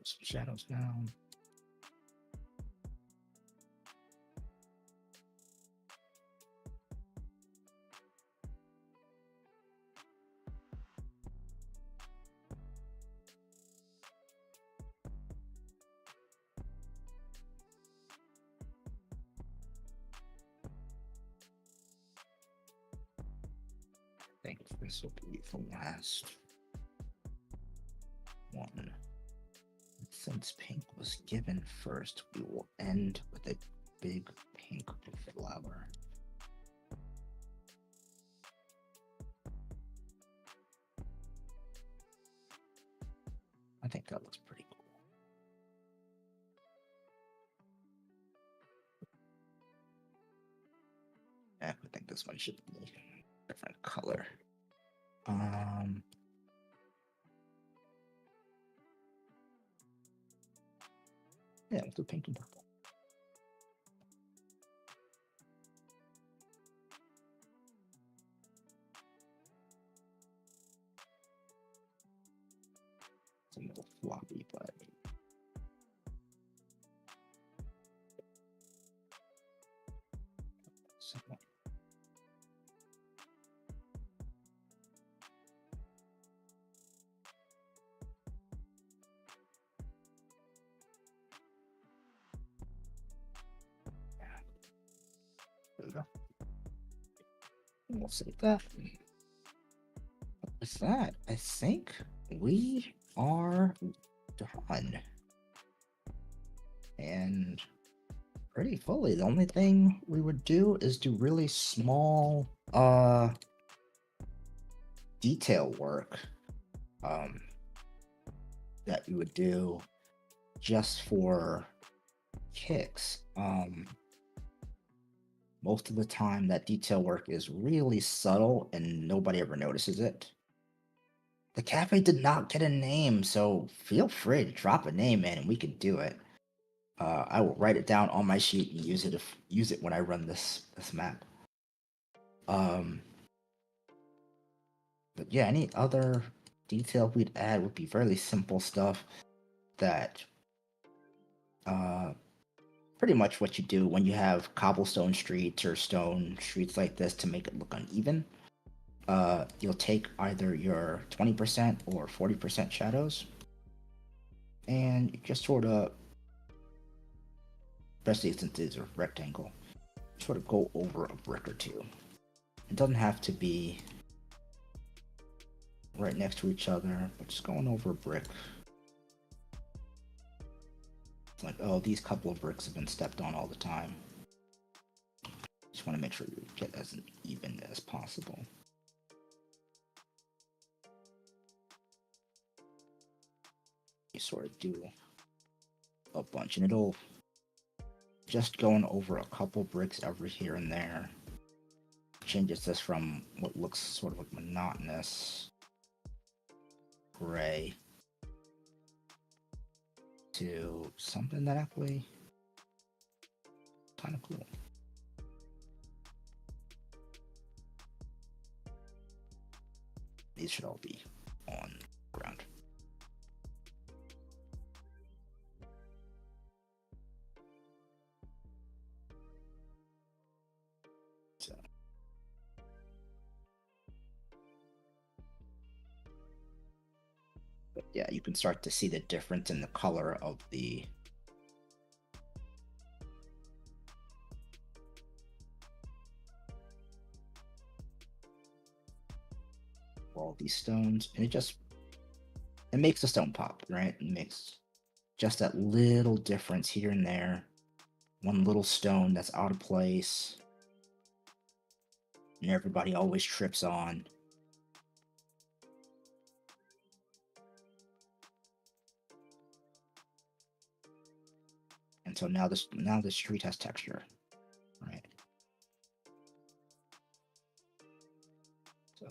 some shadows down. I think this will be the last one. Since pink was given first, we will end with a big pink flower. I think that looks pretty cool. I think this one should be a different color. Yeah, let's do pink and purple. It's a little floppy, but somewhat. There we go. We'll save that. With that, I think we are done. And pretty fully. The only thing we would do is do really small detail work that we would do just for kicks. Most of the time that detail work is really subtle and nobody ever notices it. The cafe did not get a name, so feel free to drop a name in and we can do it. I will write it down on my sheet and use it when I run this map. But yeah, any other detail we'd add would be fairly simple stuff that pretty much what you do when you have cobblestone streets or stone streets like this to make it look uneven. You'll take either your 20% or 40% shadows and you just sort of, especially since it's a rectangle, sort of go over a brick or two. It doesn't have to be right next to each other, but just going over a brick. It's like, oh, these couple of bricks have been stepped on all the time. Just want to make sure you get as even as possible. You sort of do a bunch, and it'll just going over a couple bricks every here and there changes this from what looks sort of like monotonous gray to something that actually kind of cool. These should all be on ground. So but yeah, you can start to see the difference in the color of the all these stones, and it makes the stone pop, right? It makes just that little difference here and there. One little stone that's out of place, and everybody always trips on. And so now the street has texture, right? So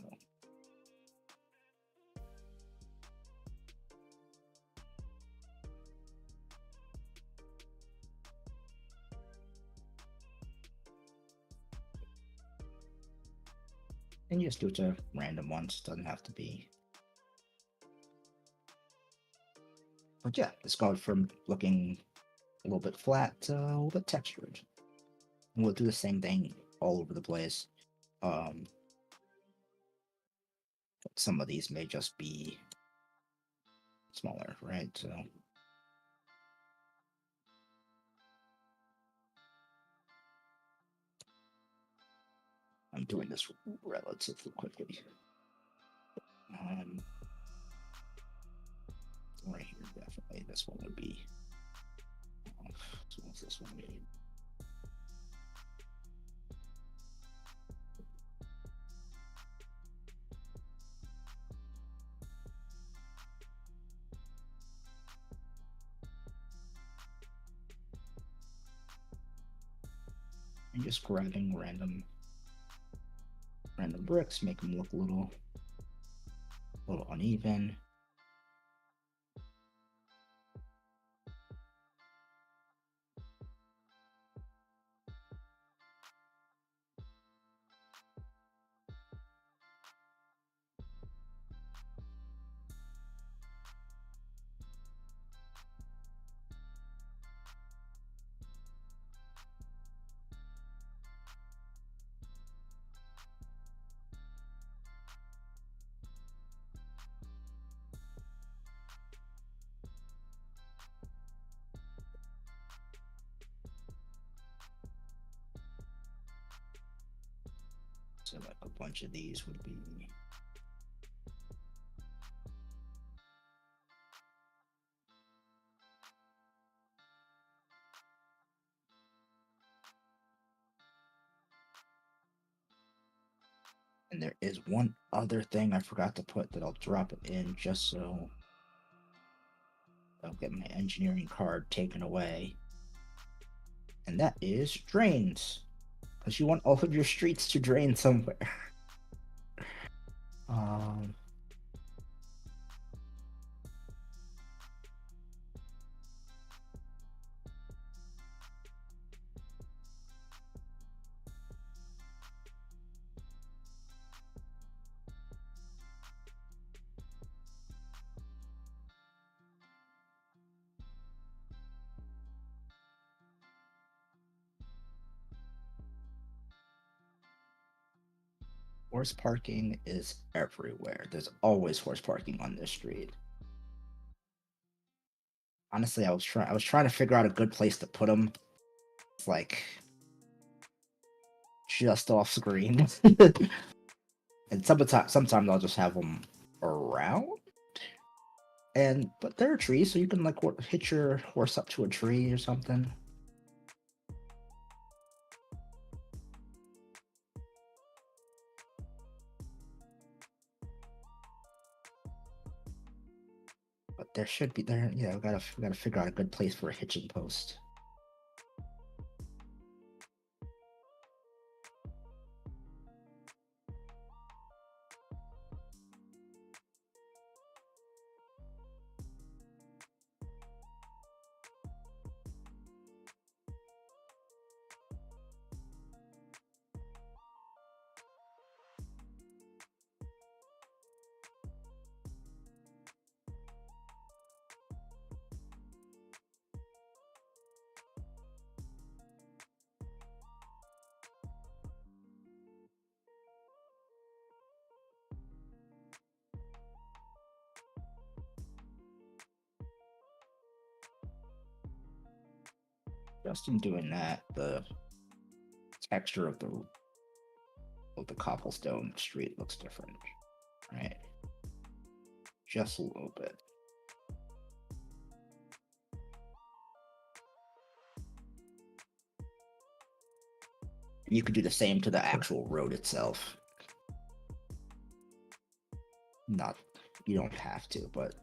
and you just do it to random ones, doesn't have to be But yeah, it's gone from looking a little bit flat to a little bit textured. And we'll do the same thing all over the place. Some of these may just be smaller, right? So I'm doing this relatively quickly. Right here, definitely. This one would be off. So what's this one? And just grabbing random bricks, make them look a little uneven. So like a bunch of these would be and there is one other thing I forgot to put that I'll drop it in just so I'll get my engineering card taken away. And that is drains. Because you want all of your streets to drain somewhere. um, horse parking is everywhere. There's always horse parking on this street. Honestly, I was trying to figure out a good place to put them. It's like just off screen. And sometimes I'll just have them around. But there are trees, so you can like hitch your horse up to a tree or something. But there should be there. Yeah, we gotta figure out a good place for a hitching post. Just in doing that, the texture of the cobblestone street looks different, right? Just a little bit. You could do the same to the actual road itself. Not, you don't have to, but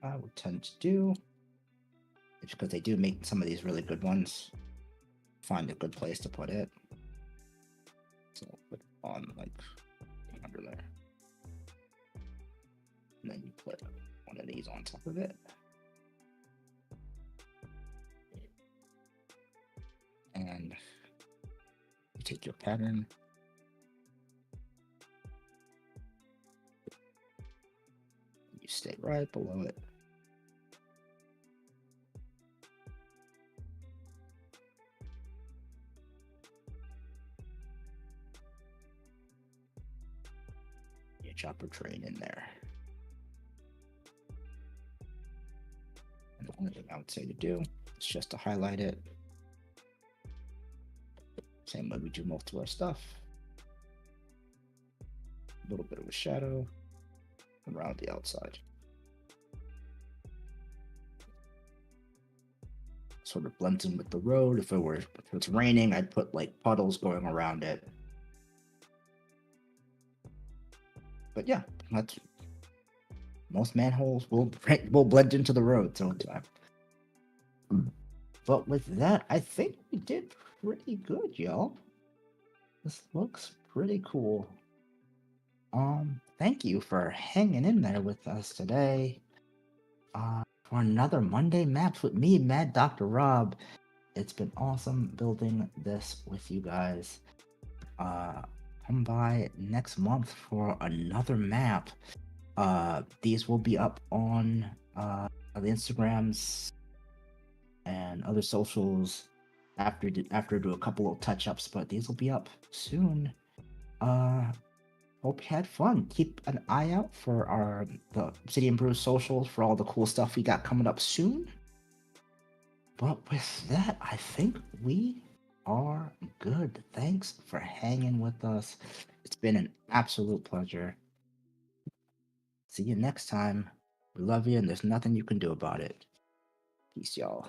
I would tend to do It's because they do make some of these really good ones. Find a good place to put it. So put it on like under there. And then you put one of these on top of it. And you take your pattern. You stay right below it. You chopper train in there. And the only thing I would say to do is just to highlight it. Same way we do most of our stuff. A little bit of a shadow around the outside. Sort of blends in with the road. If it's raining, I'd put like puddles going around it. But yeah, that's most manholes will blend into the road. So but with that, I think we did pretty good, y'all. This looks pretty cool. Thank you for hanging in there with us today. For another Monday Maps with me, MadDrRob. It's been awesome building this with you guys. Come by next month for another map. These will be up on the Instagrams and other socials after I do a couple of touch-ups, but these will be up soon. Hope you had fun. Keep an eye out for the Obsidian Brew socials for all the cool stuff we got coming up soon. But with that, I think we are good. Thanks for hanging with us. It's been an absolute pleasure. See you next time. We love you, and there's nothing you can do about it. Peace, y'all.